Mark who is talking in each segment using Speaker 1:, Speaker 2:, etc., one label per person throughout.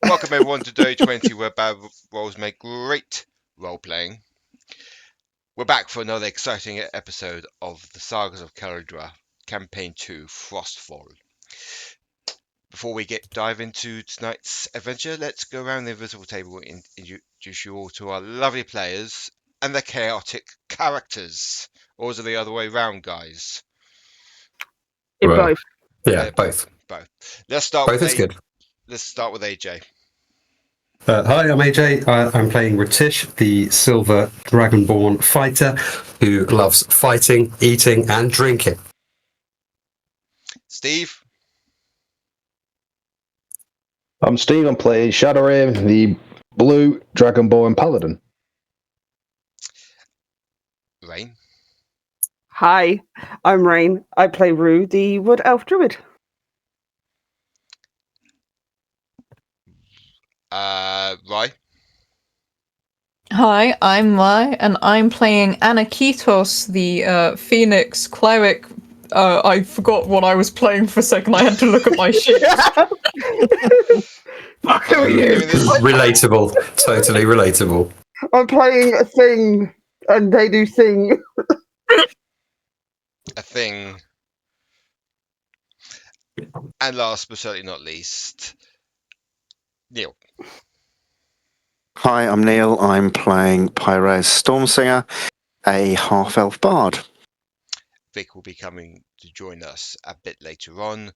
Speaker 1: Welcome everyone to Day 20, where bad rolls make great role-playing. We're back for another exciting episode of the Sagas of Kaldraa, Campaign 2, Frostfall. Before we dive into tonight's adventure, let's go around the invisible table and introduce you all to our lovely players and their chaotic characters. Or is it the other way around, guys?
Speaker 2: Both.
Speaker 3: Yeah, both.
Speaker 1: Both. Let's start
Speaker 3: Both
Speaker 1: with
Speaker 3: is good.
Speaker 1: Let's start with AJ.
Speaker 3: Hi, I'm AJ. I'm playing R'tish, the silver dragonborn fighter who loves fighting, eating, and drinking.
Speaker 1: Steve.
Speaker 2: I'm Steve. I'm playing Shadorim, the blue dragonborn paladin.
Speaker 1: Rain.
Speaker 4: Hi, I'm Rain. I play Rue, the wood elf druid.
Speaker 1: Rye.
Speaker 5: Hi, I'm Mai, and I'm playing Aniketos, the Phoenix cleric. I forgot what I was playing for a second. I had to look at my shit.
Speaker 4: Fuck are you?
Speaker 3: Relatable. Totally relatable.
Speaker 4: I'm playing a thing, and they do sing.
Speaker 1: A thing. And last but certainly not least, Neil.
Speaker 6: Hi, I'm Neil. I'm playing Pyraeus Stormsinger, a half-elf bard.
Speaker 1: Vic will be coming to join us a bit later on,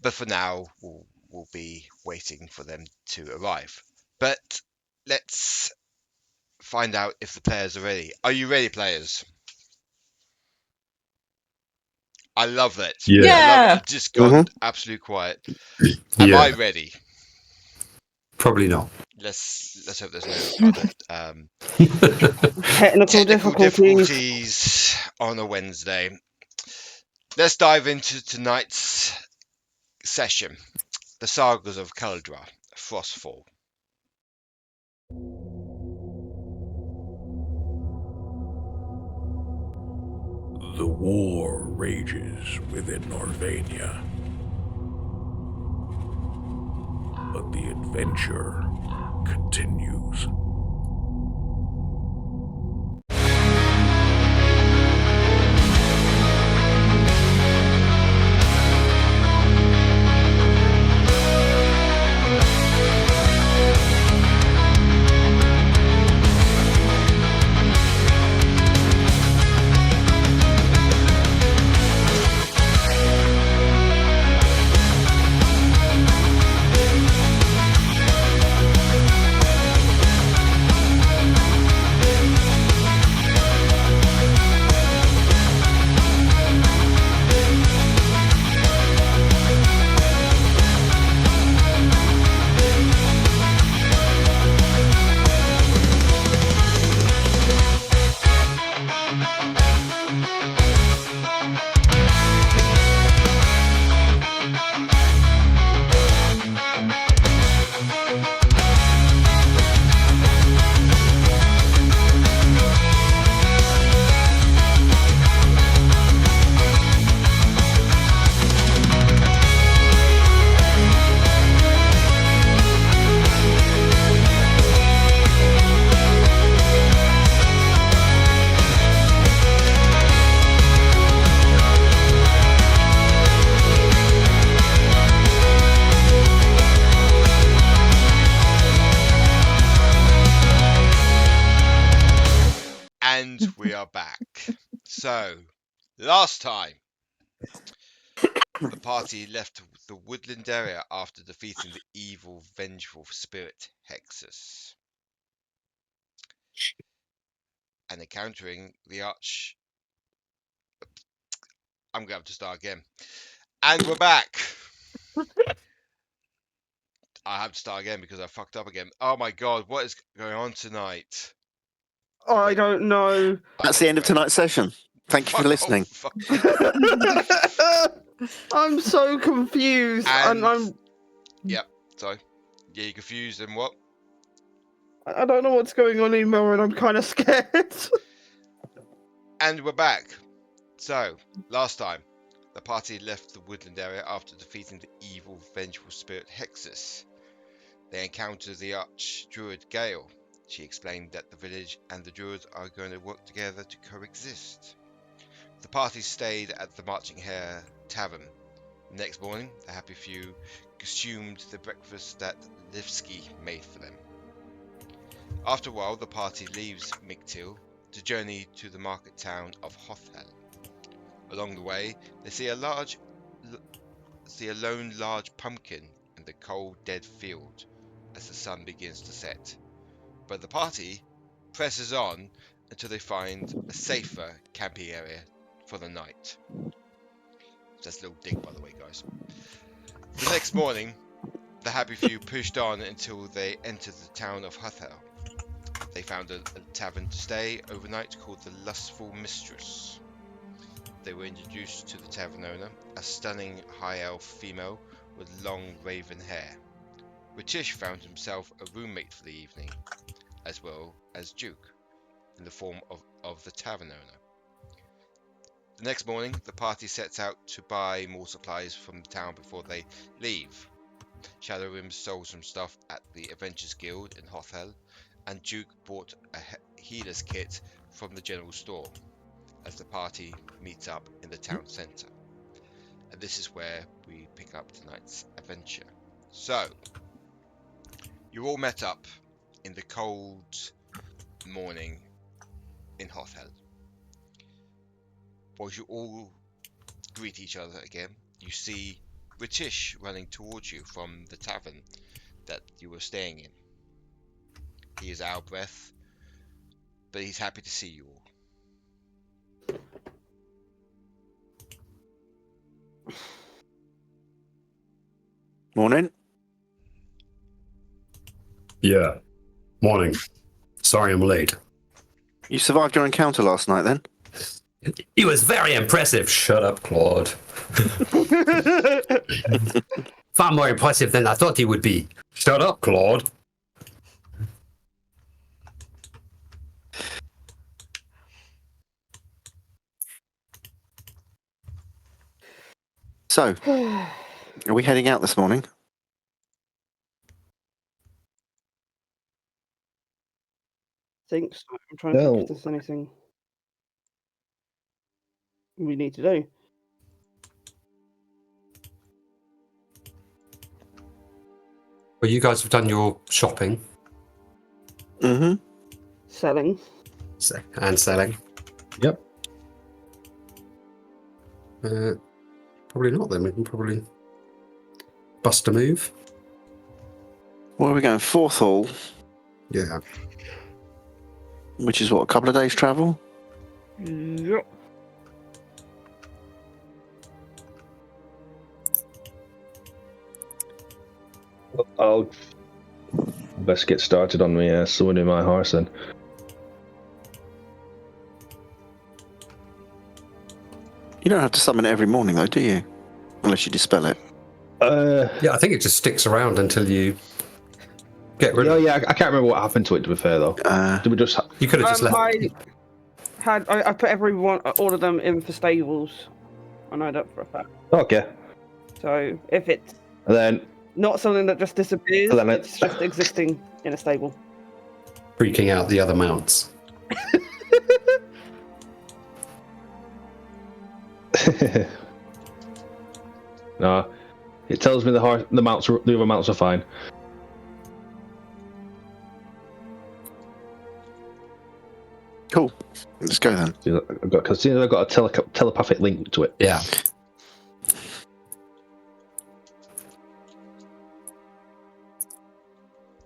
Speaker 1: but for now we'll be waiting for them to arrive. But let's find out if the players are ready. Are you ready, players? I love that.
Speaker 5: Yeah.
Speaker 1: I love it. Just got absolute quiet. Am I ready?
Speaker 3: Probably not.
Speaker 1: Let's hope there's no other
Speaker 4: Technical
Speaker 1: difficulties on a Wednesday. Let's dive into tonight's session, the Sagas of Kaldraa, Frostfall.
Speaker 7: The war rages within Norvania, but the adventure continues.
Speaker 1: And we are back. So, last time, the party left the woodland area after defeating the evil, vengeful spirit Hexus and encountering the arch. I'm going to have to start again. And we're back. I have to start again because I fucked up again. Oh my god, what is going on tonight?
Speaker 4: I don't know.
Speaker 6: That's the end of tonight's session. Thank you for listening.
Speaker 4: I'm so confused.
Speaker 1: And
Speaker 4: I'm.
Speaker 1: Yep, so. Yeah, you're confused and what?
Speaker 4: I don't know what's going on anymore, and I'm kind of scared.
Speaker 1: And we're back. So, last time, the party left the woodland area after defeating the evil, vengeful spirit Hexus They encounter the arch-druid Gale. She explained that the village and the druids are going to work together to coexist. The party stayed at the Marching Hare Tavern. The next morning, the happy few consumed the breakfast that Livski made for them. After a while, the party leaves Migtil to journey to the market town of Hothel. Along the way, they see a lone large pumpkin in the cold, dead field as the sun begins to set. But the party presses on until they find a safer camping area for the night. That's a little dig, by the way, guys. The next morning, the happy few pushed on until they entered the town of Hothel. They found a tavern to stay overnight called the Lustful Mistress. They were introduced to the tavern owner, a stunning high elf female with long raven hair. R'tish found himself a roommate for the evening, as well as Duke, in the form of the tavern owner. The next morning, the party sets out to buy more supplies from the town before they leave. Shadorim sold some stuff at the Adventurers Guild in Hothel, and Duke bought a healer's kit from the general store, as the party meets up in the town centre. And this is where we pick up tonight's adventure. So, you all met up in the cold morning in Hothel. While you all greet each other again, you see R'tish running towards you from the tavern that you were staying in. He is out of breath, but he's happy to see you all.
Speaker 6: Morning.
Speaker 3: Yeah. Morning. Sorry I'm late.
Speaker 6: You survived your encounter last night, then?
Speaker 3: It was very impressive. Shut up, Claude. Far more impressive than I thought he would be. Shut up, Claude.
Speaker 6: So, are we heading out this morning?
Speaker 4: Think so. I'm trying to think
Speaker 2: No.
Speaker 4: if there's anything we need to do.
Speaker 3: Well, you guys have done your shopping
Speaker 6: Mm-hmm.
Speaker 4: Selling.
Speaker 3: and selling.
Speaker 2: Yep.
Speaker 3: Probably not then. We can probably bust a move.
Speaker 6: Where are we going? Forthall,
Speaker 3: Yeah.
Speaker 6: which is what, a couple of days' travel?
Speaker 4: Yep.
Speaker 2: I'll best get started on me summoning my horse then.
Speaker 6: You don't have to summon it every morning, though, do you? Unless you dispel it.
Speaker 3: Yeah, I think it just sticks around until you get rid of it.
Speaker 2: Yeah, I can't remember what happened to it, to be fair, though. Did we just...
Speaker 3: You could have just left.
Speaker 4: I put all of them in for stables. I know that for a fact.
Speaker 2: Okay.
Speaker 4: So if it's
Speaker 2: And then...
Speaker 4: not something that just disappears,
Speaker 2: And then
Speaker 4: it's just existing in a stable.
Speaker 3: Freaking out the other mounts.
Speaker 2: No. It tells me the other mounts are fine.
Speaker 6: Cool. Let's go then.
Speaker 2: I've got a telepathic link to it.
Speaker 3: Yeah.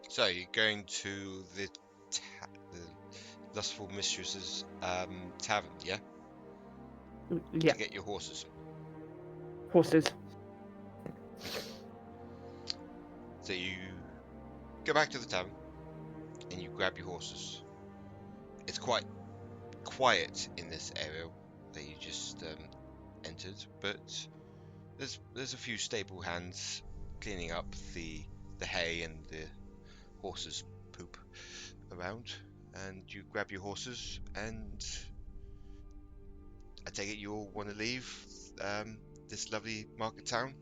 Speaker 1: So you're going to the Lustful Mistress's tavern, yeah?
Speaker 4: Yeah,
Speaker 1: To get your horses.
Speaker 4: horses.
Speaker 1: So you go back to the tavern and you grab your horses. It's quite quiet in this area that you just entered, but there's a few stable hands cleaning up the hay and the horses' poop around, and you grab your horses, and I take it you all want to leave this lovely market town?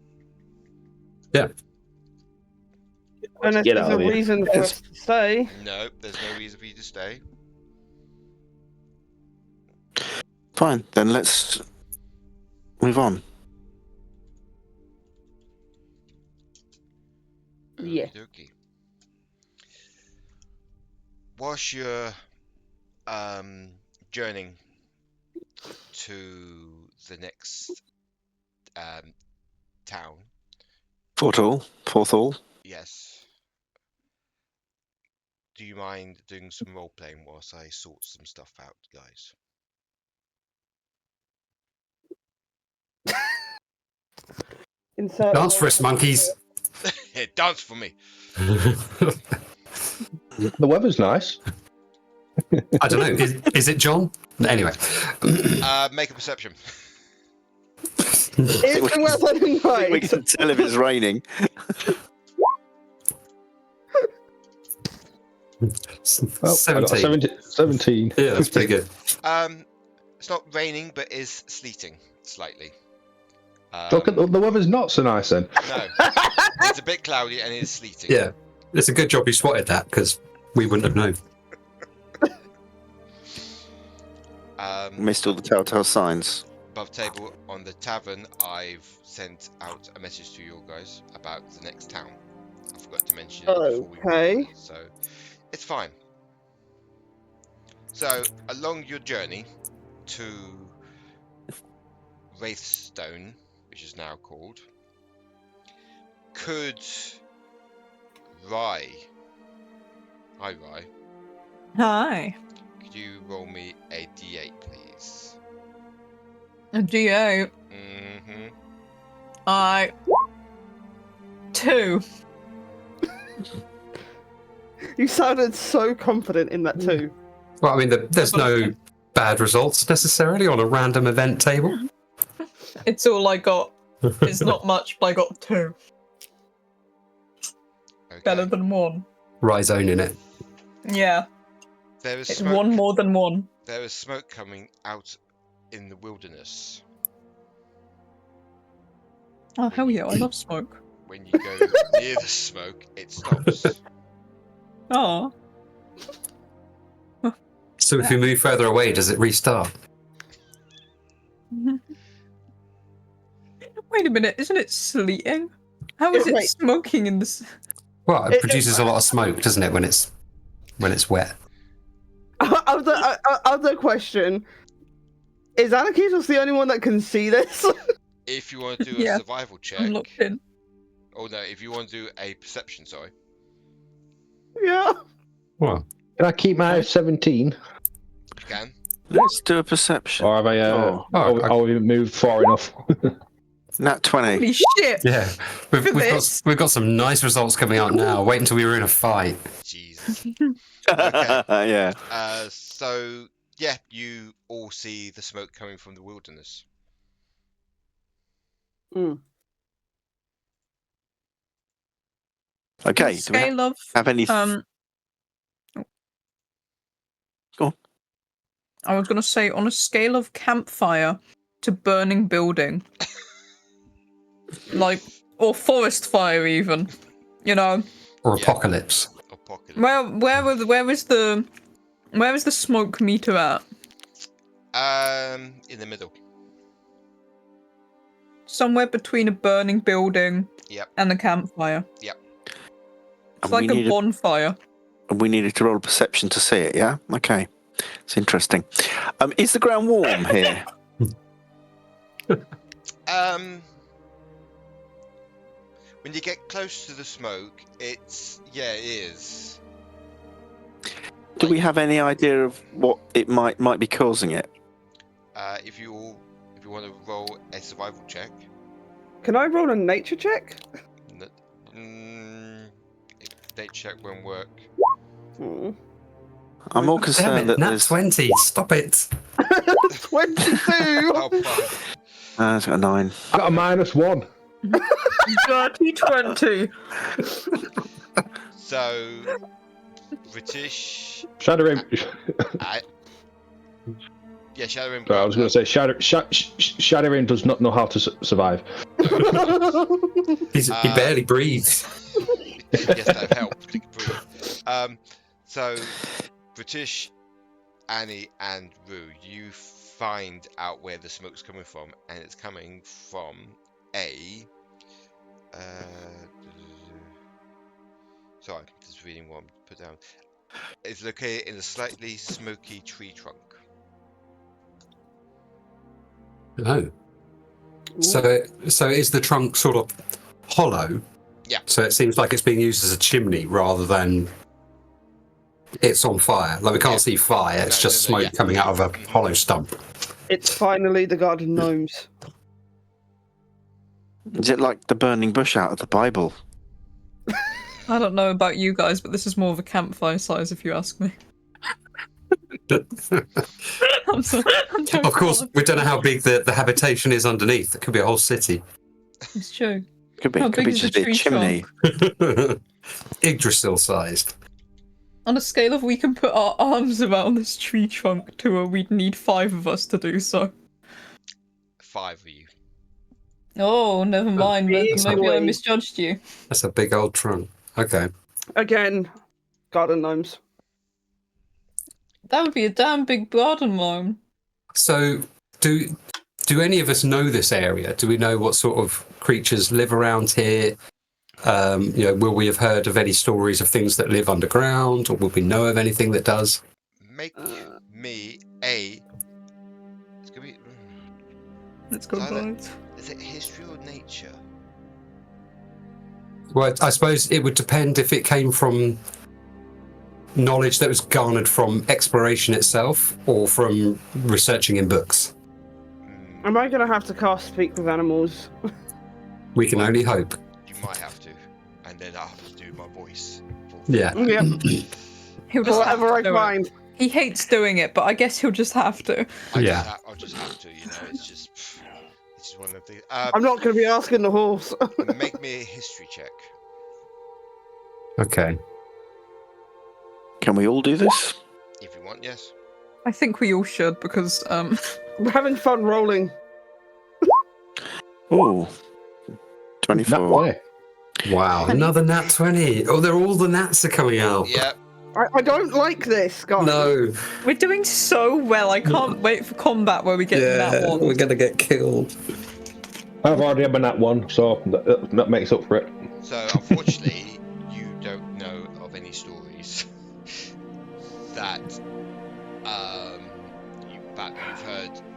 Speaker 3: Yeah.
Speaker 4: Unless
Speaker 2: Get
Speaker 4: there's
Speaker 2: out
Speaker 4: a
Speaker 2: of here.
Speaker 4: reason for us to stay.
Speaker 1: No, there's no reason for you to stay.
Speaker 6: Fine, then let's move on.
Speaker 4: Yeah.
Speaker 1: Okey-dokey. Whilst you're journeying to the next town,
Speaker 6: Fourth all.
Speaker 1: yes. Do you mind doing some role playing whilst I sort some stuff out, guys?
Speaker 4: Insert
Speaker 3: Dance for us, monkeys.
Speaker 1: Yeah, dance for me.
Speaker 2: The weather's nice.
Speaker 3: I don't know. Is it John? Anyway.
Speaker 1: Make a perception.
Speaker 4: It's the weather
Speaker 6: We
Speaker 4: tonight.
Speaker 6: can tell if it's raining.
Speaker 2: Well, I got 17.
Speaker 3: Yeah, that's pretty good.
Speaker 1: It's not raining, but is sleeting slightly.
Speaker 2: Look at the weather's not so nice then.
Speaker 1: No, it's a bit cloudy and it is sleeting.
Speaker 3: Yeah, it's a good job you spotted that because we wouldn't have known.
Speaker 6: Missed all the telltale signs.
Speaker 1: Above table on the tavern, I've sent out a message to you guys about the next town. I forgot to mention it before we
Speaker 4: Okay.
Speaker 1: went, so it's fine. So along your journey to Wraithstone, which is now called, could Rye, hi Rye,
Speaker 5: Hi.
Speaker 1: could you roll me a d8 please?
Speaker 5: A D8.
Speaker 1: Mm-hmm.
Speaker 5: 2.
Speaker 4: You sounded so confident in that too.
Speaker 3: Well, I mean, there's no bad results necessarily on a random event table.
Speaker 5: It's all I got. It's not much, but I got 2.
Speaker 1: Okay.
Speaker 5: Better than 1.
Speaker 3: Rye's owning it.
Speaker 5: Yeah,
Speaker 1: There is
Speaker 5: it's
Speaker 1: smoke.
Speaker 5: 1 more than 1.
Speaker 1: There is smoke coming out in the wilderness.
Speaker 5: Oh, hell yeah, I love smoke.
Speaker 1: When you go near the smoke, it stops.
Speaker 5: Oh.
Speaker 3: So if we move further away, does it restart?
Speaker 5: Wait a minute, isn't it sleeting? How is it
Speaker 4: Wait.
Speaker 5: smoking in this?
Speaker 3: Well, it
Speaker 4: It-
Speaker 3: produces a lot of smoke, doesn't it, when it's wet?
Speaker 4: Other question. Is Aniketos the only one that can see this?
Speaker 1: If you want to do a
Speaker 5: Yeah.
Speaker 1: survival check,
Speaker 5: I'm locked in.
Speaker 1: oh no, if you want to do a perception, sorry.
Speaker 4: Yeah.
Speaker 3: Well,
Speaker 2: Can I keep my 17?
Speaker 1: You can.
Speaker 6: Let's do a perception.
Speaker 2: Or have I or we moved far enough?
Speaker 6: Nat 20.
Speaker 5: Holy shit!
Speaker 3: yeah,
Speaker 5: For this.
Speaker 3: we've got some nice results coming out now. Wait until we were in a fight.
Speaker 1: Jesus. Okay.
Speaker 6: Yeah.
Speaker 1: So yeah, you all see the smoke coming from the wilderness.
Speaker 6: Okay.
Speaker 5: On a
Speaker 6: Do we
Speaker 5: scale of
Speaker 6: have any?
Speaker 5: Go
Speaker 6: on.
Speaker 5: I was gonna say on a scale of campfire to burning building, like or forest fire even, you know.
Speaker 3: Or
Speaker 1: Yeah.
Speaker 3: apocalypse.
Speaker 1: Apocalypse.
Speaker 5: Where is the smoke meter at?
Speaker 1: In the middle.
Speaker 5: Somewhere between a burning building
Speaker 1: Yep.
Speaker 5: and a campfire.
Speaker 1: Yep.
Speaker 5: It's
Speaker 6: And
Speaker 5: like
Speaker 6: we
Speaker 5: a
Speaker 6: need
Speaker 5: bonfire.
Speaker 6: we needed to roll a perception to see it. Yeah. Okay. It's interesting. Is the ground warm here?
Speaker 1: When you get close to the smoke, it is.
Speaker 6: Do we have any idea of what it might be causing it?
Speaker 1: If you want to roll a survival check,
Speaker 4: Can I roll a nature check?
Speaker 1: nature check won't work.
Speaker 4: Hmm.
Speaker 6: I'm more
Speaker 3: Damn
Speaker 6: concerned
Speaker 3: it,
Speaker 6: that
Speaker 3: Nat
Speaker 6: there's.
Speaker 3: 20. Stop it.
Speaker 4: 22!
Speaker 1: Oh, fuck.
Speaker 6: It's got a 9.
Speaker 2: I got a -1.
Speaker 5: Dirty 20.
Speaker 1: So, R'tish,
Speaker 2: Shadorim.
Speaker 1: yeah, Shadorim.
Speaker 2: Sorry, I was going to say Shadorim does not know how to survive.
Speaker 3: He barely breathes.
Speaker 1: Yes, that helped. Click approve. So, R'tish, Annie, and Rue, you find out where the smoke's coming from, and it's coming from a. Sorry, just reading what I'm put down. It's located in a slightly smoky tree trunk.
Speaker 3: Oh. So is the trunk sort of hollow?
Speaker 1: Yeah.
Speaker 3: So it seems like it's being used as a chimney rather than it's on fire. Like we can't see fire, it's just smoke coming out of a hollow stump.
Speaker 4: It's finally the garden gnomes.
Speaker 6: Is it like the burning bush out of the Bible?
Speaker 5: I don't know about you guys, but this is more of a campfire size if you ask me. I'm sorry.
Speaker 3: Of course, we don't know how big the habitation is underneath. It could be a whole city.
Speaker 5: It's true.
Speaker 6: Could be,
Speaker 5: How
Speaker 6: could
Speaker 5: big
Speaker 6: be
Speaker 5: is
Speaker 6: just
Speaker 5: the
Speaker 6: a
Speaker 5: tree
Speaker 6: chimney.
Speaker 3: Yggdrasil sized.
Speaker 5: On a scale of we can put our arms around this tree trunk to a we'd need 5 of us to do so.
Speaker 1: 5 of you.
Speaker 5: Oh, never mind.
Speaker 4: big
Speaker 5: Maybe I
Speaker 4: boy.
Speaker 5: misjudged you.
Speaker 3: That's a big old trunk. Okay.
Speaker 4: Again, garden gnomes.
Speaker 5: That would be a damn big garden gnome.
Speaker 3: So, do any of us know this area? Do we know what sort of creatures live around here? Will we have heard of any stories of things that live underground, or will we know of anything that does?
Speaker 1: Make me a. It's gonna be.
Speaker 5: Let's go blind.
Speaker 1: Is it history or nature?
Speaker 3: Well, I suppose it would depend if it came from knowledge that was garnered from exploration itself or from researching in books.
Speaker 4: Am I going to have to cast Speak with Animals?
Speaker 3: We can only hope.
Speaker 1: You might have to, and then I'll have to do my voice.
Speaker 3: Yeah.
Speaker 4: Yeah.
Speaker 5: He'll just have
Speaker 4: Whatever
Speaker 5: to
Speaker 4: I
Speaker 5: do it.
Speaker 4: find.
Speaker 5: He hates doing it, but I guess he'll just have to.
Speaker 1: I'll just have to, it's just one of the things.
Speaker 4: I'm not going to be asking the horse.
Speaker 1: Make me a history check.
Speaker 3: Okay.
Speaker 6: Can we all do this?
Speaker 1: If you want, yes.
Speaker 5: I think we all should because
Speaker 4: We're having fun rolling.
Speaker 6: Oh,
Speaker 2: That
Speaker 6: 24.
Speaker 2: way.
Speaker 3: Wow. Another nat 20. Oh, all the nats are coming out.
Speaker 1: Yeah.
Speaker 4: I don't like this, guys.
Speaker 3: No.
Speaker 5: we're doing so well. I can't wait for combat where we get that one.
Speaker 3: we're going to get killed.
Speaker 2: I've already had my nat one, so that makes up for it.
Speaker 1: So unfortunately, you don't know of any stories that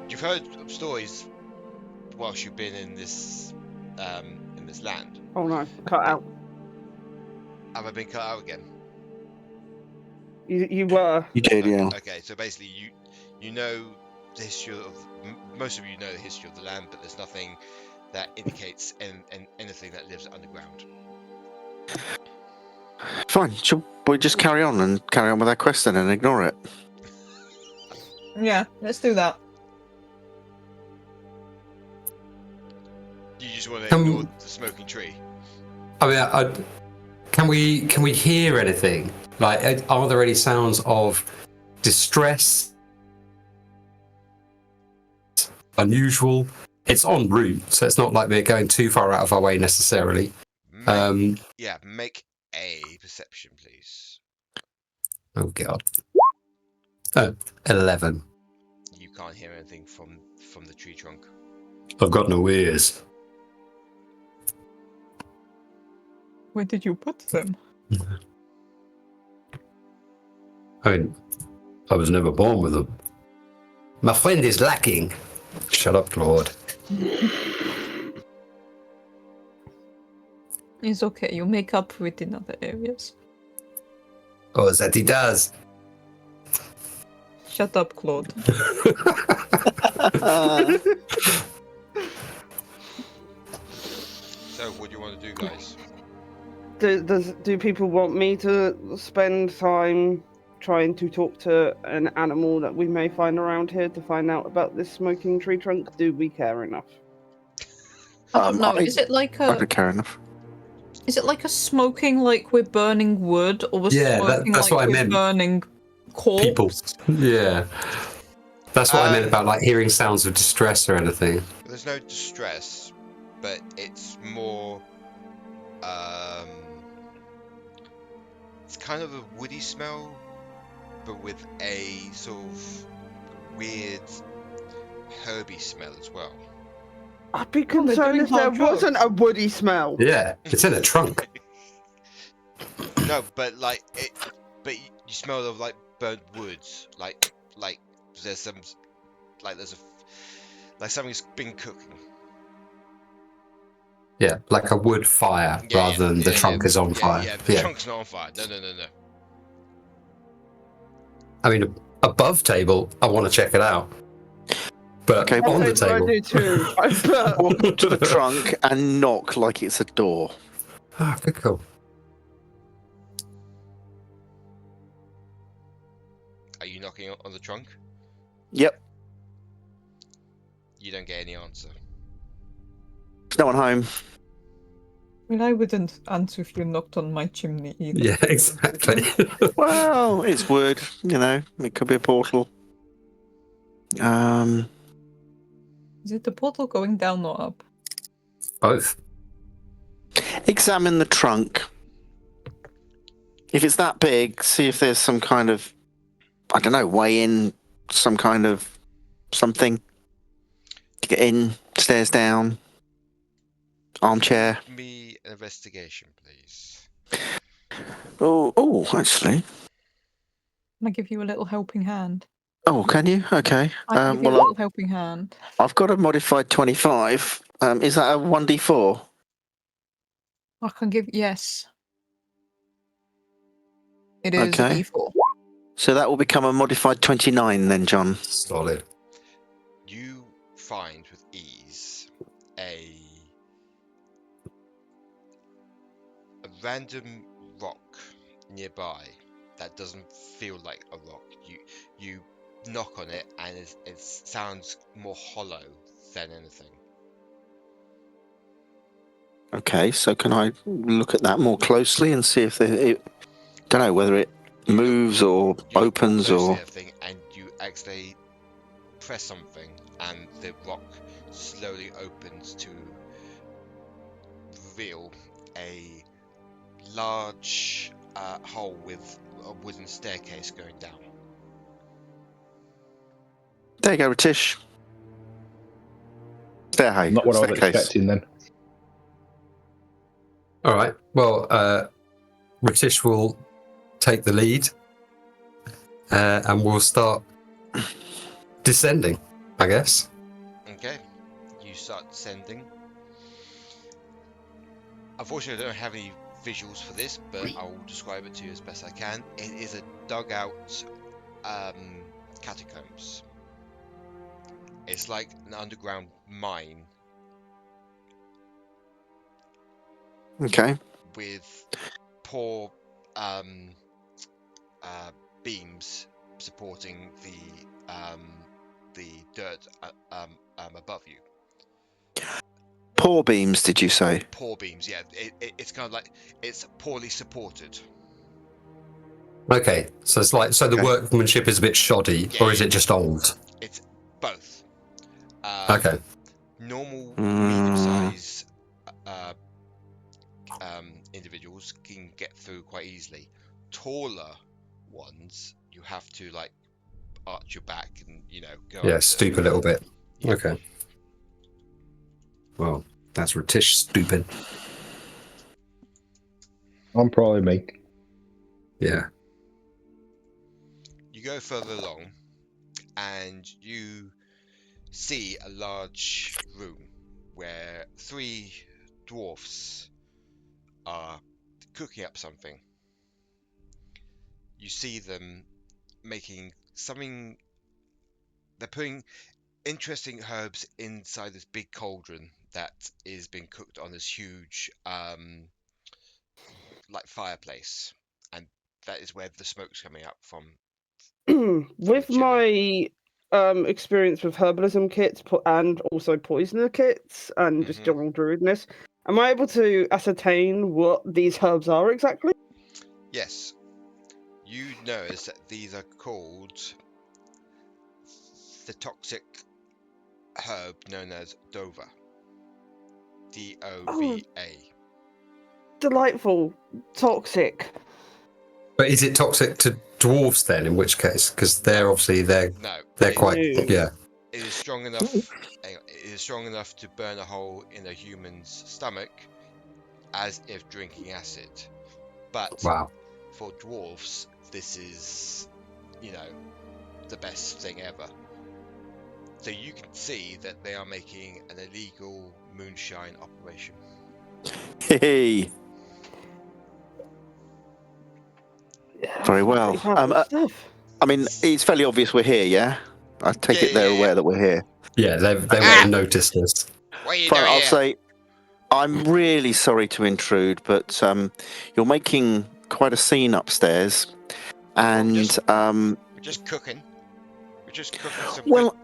Speaker 1: you've heard of stories whilst you've been in this land.
Speaker 4: Oh no, cut out.
Speaker 1: Have I been cut out again?
Speaker 4: You were.
Speaker 6: You did, yeah.
Speaker 1: Okay, so basically you know the history of most of you know the history of the land, but there's nothing that indicates anything that lives underground.
Speaker 6: Fine. Shall we just carry on with our quest then and ignore it?
Speaker 5: Yeah, let's do that.
Speaker 1: You just want to ignore the smoking tree.
Speaker 3: I mean, can we hear anything? Like, are there any sounds of distress? Unusual? It's en route, so it's not like we're going too far out of our way necessarily.
Speaker 1: Make a perception, please.
Speaker 3: Oh god. Oh, 11.
Speaker 1: You can't hear anything from the tree trunk.
Speaker 3: I've got no ears.
Speaker 5: Where did you put them?
Speaker 3: I mean, I was never born with them. My friend is lacking. Shut up, Claude.
Speaker 5: It's okay. You'll make up for it in other areas.
Speaker 3: Oh, that he does.
Speaker 5: Shut up, Claude.
Speaker 1: So, what do you want to do, guys?
Speaker 4: Do people want me to spend time trying to talk to an animal that we may find around here to find out about this smoking tree trunk? Do we care enough?
Speaker 5: No, is it like
Speaker 6: I don't care enough.
Speaker 5: Is it like a smoking like we're burning wood, or was smoking
Speaker 3: that's
Speaker 5: like
Speaker 3: what I
Speaker 5: we're
Speaker 3: meant.
Speaker 5: burning corpse?
Speaker 3: People. Yeah. That's what I meant about like hearing sounds of distress or anything.
Speaker 1: There's no distress, but it's more it's kind of a woody smell, but with a sort of weird herby smell as well.
Speaker 4: I'd be
Speaker 5: they're
Speaker 4: concerned
Speaker 5: doing
Speaker 4: if there
Speaker 5: hard drugs.
Speaker 4: wasn't a woody smell.
Speaker 3: Yeah, it's in a trunk.
Speaker 1: No, but like it, but you smell of like burnt woods, like there's some, like something's been cooking.
Speaker 3: Yeah, like a wood fire rather than the trunk is on fire.
Speaker 1: Yeah, the trunk's not on fire. No.
Speaker 3: I mean, above table, I want to check it out. But
Speaker 6: Okay,
Speaker 3: on the
Speaker 4: That's what I
Speaker 3: table.
Speaker 4: do too.
Speaker 6: Walk up to the trunk and knock like it's a door.
Speaker 3: Ah, good call.
Speaker 1: Are you knocking on the trunk?
Speaker 6: Yep.
Speaker 1: You don't get any answer.
Speaker 6: There's no one home.
Speaker 5: I mean, I wouldn't answer if you knocked on my chimney either.
Speaker 3: Yeah, exactly.
Speaker 6: Well, it's wood, you know. It could be a portal.
Speaker 5: Is it the portal going down or up?
Speaker 3: Both.
Speaker 6: Examine the trunk. If it's that big, see if there's some kind of, I don't know, way in, some kind of something to get in, stairs down, armchair.
Speaker 1: Give me an investigation, please.
Speaker 6: Oh, actually.
Speaker 5: Can I give you a little helping hand?
Speaker 6: Oh, can you? Okay.
Speaker 5: I can give you a little helping hand.
Speaker 6: I've got a modified 25. Is that a 1d4?
Speaker 5: I can give, yes. It is
Speaker 6: Okay.
Speaker 5: a D4.
Speaker 6: So that will become a modified 29 then, John.
Speaker 3: Solid.
Speaker 1: You find with ease a random rock nearby that doesn't feel like a rock. You knock on it and it sounds more hollow than anything.
Speaker 6: Okay, so can I look at that more closely and see if don't know whether it moves or
Speaker 1: You look
Speaker 6: opens
Speaker 1: closely
Speaker 6: or...
Speaker 1: at the thing and you actually press something and the rock slowly opens to reveal a large hole with a wooden staircase going down.
Speaker 6: There you go, R'tish. Staircase.
Speaker 2: Not what I was
Speaker 6: Staircase.
Speaker 2: expecting then.
Speaker 3: All right. Well, R'tish will take the lead, and we'll start descending, I guess.
Speaker 1: Okay, you start descending. Unfortunately, I don't have any visuals for this, but I will describe it to you as best I can. It is a dugout catacombs. It's like an underground mine
Speaker 6: Okay.
Speaker 1: with poor beams supporting the dirt above you.
Speaker 6: Poor beams, did you say?
Speaker 1: Poor beams, yeah. It's kind of like it's poorly supported.
Speaker 3: Okay, so it's like the
Speaker 6: Okay.
Speaker 3: workmanship is a bit shoddy,
Speaker 1: Yeah,
Speaker 3: or is
Speaker 1: yeah.
Speaker 3: it just old?
Speaker 1: It's both.
Speaker 3: Okay.
Speaker 1: Normal, medium-sized individuals can get through quite easily. Taller ones, you have to like arch your back and go.
Speaker 3: Yeah,
Speaker 1: up to-
Speaker 3: stoop a little bit.
Speaker 1: Yeah.
Speaker 3: Okay. Well, that's R'tish stooping.
Speaker 2: I'm probably me.
Speaker 3: Yeah.
Speaker 1: You go further along, and you see a large room where 3 dwarfs are cooking up something. You see them making something. They're putting interesting herbs inside this big cauldron that is being cooked on this huge like fireplace, and that is where the smoke's coming up from.
Speaker 4: With my experience with herbalism kits and also poisoner kits and just
Speaker 1: Mhm.
Speaker 4: general druidness, am I able to ascertain what these herbs are exactly?
Speaker 1: Yes, you notice that these are called the toxic herb known as Dova. DOVA.
Speaker 4: Delightful. Toxic.
Speaker 3: But is it toxic to dwarves then? In which case, because they're obviously they're
Speaker 1: No,
Speaker 3: quite
Speaker 4: No.
Speaker 3: yeah.
Speaker 1: it is strong enough. Hang on, it is strong enough to burn a hole in a human's stomach, as if drinking acid. But
Speaker 3: Wow.
Speaker 1: for dwarves, this is, the best thing ever. So you can see that they are making an illegal moonshine operation.
Speaker 6: Hey. Very well.
Speaker 4: Pretty powerful stuff.
Speaker 6: I mean, it's fairly obvious we're here, yeah? I take it they're
Speaker 1: Yeah.
Speaker 6: aware that we're here.
Speaker 3: Yeah, they won't have noticed us.
Speaker 1: What are you
Speaker 6: Fine,
Speaker 1: doing
Speaker 6: I'll
Speaker 1: here?
Speaker 6: say, I'm really sorry to intrude, but you're making quite a scene upstairs. And,
Speaker 1: We're just cooking. We're just cooking some
Speaker 6: well,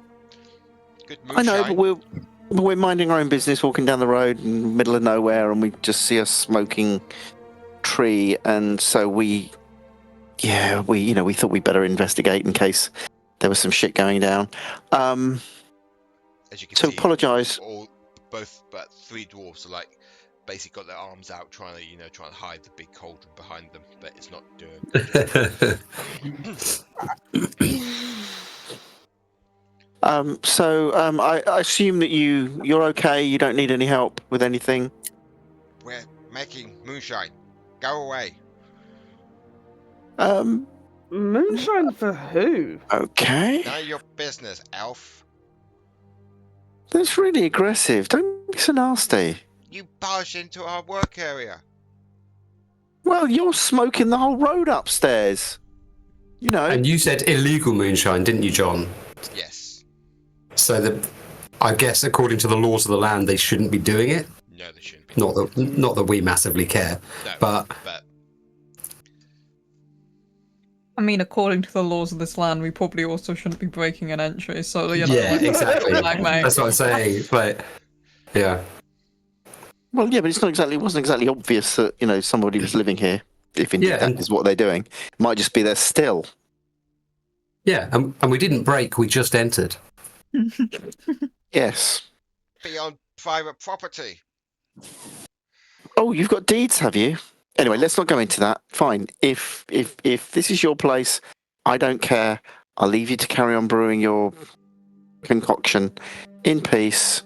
Speaker 1: good
Speaker 6: I know,
Speaker 1: moonshine.
Speaker 6: but we're minding our own business, walking down the road in the middle of nowhere, and we just see a smoking tree, and so we thought we'd better investigate in case there was some shit going down.
Speaker 1: As you can
Speaker 6: So
Speaker 1: see,
Speaker 6: apologise.
Speaker 1: but 3 dwarfs are basically got their arms out trying to hide the big cauldron behind them, but it's not doing.
Speaker 6: I assume that you're okay. You don't need any help with anything.
Speaker 1: We're making moonshine. Go away.
Speaker 4: Moonshine for who?
Speaker 6: Okay.
Speaker 1: None of your business, elf.
Speaker 6: That's really aggressive. Don't be so nasty.
Speaker 1: You barged into our work area.
Speaker 6: Well, you're smoking the whole road upstairs. You know.
Speaker 3: And you said illegal moonshine, didn't you, John?
Speaker 1: Yes.
Speaker 3: So I guess according to the laws of the land, they shouldn't be doing it.
Speaker 1: No, they shouldn't be.
Speaker 3: Not that we massively care.
Speaker 1: No,
Speaker 3: but
Speaker 5: I mean, according to the laws of this land, we probably also shouldn't be breaking an entry. So
Speaker 3: yeah, exactly.
Speaker 5: Like, mate.
Speaker 3: That's what I'm saying. But yeah.
Speaker 6: Well, yeah, but it wasn't exactly obvious that somebody was living here. If indeed that is what they're doing, it might just be there still.
Speaker 3: Yeah, and we didn't break. We just entered.
Speaker 6: Yes.
Speaker 1: be on private property.
Speaker 6: Oh, you've got deeds, have you? Anyway, let's not go into that. Fine. If this is your place, I don't care. I'll leave you to carry on brewing your concoction in peace.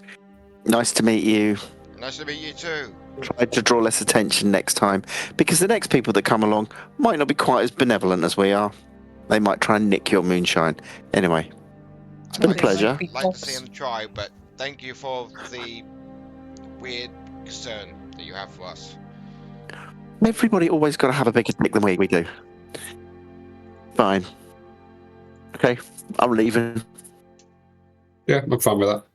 Speaker 6: Nice to meet you.
Speaker 1: Nice to meet you too.
Speaker 6: Try to draw less attention next time, because the next people that come along might not be quite as benevolent as we are. They might try and nick your moonshine. Anyway, it's been a pleasure.
Speaker 1: I'd like to see them try, but thank you for the weird concern that you have for us.
Speaker 6: Everybody always got to have a bigger dick than we do. Fine. Okay, I'm leaving.
Speaker 3: Yeah, I'm fine with that.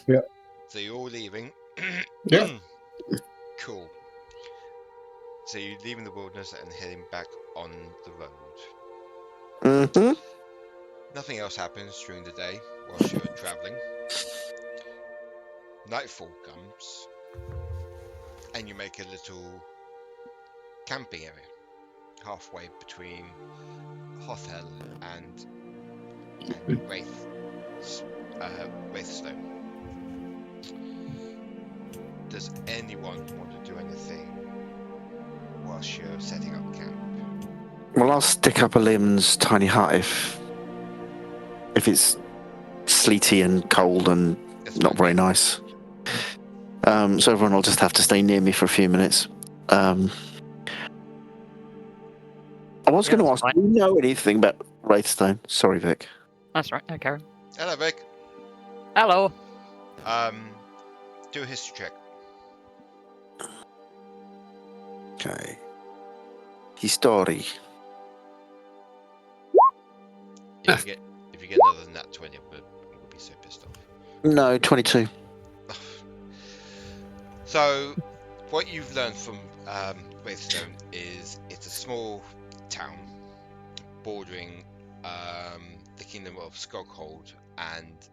Speaker 2: Yeah.
Speaker 1: So you're all leaving.
Speaker 3: Yeah.
Speaker 1: Cool. So you're leaving the wilderness and heading back on the road.
Speaker 6: Mm-hmm.
Speaker 1: Nothing else happens during the day whilst you're travelling. Nightfall comes, and you make a little camping area halfway between Hothel and Wraithstone. Does anyone want to do anything whilst you're setting up camp?
Speaker 6: Well, I'll stick up a limb's tiny hut if it's sleety and cold and not very nice. So everyone will just have to stay near me for a few minutes. I was going to ask, do you know anything about Wraithstone? Sorry, Vic.
Speaker 8: That's right. No, Karen.
Speaker 1: Hello, Vic.
Speaker 8: Hello.
Speaker 1: Do a history check.
Speaker 6: Okay. History.
Speaker 1: If you get another than that 20, I'm gonna be so pissed off.
Speaker 6: No, 22.
Speaker 1: So, what you've learned from Wraithstone is it's a small town bordering the kingdom of Skoghold and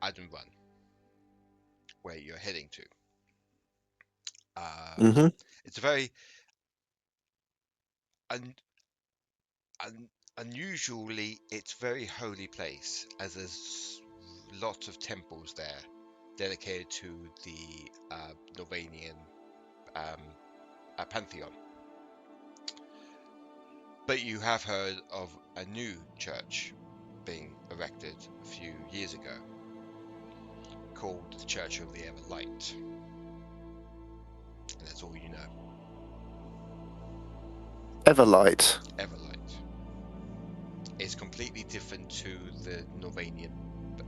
Speaker 1: Addenrun, where you're heading to. It's a very unusually, it's a very holy place, as there's lots of temples there dedicated to the Norvanian pantheon. But you have heard of a new church being erected a few years ago, called the Church of the Everlight. And that's all you know.
Speaker 6: Everlight.
Speaker 1: Everlight. It's completely different to the Norvanian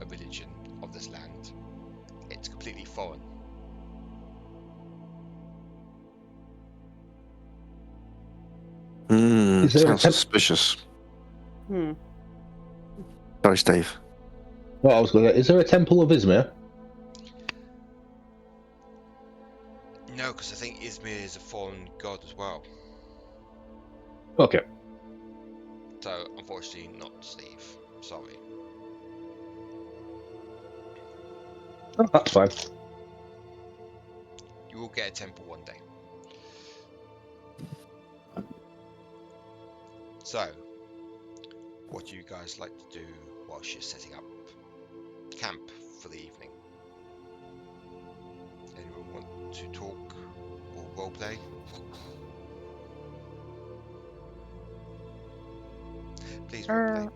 Speaker 1: religion of this land. It's completely foreign.
Speaker 2: Is there a
Speaker 6: Sounds suspicious. Sorry, Steve.
Speaker 2: Well, I was going to. Is there a temple of Izmir?
Speaker 1: No, because I think Izmir is a foreign god as well.
Speaker 2: Okay.
Speaker 1: So, unfortunately, not Steve. Sorry.
Speaker 2: Oh, that's fine.
Speaker 1: You will get a temple one day. So, what do you guys like to do whilst you're setting up camp for the evening? Anyone want to talk or roleplay? Please roleplay.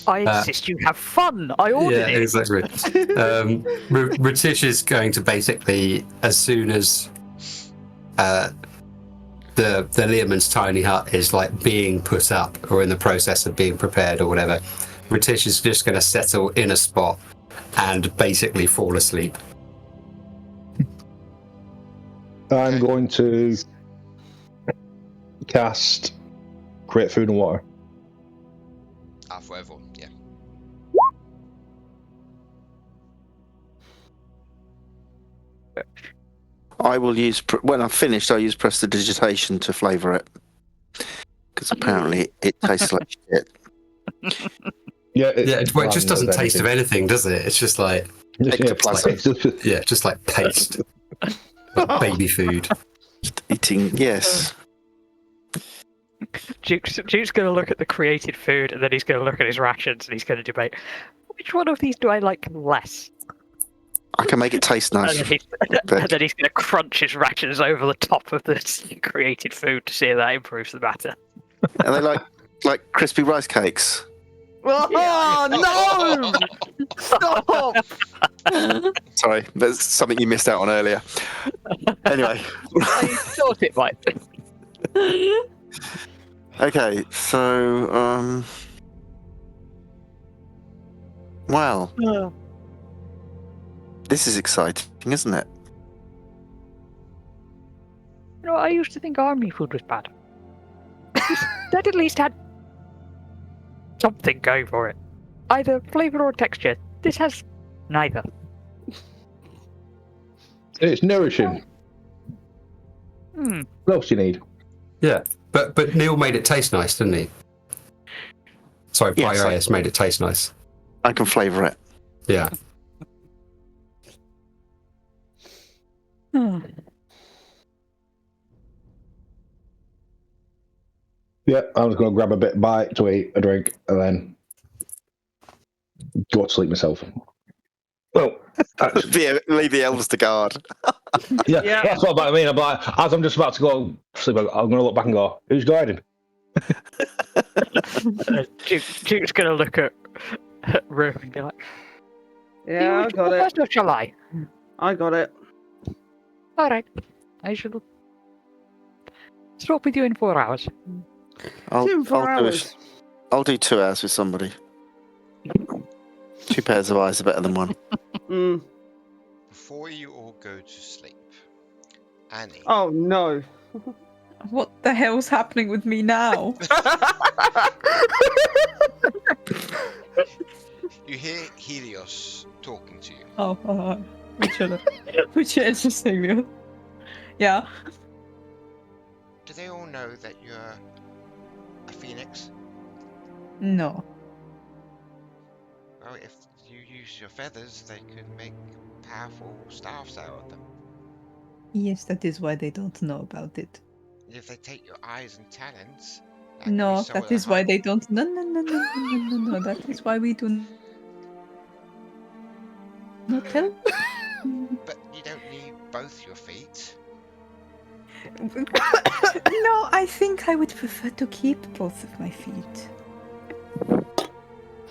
Speaker 8: I insist you have fun. I ordered it.
Speaker 3: Exactly. R'tish is going to basically, as soon as the Learman's tiny hut is like being put up or in the process of being prepared or whatever, R'tish is just going to settle in a spot and basically fall asleep.
Speaker 2: I'm going to cast Create Food and Water.
Speaker 1: For everyone, yeah.
Speaker 6: I will use, when I'm finished, I'll use Prestidigitation to flavour it. Because apparently it tastes like shit.
Speaker 2: Yeah,
Speaker 3: It just doesn't taste of anything, does it? It's just like, just like paste. Like baby food.
Speaker 6: Just eating, yes.
Speaker 8: Duke's going to look at the created food, and then he's going to look at his rations, and he's going to debate, which one of these do I like less?
Speaker 6: I can make it taste nice.
Speaker 8: And then he's going to crunch his rations over the top of the created food to see if that improves the matter.
Speaker 6: Are they like crispy rice cakes?
Speaker 4: Oh, no! Stop!
Speaker 6: Sorry, there's something you missed out on earlier. Anyway.
Speaker 8: I thought it might be.
Speaker 6: Okay, so, well, this is exciting, isn't it?
Speaker 8: You know, I used to think army food was bad. That at least had something going for it. Either flavour or texture. This has neither.
Speaker 2: It's nourishing. What else do you need?
Speaker 3: Yeah, but Neil made it taste nice, didn't he? Sorry,
Speaker 6: Yes,
Speaker 3: Pyraeus made it taste nice.
Speaker 6: I can flavour it.
Speaker 3: Yeah.
Speaker 2: Yeah, I was going to grab a bite to eat, a drink, and then go to sleep myself. Well,
Speaker 6: leave the elves to guard.
Speaker 2: yeah, that's what I mean. I'm like, as I'm just about to go sleep, I'm going to look back and go, who's guarding?
Speaker 8: Duke's going to look at Rue and be like,
Speaker 4: Yeah, I got it.
Speaker 8: Or shall I?
Speaker 4: I got it.
Speaker 8: All right. I shall stop with you in 4 hours.
Speaker 6: I'll do 2 hours with somebody. 2 pairs of eyes are better than one.
Speaker 1: Before you all go to sleep, Annie.
Speaker 4: Oh no.
Speaker 5: What the hell's happening with me now?
Speaker 1: You hear Helios talking to you.
Speaker 5: Oh, which is interesting. Yeah.
Speaker 1: Do they all know that you're a phoenix?
Speaker 5: No.
Speaker 1: Well, if you use your feathers, they could make powerful staffs out of them.
Speaker 5: Yes, that is why they don't know about it.
Speaker 1: If they take your eyes and talents...
Speaker 5: No, that is why they don't... No. That is why we do not tell.
Speaker 1: But you don't need both your feet.
Speaker 5: No, I think I would prefer to keep both of my feet.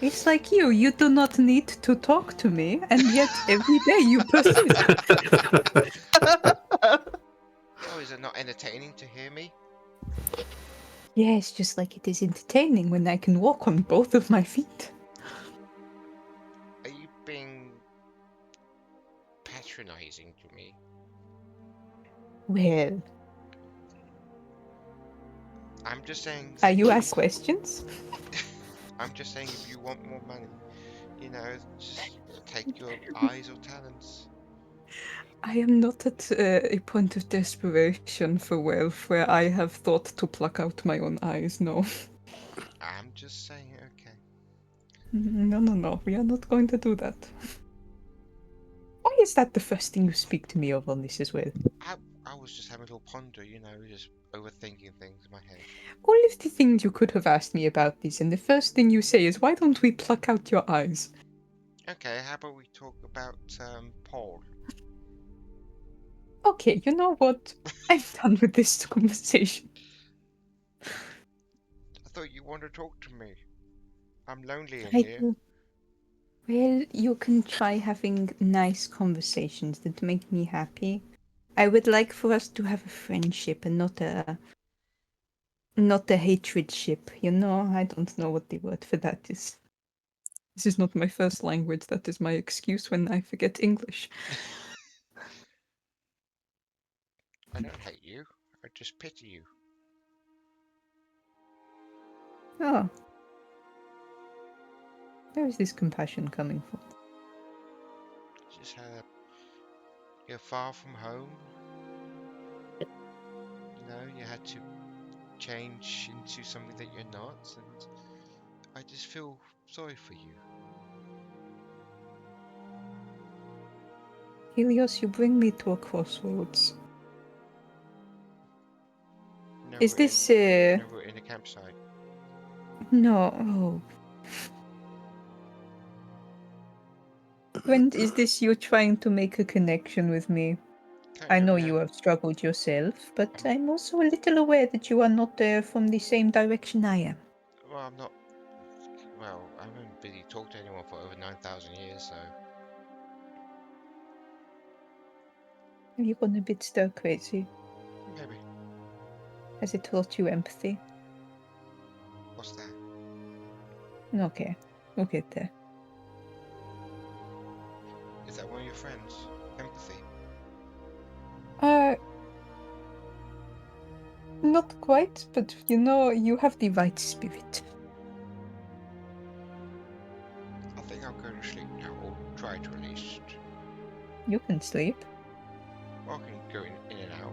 Speaker 5: It's like you do not need to talk to me, and yet every day you persist.
Speaker 1: Oh, is it not entertaining to hear me?
Speaker 5: Yes, just like it is entertaining when I can walk on both of my feet.
Speaker 1: Are you being patronizing to me?
Speaker 5: Well,
Speaker 1: I'm just saying.
Speaker 5: are you ask questions?
Speaker 1: I'm just saying, if you want more money, just take your eyes or talents.
Speaker 5: I am not at a point of desperation for wealth where I have thought to pluck out my own eyes, no.
Speaker 1: I'm just saying, okay.
Speaker 5: No, we are not going to do that. Why is that the first thing you speak to me of on this as well?
Speaker 1: I was just having a little ponder, just overthinking things in my head.
Speaker 5: All of the things you could have asked me about this, and the first thing you say is, why don't we pluck out your eyes?
Speaker 1: Okay, how about we talk about Paul?
Speaker 5: Okay, you know what? I'm done with this conversation.
Speaker 1: I thought you wanted to talk to me. I'm lonely in
Speaker 5: I
Speaker 1: here.
Speaker 5: do. Well, you can try having nice conversations that make me happy. I would like for us to have a friendship and not a hatred ship, I don't know what the word for that is. This is not my first language, that is my excuse when I forget English.
Speaker 1: I don't hate you. I just pity you.
Speaker 5: Oh. Where is this compassion coming from?
Speaker 1: Just you're far from home. You had to change into something that you're not, and I just feel sorry for you.
Speaker 5: Helios, you bring me to a crossroads.
Speaker 1: No,
Speaker 5: Is this
Speaker 1: no, we're in a campsite.
Speaker 5: No. Oh. When is this you trying to make a connection with me? I know you have struggled yourself, but I'm also a little aware that you are not from the same direction I am.
Speaker 1: Well, I'm not. Well, I haven't really talked to anyone for over 9,000 years, so.
Speaker 5: Have you gone a bit stir crazy?
Speaker 1: Maybe.
Speaker 5: Has it taught you empathy?
Speaker 1: What's that?
Speaker 5: Okay, we'll get there.
Speaker 1: Is that one of your friends? Empathy?
Speaker 5: Not quite, but you have the right spirit.
Speaker 1: I think I'll go to sleep now, or try to at least.
Speaker 5: You can sleep.
Speaker 1: Well, I can go in and out.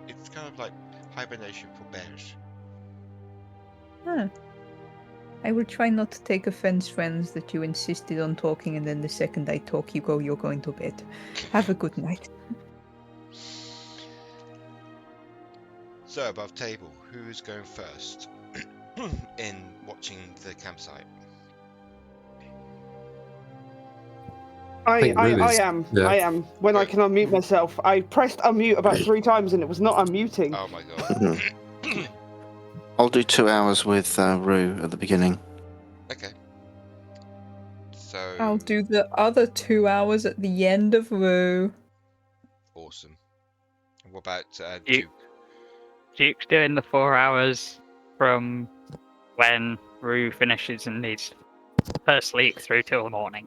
Speaker 1: It's kind of like hibernation for bears.
Speaker 5: Huh. I will try not to take offense, friends, that you insisted on talking and then the second I talk, you're going to bed. Have a good night.
Speaker 1: So, above table, who is going first in watching the campsite?
Speaker 4: I am.
Speaker 3: Yeah.
Speaker 4: I am. When I can unmute myself. I pressed unmute about 3 times and it was not unmuting.
Speaker 1: Oh my god.
Speaker 6: I'll do 2 hours with Rue at the beginning.
Speaker 1: Okay. So.
Speaker 5: I'll do the other 2 hours at the end of Rue.
Speaker 1: Awesome. And what about
Speaker 8: Duke?
Speaker 1: Duke?
Speaker 8: Duke's doing the 4 hours from when Rue finishes and needs her sleep through till the morning.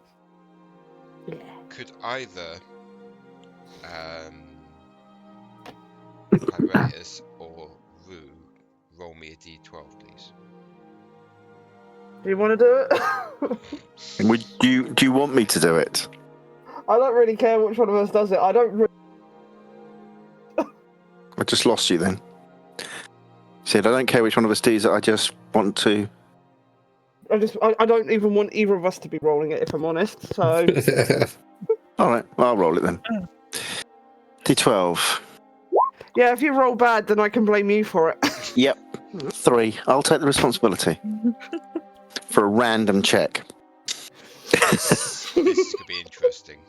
Speaker 1: Could either Pyraeus or Rue roll me a d12, please?
Speaker 4: Do you want to do it?
Speaker 6: Do you want me to do it?
Speaker 4: I don't really care which one of us does it. I don't really...
Speaker 6: I just lost you then. Said I don't care which one of us does it. I just want to.
Speaker 4: I don't even want either of us to be rolling it, if I'm honest. So.
Speaker 6: All right, well, I'll roll it then. D12.
Speaker 4: Yeah, if you roll bad, then I can blame you for it.
Speaker 6: Yep, 3. I'll take the responsibility for a random check.
Speaker 1: This could be interesting.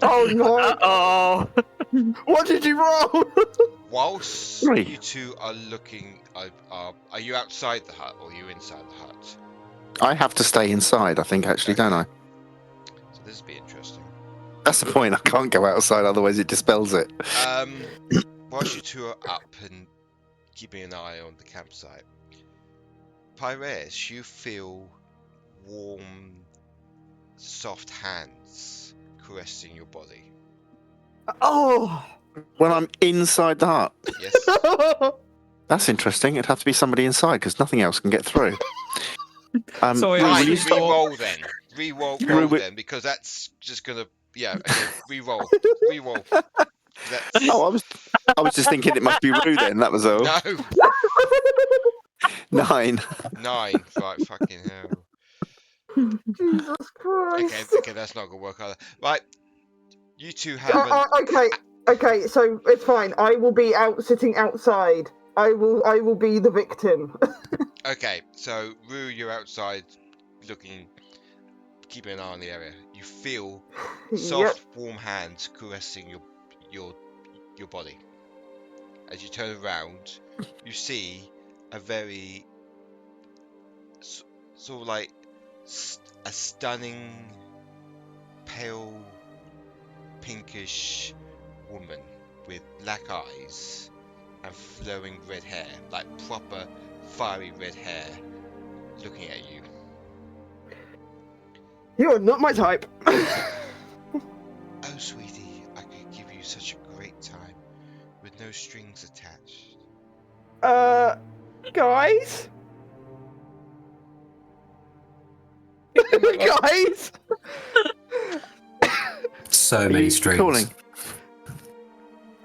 Speaker 4: Oh no!
Speaker 8: Oh.
Speaker 4: What did you roll?
Speaker 1: Whilst
Speaker 6: Three.
Speaker 1: you two are looking, are you outside the hut or are you inside the hut?
Speaker 6: I have to stay inside, I think, actually, don't I?
Speaker 1: So this will be interesting.
Speaker 6: That's the point. I can't go outside, otherwise it dispels it.
Speaker 1: Whilst you two are up and keeping an eye on the campsite, Pyraeus, you feel warm, soft hands caressing your body.
Speaker 4: Oh!
Speaker 6: When I'm inside the hut.
Speaker 1: Yes.
Speaker 6: That's interesting. It'd have to be somebody inside, because nothing else can get through.
Speaker 3: Sorry,
Speaker 6: Rue,
Speaker 3: I
Speaker 6: will you
Speaker 3: was
Speaker 6: stop?
Speaker 1: Re-roll then. Re-roll
Speaker 6: Rue,
Speaker 1: then, because that's just gonna. Yeah. Okay. Re-roll. Re-roll. That's...
Speaker 6: Oh, I was just thinking it must be Rue then. That was all.
Speaker 1: No.
Speaker 6: 9.
Speaker 1: 9. Right. Fucking hell.
Speaker 4: Jesus Christ.
Speaker 1: Okay. That's not gonna work either. Right. You two have.
Speaker 4: Okay, so it's fine. I will be out sitting outside. I will be the victim.
Speaker 1: Okay, so Rue, you're outside, looking, keeping an eye on the area. You feel soft, warm hands caressing your body. As you turn around, you see a very sort of like a stunning, pale, pinkish woman with black eyes and flowing red hair, like proper fiery red hair, looking at you.
Speaker 4: You are not my type.
Speaker 1: Oh, sweetie, I could give you such a great time with no strings attached.
Speaker 4: Guys? Guys?
Speaker 3: So many strings.
Speaker 6: Calling.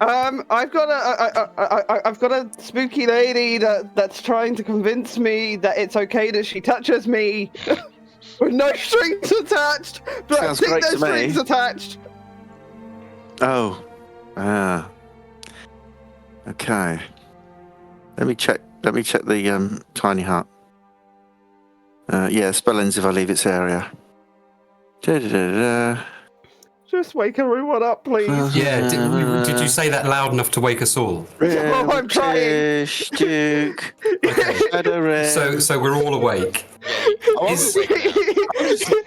Speaker 4: I've got a spooky lady that's trying to convince me that it's okay that she touches me with no strings attached. But
Speaker 6: Sounds
Speaker 4: I think
Speaker 6: great
Speaker 4: there's
Speaker 6: to me.
Speaker 4: strings attached.
Speaker 6: Oh. Okay. Let me check the tiny hut. Yeah, spell ends if I leave its area. Da-da-da-da-da.
Speaker 4: Just wake everyone up, please.
Speaker 3: Yeah, did you say that loud enough to wake us all?
Speaker 4: Oh, I'm trying.
Speaker 6: R'tish, Duke, Shadorim.
Speaker 3: So we're all awake. Is-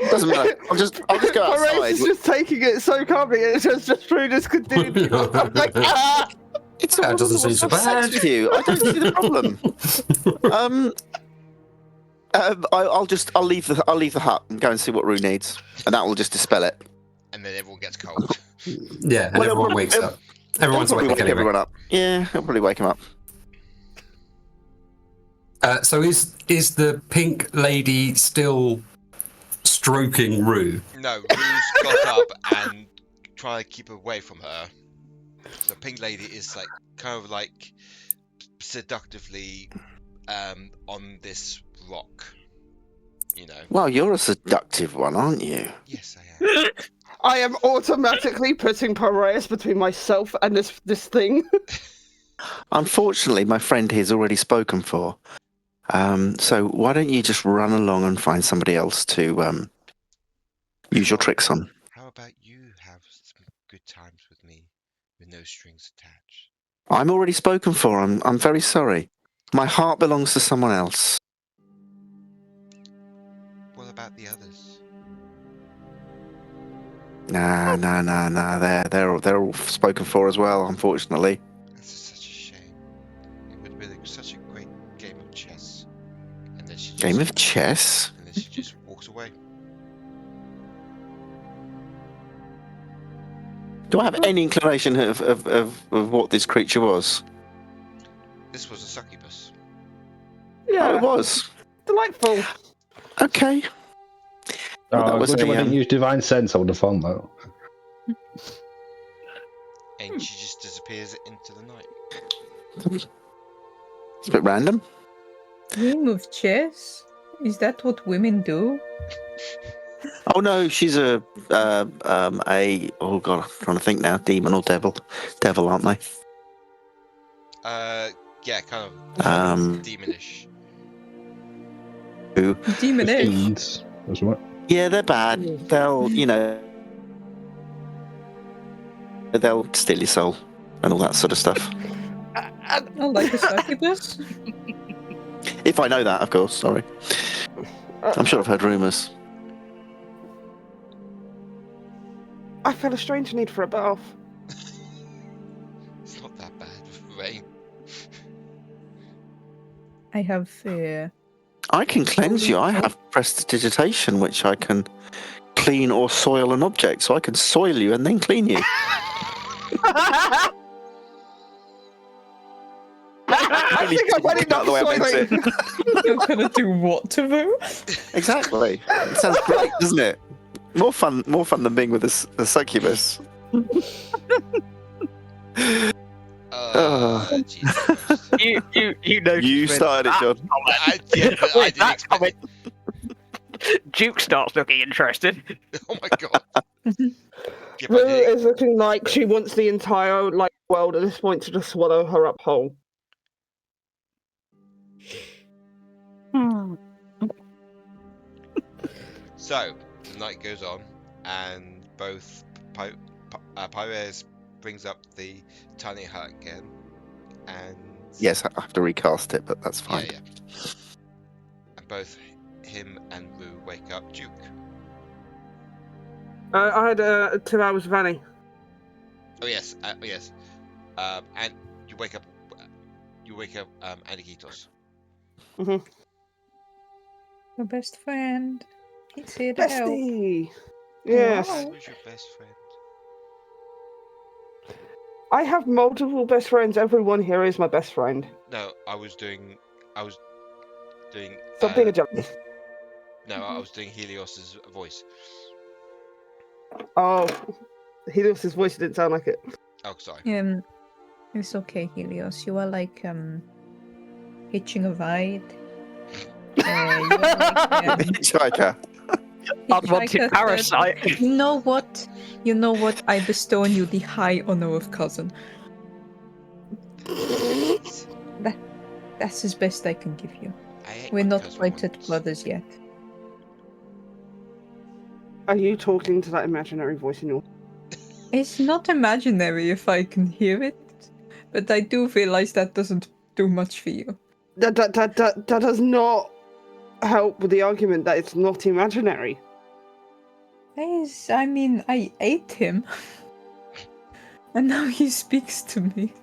Speaker 6: Doesn't matter. I'll just go
Speaker 4: Pyraeus
Speaker 6: outside.
Speaker 4: is just taking it so calmly. It's just through this continued. I'm like, ah!
Speaker 6: It's
Speaker 3: That
Speaker 6: all
Speaker 3: doesn't seem so
Speaker 6: sex
Speaker 3: bad.
Speaker 6: with you. I don't see the problem. I'll leave the hut and go and see what Rue needs, and that will just dispel it.
Speaker 1: And then everyone gets cold.
Speaker 3: Yeah, and
Speaker 6: Well,
Speaker 3: everyone wakes up. Everyone's
Speaker 6: It'll probably
Speaker 3: awake
Speaker 6: wake
Speaker 3: anyway.
Speaker 6: everyone up. Yeah, it'll probably wake him up.
Speaker 3: So is the pink lady still stroking Rue?
Speaker 1: No, Rue's got up and trying to keep away from her. The pink lady is like kind of like seductively on this rock. You know.
Speaker 6: Well, you're a seductive one, aren't you?
Speaker 1: Yes, I am.
Speaker 4: I am automatically putting Pyraeus between myself and this thing.
Speaker 6: Unfortunately, my friend here's already spoken for. So why don't you just run along and find somebody else to use your tricks on?
Speaker 1: How about you have some good times with me with no strings attached?
Speaker 6: I'm already spoken for. I'm very sorry. My heart belongs to someone else.
Speaker 1: What about the others?
Speaker 6: Nah. They're all spoken for as well, unfortunately.
Speaker 1: That's such a shame. It would have been such a great game of chess. And then she just,
Speaker 6: Game of chess?
Speaker 1: And then she just walks away.
Speaker 6: Do I have any inclination of what this creature was?
Speaker 1: This was a succubus.
Speaker 6: Oh, it was.
Speaker 4: Delightful.
Speaker 6: Okay. Well, that was
Speaker 2: good job I
Speaker 6: a,
Speaker 2: didn't use divine sense. I would have found that.
Speaker 1: And she just disappears into the night.
Speaker 6: It's a bit random.
Speaker 5: Game of chess? Is that what women do?
Speaker 6: Oh no, she's a oh god, I'm trying to think now. Demon or devil? Devil, aren't they?
Speaker 1: Yeah, kind of demonish.
Speaker 6: Who?
Speaker 5: Demonish.
Speaker 2: Fiends, that's right.
Speaker 6: Yeah, they're bad. They'll, They'll steal your soul and all that sort of stuff.
Speaker 5: Oh, like a succubus?
Speaker 6: If I know that, of course. Sorry. I'm sure I've heard rumours.
Speaker 4: I feel a strange need for a bath.
Speaker 1: It's not that bad with rain.
Speaker 5: I have.
Speaker 6: I can cleanse you. I have prestidigitation, which I can clean or soil an object, so I can soil you and then clean you.
Speaker 4: I think I've had enough soiling.
Speaker 5: You're gonna do what to Rue?
Speaker 6: Exactly. It sounds great, doesn't it? More fun than being with a succubus.
Speaker 1: Jesus.
Speaker 8: You know.
Speaker 6: You started it, John.
Speaker 1: I didn't expect.
Speaker 8: Duke starts looking interested.
Speaker 1: Oh my god. Give
Speaker 4: Rue
Speaker 1: my dick.
Speaker 4: is looking like she wants the entire world at this point to just swallow her up whole.
Speaker 1: So, the night goes on, and both Pyraeus brings up the tiny hut again, and
Speaker 6: Yes, I have to recast it, but that's fine.
Speaker 1: yeah. And both him and Rue wake up Duke.
Speaker 4: I had 2 hours of Annie.
Speaker 1: Oh yes, yes. And you wake up Aniketos.
Speaker 5: Your best friend. He's here to help.
Speaker 4: Bestie! Yes.
Speaker 5: Wow.
Speaker 1: Who's your best friend?
Speaker 4: I have multiple best friends. Everyone here is my best friend.
Speaker 1: No, I was doing.
Speaker 4: Stop being a jelly.
Speaker 1: No, I was doing Helios's voice.
Speaker 4: Oh, Helios's voice didn't sound like it.
Speaker 1: Oh, sorry.
Speaker 5: It's okay, Helios. You are like hitching a ride. You are like,
Speaker 6: Hitchhiker.
Speaker 8: Unwanted
Speaker 5: hitchhiker
Speaker 8: parasite.
Speaker 5: said, You know what? I bestow on you the high honor of cousin. That's as best I can give you.
Speaker 1: I hate
Speaker 5: We're
Speaker 1: my
Speaker 5: not
Speaker 1: cousin
Speaker 5: quite at
Speaker 1: once.
Speaker 5: brothers yet.
Speaker 4: Are you talking to that imaginary voice in your...
Speaker 5: It's not imaginary if I can hear it, but I do realize that doesn't do much for you.
Speaker 4: That does not help with the argument that it's not imaginary.
Speaker 5: I mean, I ate him. And now he speaks to me.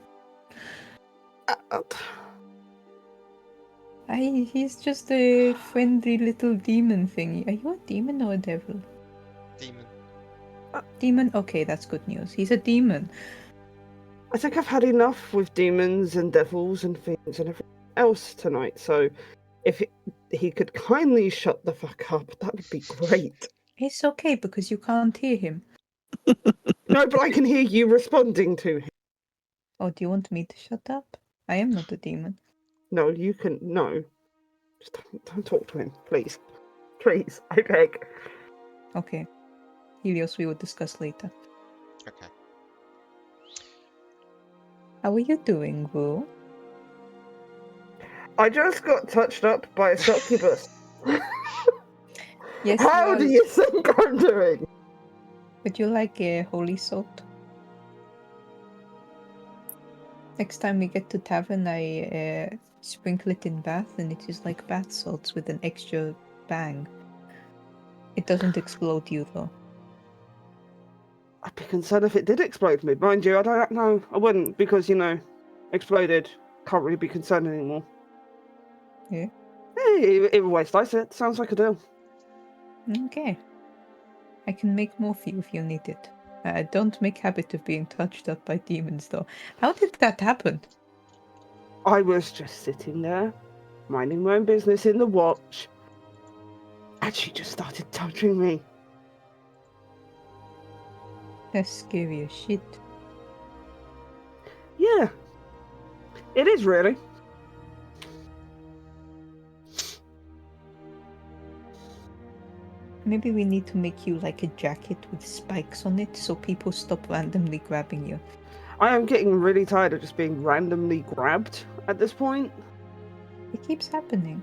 Speaker 5: He's just a friendly little demon thingy. Are you a demon or a devil?
Speaker 1: Demon.
Speaker 5: Demon? Okay, that's good news. He's a demon.
Speaker 4: I think I've had enough with demons and devils and things and everything else tonight, so if he could kindly shut the fuck up, that would be great.
Speaker 5: It's okay because you can't hear him.
Speaker 4: No, but I can hear you responding to him.
Speaker 5: Oh, do you want me to shut up? I am not a demon.
Speaker 4: No, you can... No. Just don't talk to him, please. Please, I beg.
Speaker 5: Okay. Helios, we will discuss later.
Speaker 1: Okay.
Speaker 5: How are you doing, Rue?
Speaker 4: I just got touched up by a succubus.
Speaker 5: Yes.
Speaker 4: How do you think I'm doing?
Speaker 5: Would you like a holy salt? Next time we get to tavern, I sprinkle it in bath, and it is like bath salts with an extra bang. It doesn't explode you, though.
Speaker 4: I'd be concerned if it did explode me. Mind you, I don't know. I wouldn't, because, exploded. Can't really be concerned anymore.
Speaker 5: Yeah.
Speaker 4: Hey, either way, slice it. Sounds like a deal.
Speaker 5: Okay. I can make more for you if you need it. Don't make habit of being touched up by demons, though. How did that happen?
Speaker 4: I was just sitting there, minding my own business in the watch, and she just started touching me.
Speaker 5: That's scary as shit.
Speaker 4: Yeah. It is, really.
Speaker 5: Maybe we need to make you like a jacket with spikes on it so people stop randomly grabbing you.
Speaker 4: I am getting really tired of just being randomly grabbed at this point.
Speaker 5: It keeps happening.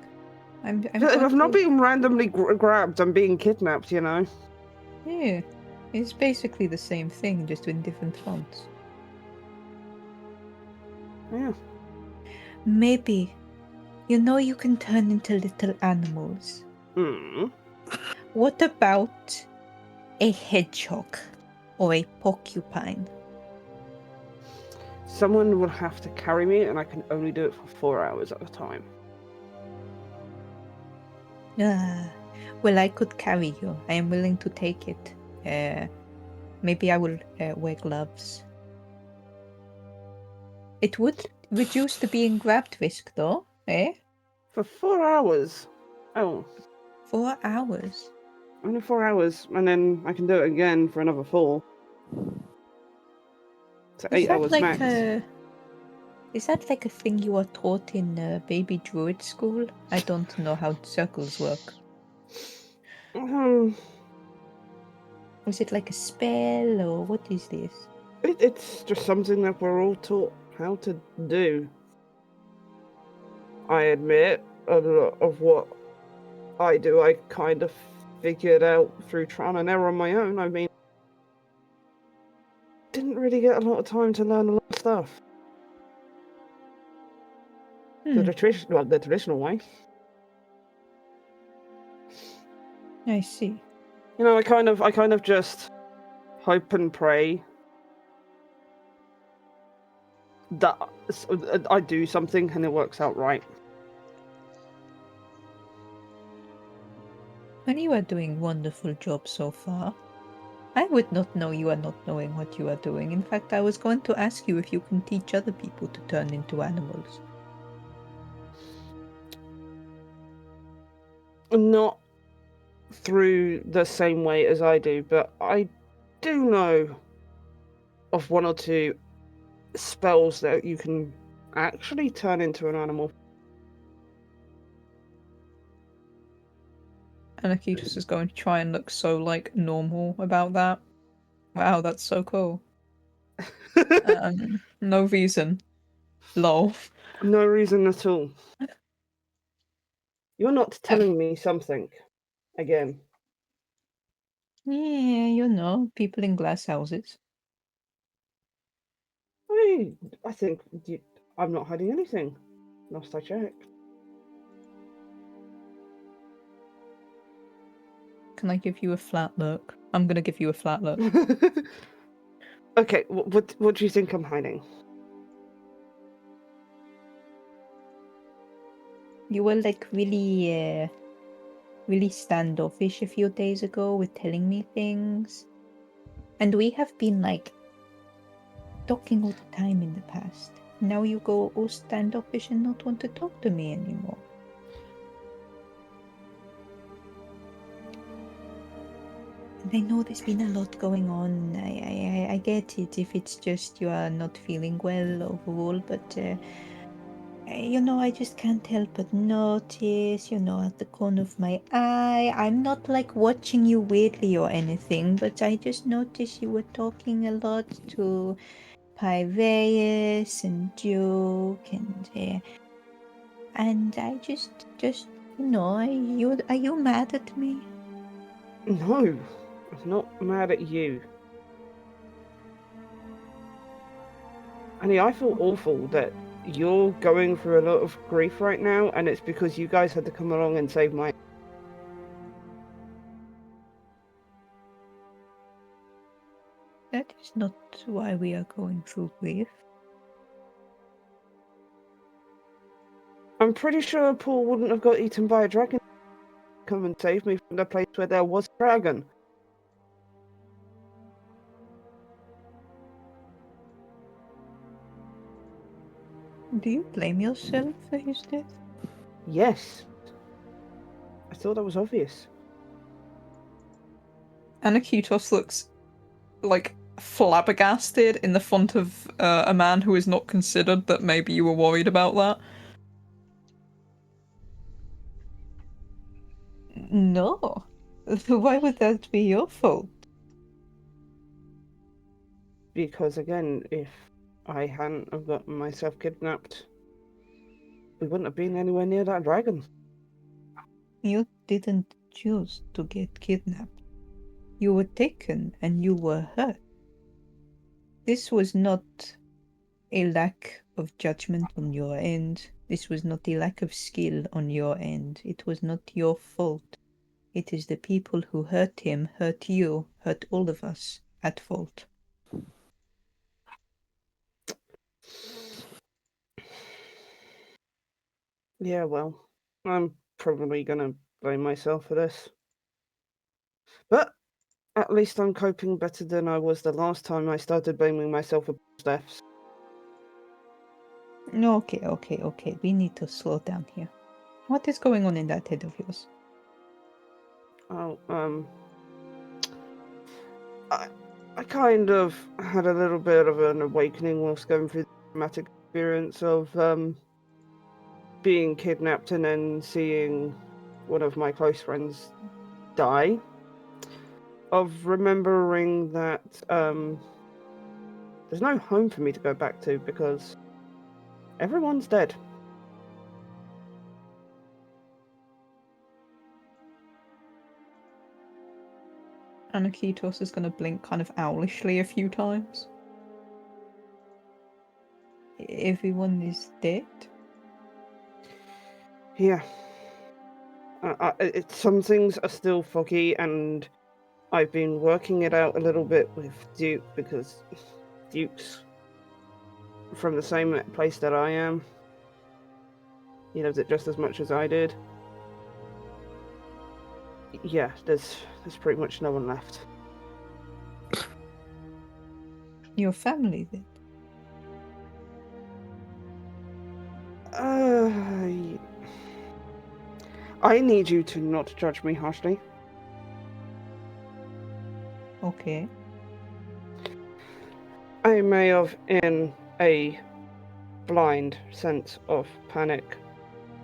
Speaker 5: I'm
Speaker 4: If I'm not being randomly grabbed, I'm being kidnapped,
Speaker 5: Yeah. It's basically the same thing, just in different fonts.
Speaker 4: Yeah.
Speaker 5: Maybe. You know you can turn into little animals.
Speaker 4: Hmm.
Speaker 5: What about a hedgehog or a porcupine?
Speaker 4: Someone will have to carry me, and I can only do it for 4 hours at a time.
Speaker 5: Well, I could carry you. I am willing to take it. Maybe I will wear gloves. It would reduce the being grabbed risk, though, eh?
Speaker 4: For 4 hours? Oh,
Speaker 5: 4 hours.
Speaker 4: only 4 hours, and then I can do it again for another 4. So 8 hours max.
Speaker 5: Is that like a thing you are taught in baby druid school? I don't know how circles work. Is it like a spell, or what is this?
Speaker 4: It's just something that we're all taught how to do. I admit, a lot of what I do, I kind of figured out through trial and error on my own. I mean, didn't really get a lot of time to learn a lot of stuff. The traditional way.
Speaker 5: I see.
Speaker 4: You know, I kind of just hope and pray that I do something and it works out right.
Speaker 5: Well, you are doing wonderful job so far. I would not know you are not knowing what you are doing. In fact, I was going to ask you if you can teach other people to turn into animals.
Speaker 4: Not through the same way as I do, but I do know of 1 or 2 spells that you can actually turn into an animal.
Speaker 5: Aniketos is going to try and look so, like, normal about that. Wow, that's so cool. No reason. Lol.
Speaker 4: No reason at all. You're not telling me something. Again.
Speaker 5: Yeah, you know, people in glass houses.
Speaker 4: I think I'm not hiding anything. Last I checked.
Speaker 5: Can I give you a flat look? I'm gonna give you a flat look.
Speaker 4: Okay, what do you think I'm hiding?
Speaker 5: You were like really standoffish a few days ago with telling me things. And we have been like talking all the time in the past. Now you go all standoffish and not want to talk to me anymore. And I know there's been a lot going on. I get it if it's just you are not feeling well overall, but you know, I just can't help but notice, you know, at the corner of my eye. I'm not like watching you weirdly or anything, but I just noticed you were talking a lot to Pyraeus and Duke, and I just you know, are you mad at me?
Speaker 4: No, I'm not mad at you. Annie, I feel awful that you're going through a lot of grief right now, and it's because you guys had to come along and save my...
Speaker 5: That is not why we are going through grief.
Speaker 4: I'm pretty sure Paul wouldn't have got eaten by a dragon. Come and save me from the place where there was a dragon.
Speaker 5: Do you blame yourself for his death?
Speaker 4: Yes. I thought that was obvious.
Speaker 9: Aniketos looks like flabbergasted in the front of a man who is not considered that maybe you were worried about that.
Speaker 5: No. Why would that be your fault?
Speaker 4: Because again, if I hadn't have gotten myself kidnapped, we wouldn't have been anywhere near that dragon.
Speaker 5: You didn't choose to get kidnapped. You were taken and you were hurt. This was not a lack of judgment on your end. This was not a lack of skill on your end. It was not your fault. It is the people who hurt him, hurt you, hurt all of us at fault.
Speaker 4: Yeah, well, I'm probably gonna blame myself for this. But at least I'm coping better than I was the last time I started blaming myself for deaths.
Speaker 5: Okay. We need to slow down here. What is going on in that head of yours?
Speaker 4: Oh, I kind of had a little bit of an awakening whilst going through the traumatic experience of being kidnapped and then seeing one of my close friends die. Of remembering that there's no home for me to go back to because everyone's dead.
Speaker 9: Aniketos is going to blink kind of owlishly a few times.
Speaker 5: Everyone is dead?
Speaker 4: Yeah. Some things are still foggy, and I've been working it out a little bit with Duke because Duke's from the same place that I am. He loves it just as much as I did. Yeah, there's pretty much no one left.
Speaker 5: Your family then?
Speaker 4: I need you to not judge me harshly.
Speaker 5: Okay.
Speaker 4: I may have, in a blind sense of panic,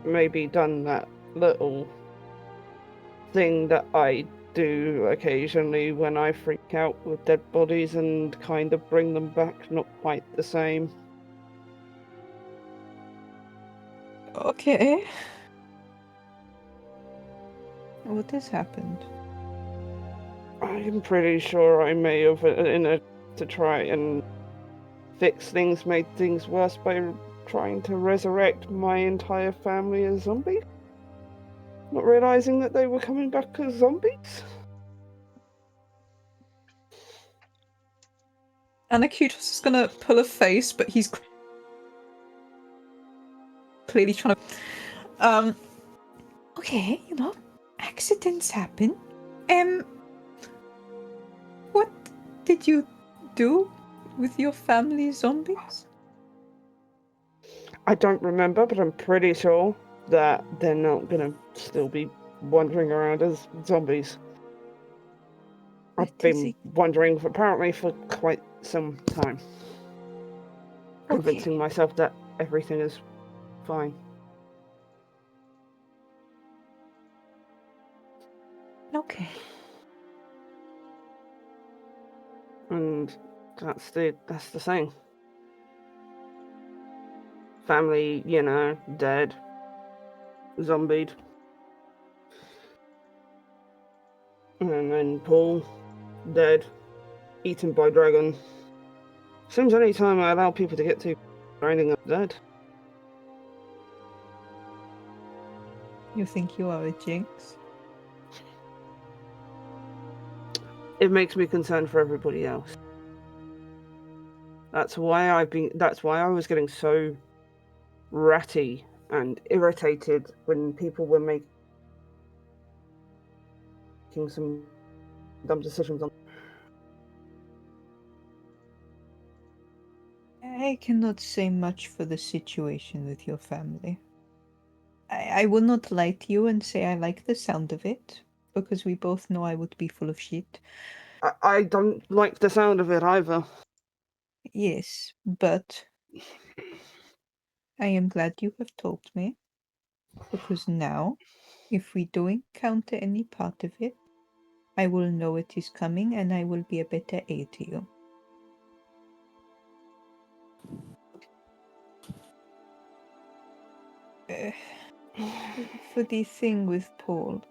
Speaker 4: maybe done that little thing that I do occasionally when I freak out with dead bodies and kind of bring them back, not quite the same.
Speaker 5: Okay. What has happened?
Speaker 4: I'm pretty sure I may have, to try and fix things, made things worse by trying to resurrect my entire family as zombies. Not realizing that they were coming back as zombies.
Speaker 9: Aniketos is going to pull a face, but he's clearly trying to...
Speaker 5: Okay, accidents happen. What did you do with your family zombies?
Speaker 4: I don't remember, but I'm pretty sure that they're not gonna still be wandering around as zombies. I've been wondering apparently for quite some time. Convincing myself that everything is fine.
Speaker 5: Okay.
Speaker 4: And that's the thing. Family, dead. Zombied. And then Paul, dead. Eaten by dragon. Seems any time I allow people to get to, they're ending up dead.
Speaker 5: You think you are a jinx?
Speaker 4: It makes me concerned for everybody else. That's why I was getting so ratty and irritated when people were making some dumb decisions on.
Speaker 5: I cannot say much for the situation with your family. I will not lie to you and say I like the sound of it, because we both know I would be full of shit.
Speaker 4: I don't like the sound of it either.
Speaker 5: Yes, but I am glad you have told me, because now, if we do encounter any part of it, I will know it is coming and I will be a better aid to you. For the thing with Paul,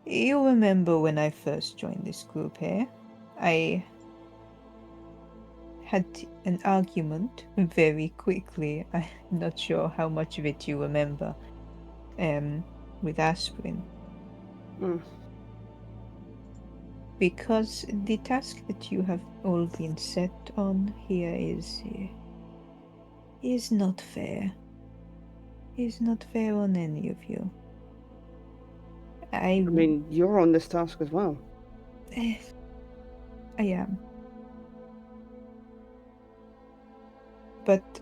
Speaker 5: You remember when I first joined this group here? I had an argument very quickly. I'm not sure how much of it you remember. With Aspirin.
Speaker 4: Mm.
Speaker 5: Because the task that you have all been set on here is not fair. Is not fair on any of you.
Speaker 4: I mean, you're on this task as well.
Speaker 5: I am. But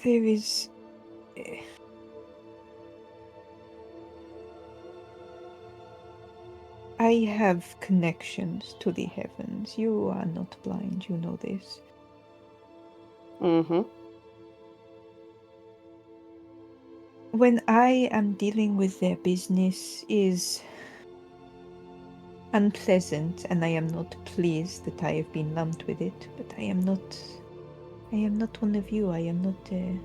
Speaker 5: there is... I have connections to the heavens. You are not blind, you know this.
Speaker 4: Mm-hmm.
Speaker 5: When I am dealing with their business is unpleasant, and I am not pleased that I have been lumped with it, but I am not one of you. I am not a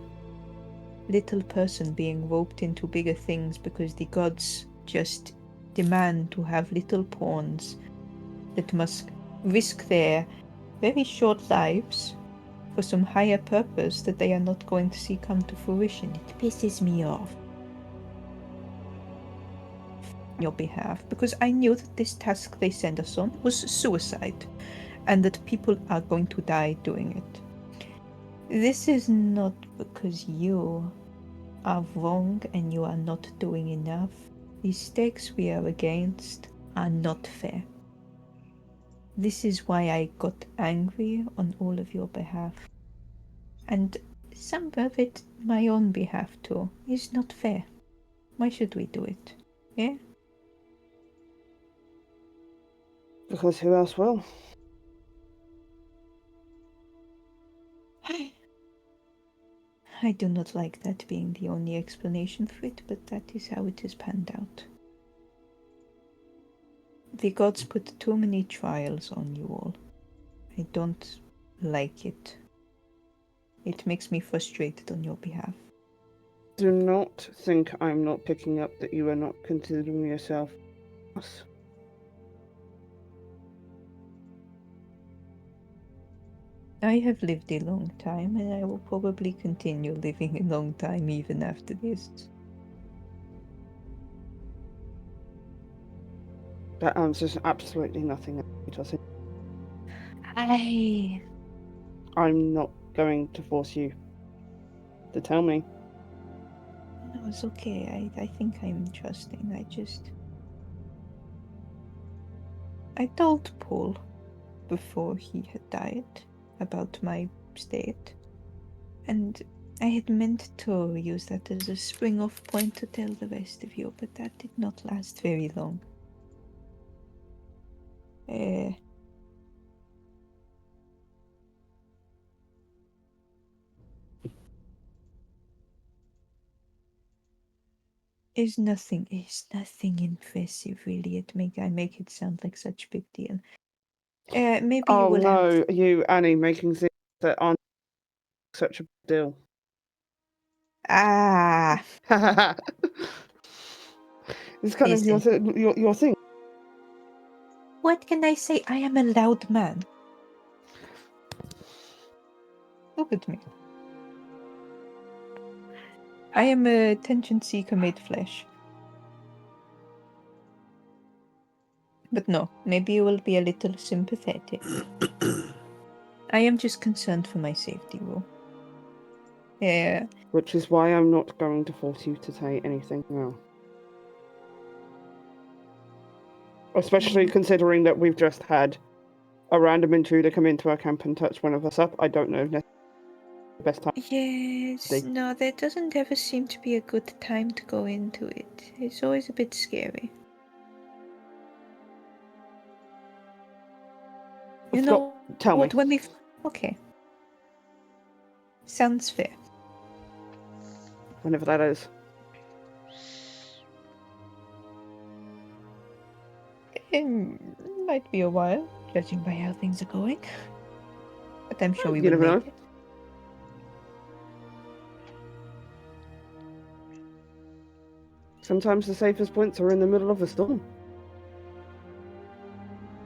Speaker 5: little person being roped into bigger things because the gods just demand to have little pawns that must risk their very short lives for some higher purpose that they are not going to see come to fruition. It pisses me off. On your behalf, because I knew that this task they sent us on was suicide, and that people are going to die doing it. This is not because you are wrong and you are not doing enough. The stakes we are against are not fair. This is why I got angry on all of your behalf. And some of it my own behalf too. Is not fair. Why should we do it? Yeah?
Speaker 4: Because who else will?
Speaker 5: I do not like that being the only explanation for it, but that is how it is panned out. The gods put too many trials on you all. I don't like it. It makes me frustrated on your behalf.
Speaker 4: Do not think I'm not picking up that you are not considering yourself us.
Speaker 5: I have lived a long time, and I will probably continue living a long time even after this.
Speaker 4: That answers absolutely nothing. I'm not going to force you to tell me.
Speaker 5: No, it's okay. I think I'm trusting. I told Paul before he had died about my state, and I had meant to use that as a spring-off point to tell the rest of you, but that did not last very long. Is nothing impressive, really. I make it sound like such a big deal. Maybe you
Speaker 4: Oh
Speaker 5: will
Speaker 4: no, you, Annie, making things that aren't such a big deal.
Speaker 5: Ah!
Speaker 4: It's kind of your thing.
Speaker 5: What can I say? I am a loud man. Look at me. I am a attention seeker made flesh. But no, maybe you will be a little sympathetic. I am just concerned for my safety, Rule. Yeah.
Speaker 4: Which is why I'm not going to force you to say anything now. Especially considering that we've just had a random intruder come into our camp and touch one of us up. I don't know if that's the best time.
Speaker 5: Yes, no, there doesn't ever seem to be a good time to go into it. It's always a bit scary. You know
Speaker 4: tell
Speaker 5: what,
Speaker 4: me.
Speaker 5: when we... Okay. Sounds fair.
Speaker 4: Whenever that is.
Speaker 5: It might be a while, judging by how things are going. But I'm sure we will make it.
Speaker 4: Sometimes the safest points are in the middle of a storm.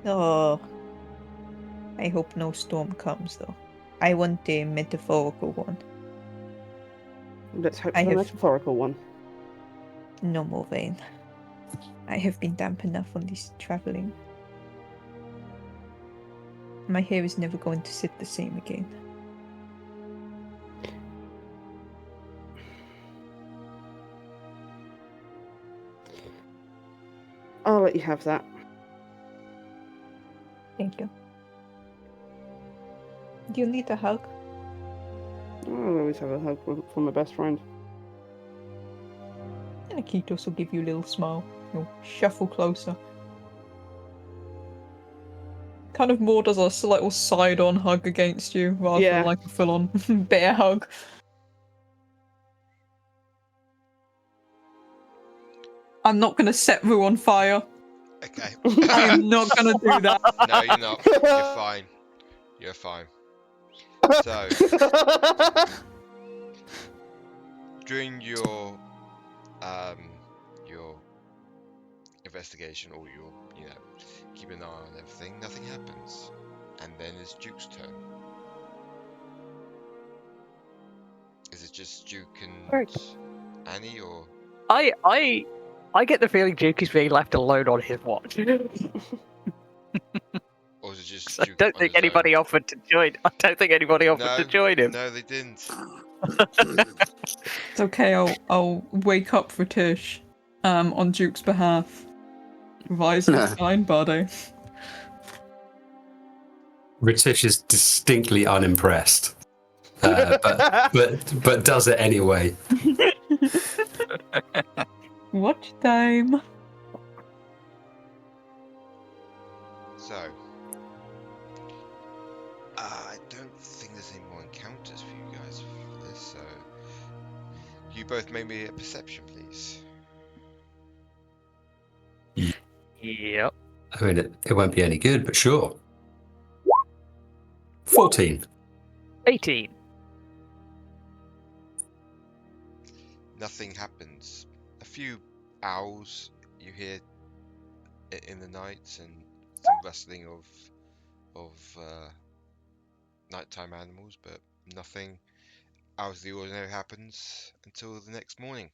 Speaker 5: Oh. I hope no storm comes, though. I want a metaphorical one.
Speaker 4: Let's hope
Speaker 5: I
Speaker 4: for a
Speaker 5: have-
Speaker 4: metaphorical one.
Speaker 5: No more vain. I have been damp enough on this traveling. My hair is never going to sit the same again.
Speaker 4: I'll let you have that.
Speaker 5: Thank you. Do you need a hug?
Speaker 4: I'll always have a hug from my best friend.
Speaker 9: Aniketos will give you a little smile. He'll shuffle closer. Kind of more does a little side-on hug against you rather
Speaker 4: Yeah.
Speaker 9: than like a full-on bear hug. I'm not going to set Rue on fire.
Speaker 1: Okay.
Speaker 9: I am not going to do that.
Speaker 1: No, you're not. You're fine. You're fine. So, during your investigation or your, keep an eye on everything, nothing happens. And then it's Duke's turn. Is it just Duke and
Speaker 8: Right.
Speaker 1: Annie, or?
Speaker 8: I get the feeling Duke is being left alone on his watch.
Speaker 1: Or is it just
Speaker 8: I
Speaker 1: Duke
Speaker 8: don't
Speaker 1: on
Speaker 8: think
Speaker 1: his
Speaker 8: anybody
Speaker 1: own?
Speaker 8: offered to join. I don't think anybody offered to join him.
Speaker 1: No, they didn't.
Speaker 9: It's okay, I'll wake up R'tish on Duke's behalf. Rise and shine, buddy.
Speaker 3: R'tish is distinctly unimpressed, but does it anyway.
Speaker 9: Watch time.
Speaker 1: So, I don't think there's any more encounters for you guys for this, so you both make me a perception, please.
Speaker 8: Yep.
Speaker 3: I mean, it won't be any good, but sure. 14.
Speaker 8: 18.
Speaker 1: Nothing happens. A few owls you hear in the night, and some rustling of nighttime animals, but nothing out of the ordinary happens until the next morning,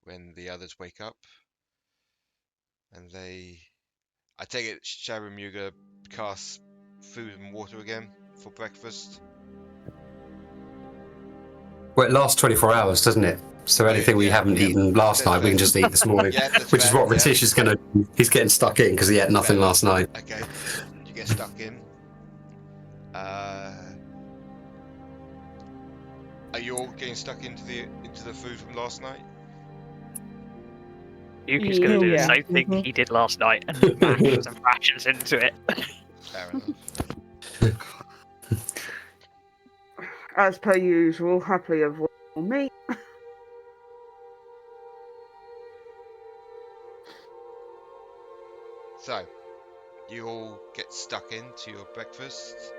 Speaker 1: when the others wake up, and I take it, Shadorim, you're gonna cast food and water again for breakfast.
Speaker 3: Well, it lasts 24 hours, doesn't it? So anything we haven't eaten last night, we can just eat this morning.
Speaker 1: Yeah, that's
Speaker 3: Which is
Speaker 1: fair,
Speaker 3: what R'tish is gonna do. He's getting stuck in because he ate nothing
Speaker 1: Fair.
Speaker 3: last night.
Speaker 1: Okay, you get stuck in. Are you all getting stuck into the food from last night?
Speaker 8: Duke is going to do the
Speaker 4: Yeah.
Speaker 8: same thing he did last night and mash some rations into it.
Speaker 1: Fair enough.
Speaker 4: As per usual, happily avoid meat.
Speaker 1: So, you all get stuck into your breakfast,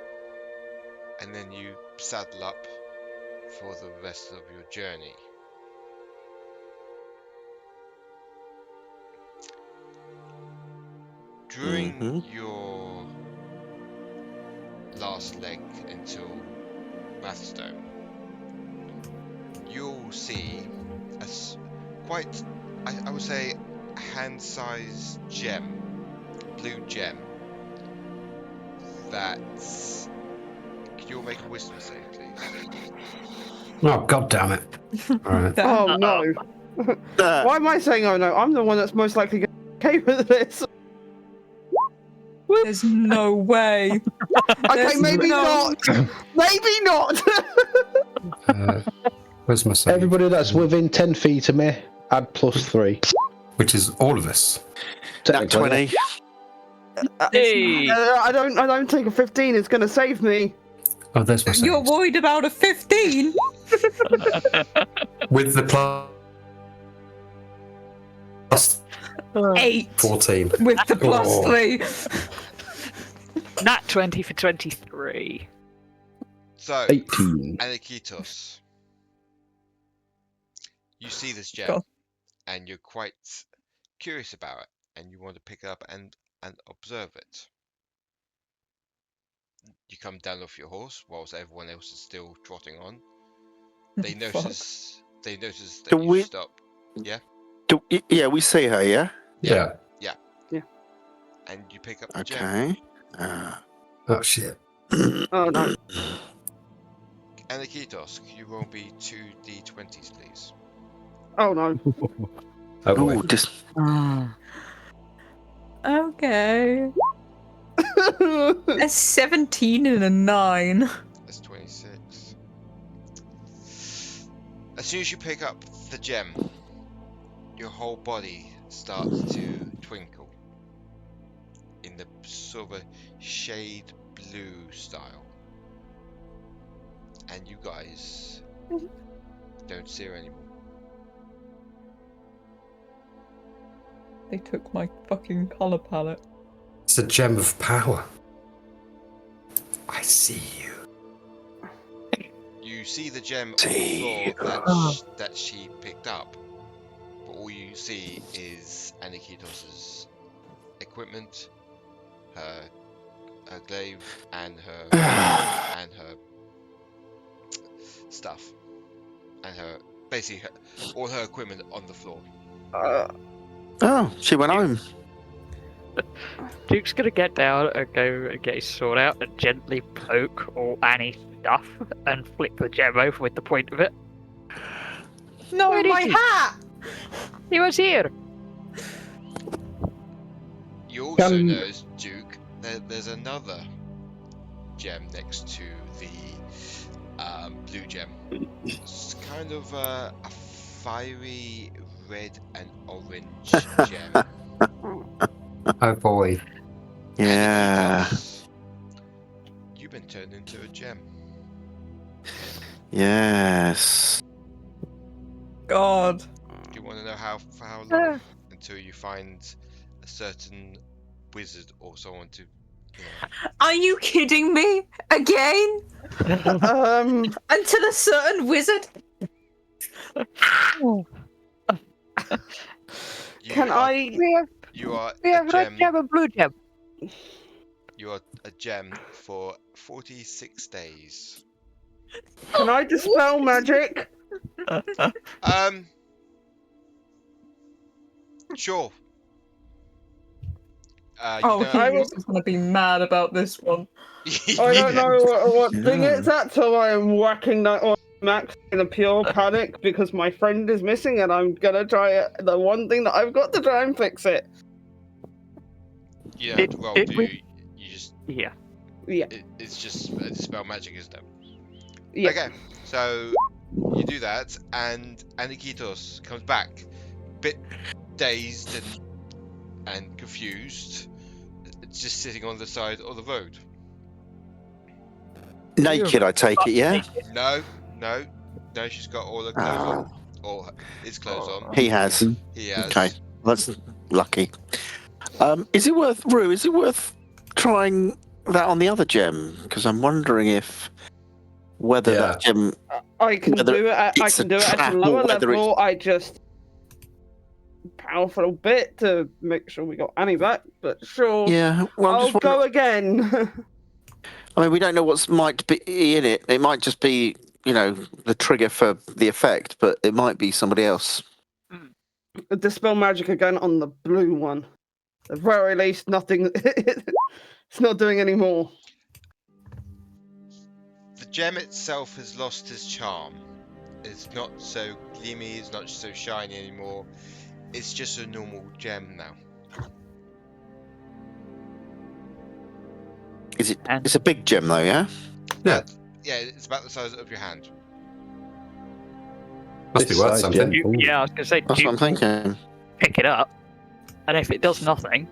Speaker 1: and then you saddle up for the rest of your journey. During your last leg until Rathstone, you'll see a quite, I would say, a hand-sized gem, blue gem, that's... Can you all make a wisdom save, please?
Speaker 3: Oh, god damn it. Alright.
Speaker 4: Oh no. Why am I saying oh no? I'm the one that's most likely going to be okay with this.
Speaker 9: There's no way.
Speaker 4: Okay,
Speaker 9: There's
Speaker 4: maybe
Speaker 9: no-
Speaker 4: not. Maybe not.
Speaker 3: Where's my save?
Speaker 2: Everybody that's within 10 feet of me, add +3.
Speaker 3: Which is all of us.
Speaker 6: Nat 20.
Speaker 8: Hey!
Speaker 4: I don't think a 15 is going to save me.
Speaker 3: Oh, there's my save.
Speaker 9: You're worried about a 15?
Speaker 3: With the plus
Speaker 9: 8
Speaker 3: 14.
Speaker 9: with the plus
Speaker 3: Oh.
Speaker 9: 3.
Speaker 8: Nat 20 for 23.
Speaker 1: So,
Speaker 2: 18.
Speaker 1: Aniketos, You see this gem,
Speaker 9: Go on.
Speaker 1: and you're quite curious about it, and you want to pick it up and observe it. You come down off your horse whilst everyone else is still trotting on. They
Speaker 9: Fuck.
Speaker 1: notice. They notice that
Speaker 6: Do
Speaker 1: you
Speaker 6: we-
Speaker 1: stop. Yeah,
Speaker 6: Yeah, we see her, yeah?
Speaker 3: Yeah.
Speaker 1: and you pick up the gem.
Speaker 6: Okay.
Speaker 3: Oh shit.
Speaker 4: Oh no.
Speaker 1: Aniketos, could you roll me 2d20s, please?
Speaker 4: Oh no.
Speaker 3: Oh boy.
Speaker 6: Oh, just
Speaker 9: Okay. A 17 and a 9.
Speaker 1: That's 26. As soon as you pick up the gem, your whole body starts to twinkle in the sort of a shade blue style. And you guys don't see her anymore.
Speaker 9: They took my fucking colour palette.
Speaker 3: It's a gem of power. I see you.
Speaker 1: You see the gem on
Speaker 6: See.
Speaker 1: the floor that she picked up, but all you see is Aniketos's equipment, her glaive, and her stuff, and her basically all her equipment on the floor.
Speaker 6: Oh, she went home.
Speaker 8: Duke's gonna get down and go and get his sword out and gently poke all Annie's stuff and flip the gem over with the point of it.
Speaker 9: No,
Speaker 8: Where is
Speaker 9: my
Speaker 8: he?
Speaker 9: hat!
Speaker 8: He was here!
Speaker 1: You also
Speaker 2: Can-
Speaker 1: notice, Duke, there's another gem next to the blue gem. It's kind of a fiery red and orange gem.
Speaker 3: Oh boy.
Speaker 6: Yeah.
Speaker 1: You've been turned into a gem.
Speaker 6: Yes.
Speaker 9: God.
Speaker 1: Do you want to know how for how
Speaker 8: Ah.
Speaker 1: long? Until you find a certain wizard or someone to.
Speaker 9: Are you kidding me? Again?
Speaker 4: Um.
Speaker 9: Until a certain wizard?
Speaker 4: Can
Speaker 1: are,
Speaker 4: I?
Speaker 1: You are
Speaker 8: We
Speaker 1: a
Speaker 8: have red
Speaker 1: gem.
Speaker 8: gem and blue gem.
Speaker 1: You are a gem for 46 days.
Speaker 4: Can I dispel magic?
Speaker 1: Sure. You
Speaker 9: Oh,
Speaker 1: don't-
Speaker 4: I will-
Speaker 9: he's gonna be mad about this one.
Speaker 4: I don't know what thing
Speaker 6: Yeah.
Speaker 4: it's at, so I am whacking that on Max in a pure panic because my friend is missing, and I'm gonna try it. The one thing that I've got to try and fix it.
Speaker 1: You don't have to roll, do you? You just.
Speaker 8: Yeah.
Speaker 4: Yeah.
Speaker 1: It's just spell magic, isn't it?
Speaker 4: Yeah.
Speaker 1: Okay, so you do that, and Aniketos comes back, bit dazed and confused, just sitting on the side of the road.
Speaker 6: Naked, I take it, yeah?
Speaker 1: No, she's got all her clothes on, or his clothes on.
Speaker 6: He has.
Speaker 1: He has.
Speaker 6: Okay, that's lucky. Is it worth trying that on the other gem? Because I'm wondering whether
Speaker 3: Yeah.
Speaker 6: that gem.
Speaker 4: I can
Speaker 6: Whether
Speaker 4: do it. I
Speaker 6: it's
Speaker 4: can
Speaker 6: a
Speaker 4: do it at
Speaker 6: trap
Speaker 4: a
Speaker 6: or
Speaker 4: lower
Speaker 6: whether
Speaker 4: level. I just powerful bit to make sure we got Annie back. But sure,
Speaker 6: Yeah, well, I'm
Speaker 4: I'll
Speaker 6: just
Speaker 4: go
Speaker 6: wondering-
Speaker 4: again.
Speaker 6: I mean, we don't know what might be in it. It might just be, the trigger for the effect, but it might be somebody else.
Speaker 4: Dispel magic again on the blue one. At the very least, nothing. It's not doing any more.
Speaker 1: The gem itself has lost its charm. It's not so gleamy, it's not so shiny anymore. It's just a normal gem now.
Speaker 6: Is it?
Speaker 8: And-
Speaker 6: It's a big gem, though, yeah.
Speaker 3: Yeah.
Speaker 1: Yeah, it's about the size of your hand.
Speaker 3: Must be
Speaker 2: This
Speaker 3: worth
Speaker 2: size
Speaker 3: something.
Speaker 2: gem. Ooh.
Speaker 8: Yeah, I was gonna say,
Speaker 6: That's what I'm
Speaker 8: Duke
Speaker 6: thinking.
Speaker 8: pick it up, and if it does nothing,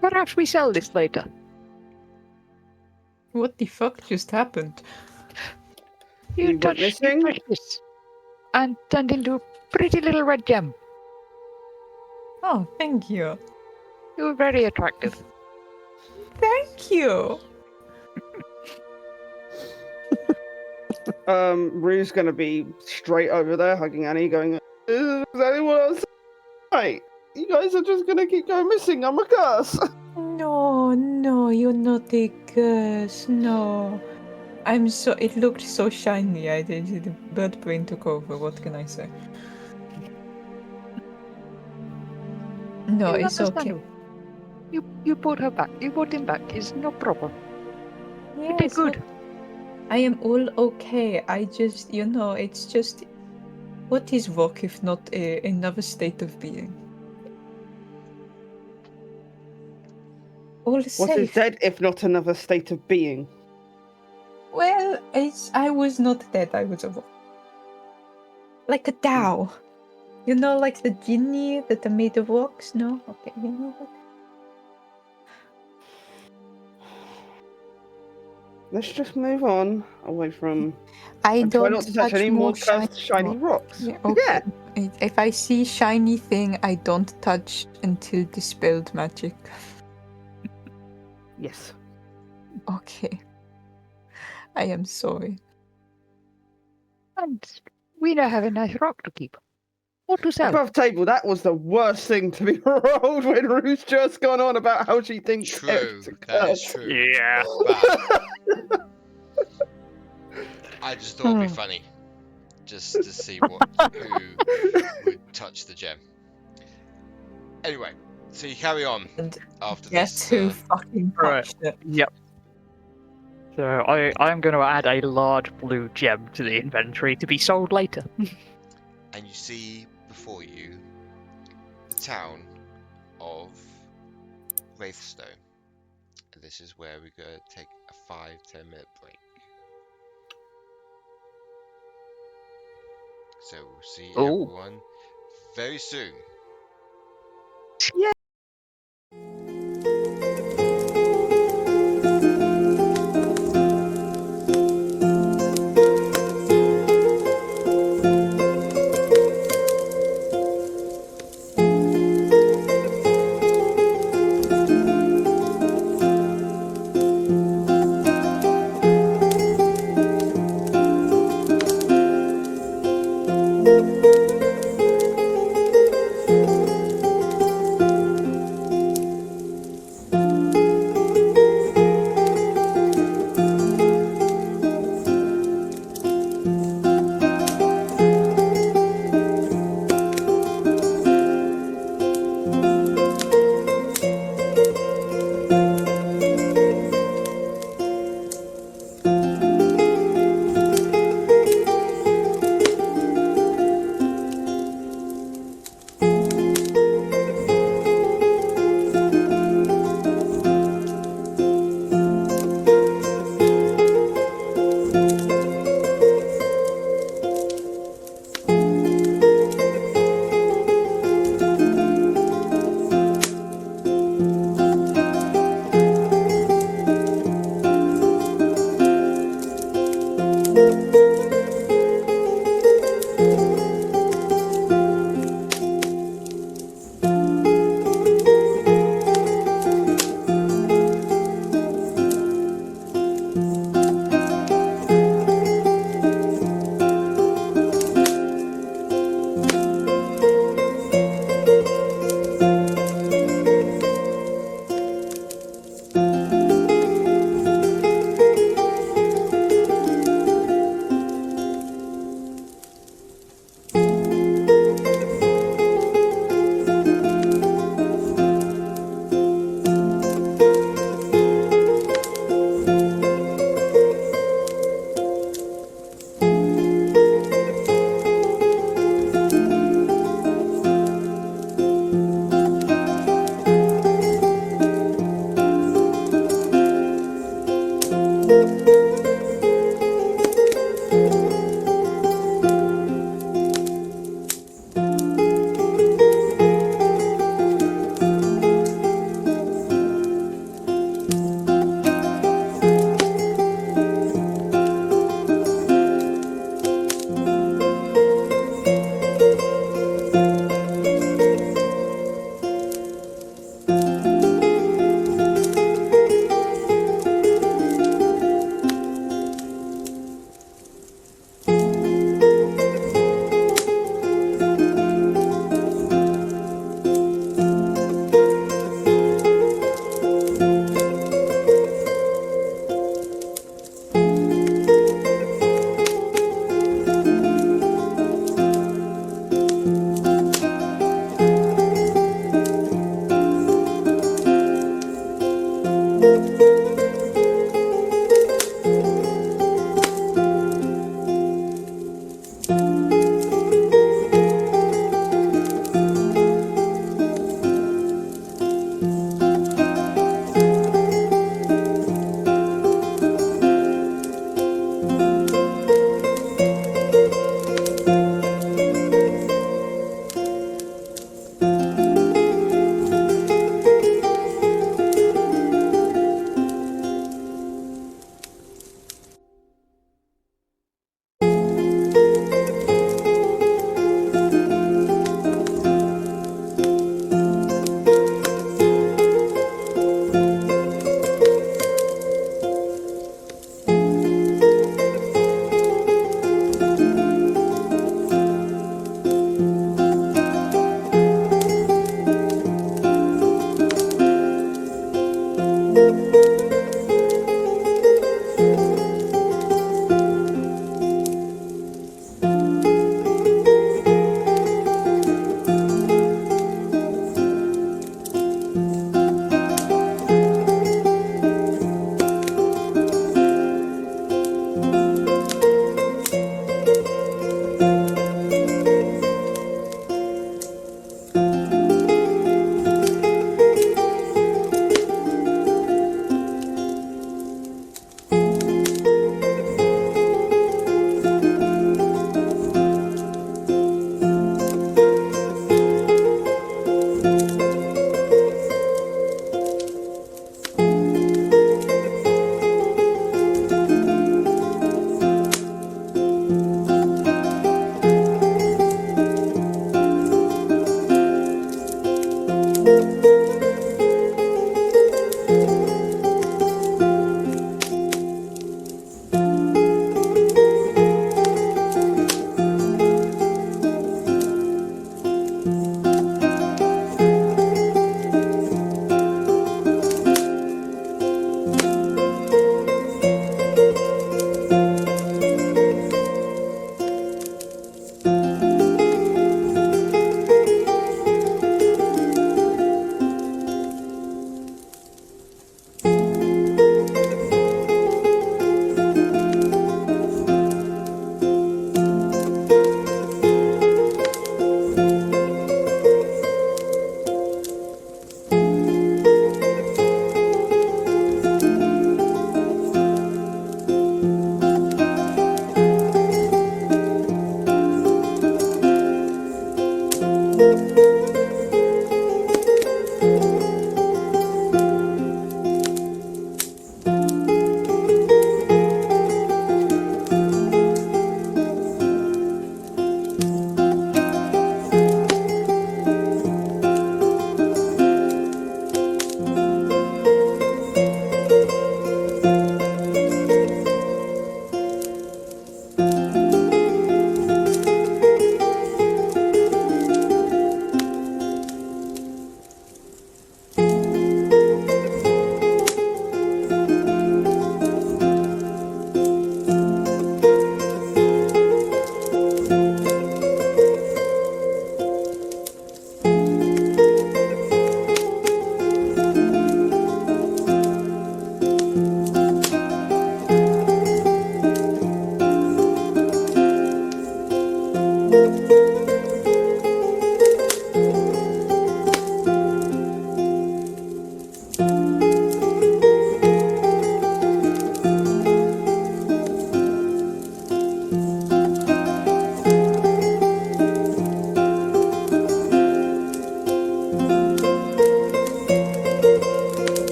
Speaker 8: perhaps we sell this later.
Speaker 9: What the fuck just happened?
Speaker 8: You
Speaker 4: You went
Speaker 8: touched
Speaker 4: missing?
Speaker 8: this and turned into a pretty little red gem.
Speaker 9: Oh, thank you.
Speaker 8: You were very attractive.
Speaker 9: Thank you.
Speaker 4: Rue's gonna be straight over there, hugging Annie, going, "Is anyone else right? You guys are just gonna keep going missing. I'm a curse."
Speaker 5: No, you're not a curse. No. I'm so. It looked so shiny. I did. The bird brain took over. What can I say? No, it's okay.
Speaker 8: You brought her back. You brought him back. It's no problem. You did
Speaker 5: Yes,
Speaker 8: good.
Speaker 5: I am all okay. I just, it's just. What is rock if not another state of being? All
Speaker 4: What is
Speaker 5: safe.
Speaker 4: dead if not another state of being?
Speaker 5: Well, I was not dead. I was a rock. Like a Tao. Like the genie that are made of rocks? No? Okay, you know what?
Speaker 4: Let's just move on away from.
Speaker 5: I
Speaker 4: And try
Speaker 5: don't
Speaker 4: not to touch any more cursed shiny rocks.
Speaker 5: Yeah, okay.
Speaker 4: Yeah.
Speaker 5: If I see shiny thing, I don't touch until dispelled magic.
Speaker 4: Yes.
Speaker 5: Okay. I am sorry.
Speaker 8: And we now have a nice rock to keep. Or to sell.
Speaker 4: Above table, that was the worst thing to be rolled when Rue's just gone on about how she thinks
Speaker 1: True,
Speaker 4: it's a
Speaker 1: that is
Speaker 4: curse.
Speaker 1: true.
Speaker 8: Yeah.
Speaker 1: But I just thought it'd be funny, just to see who would touch the gem. Anyway, so you carry on
Speaker 5: And
Speaker 1: after
Speaker 5: guess
Speaker 1: this.
Speaker 5: who fucking
Speaker 8: Right.
Speaker 5: touched it?
Speaker 8: Yep. So I'm going to add a large blue gem to the inventory to be sold later.
Speaker 1: And you see before you the town of Wraithstone. And this is where we're going to take a 5-10 minute break. So we'll see
Speaker 8: Ooh.
Speaker 1: everyone very soon.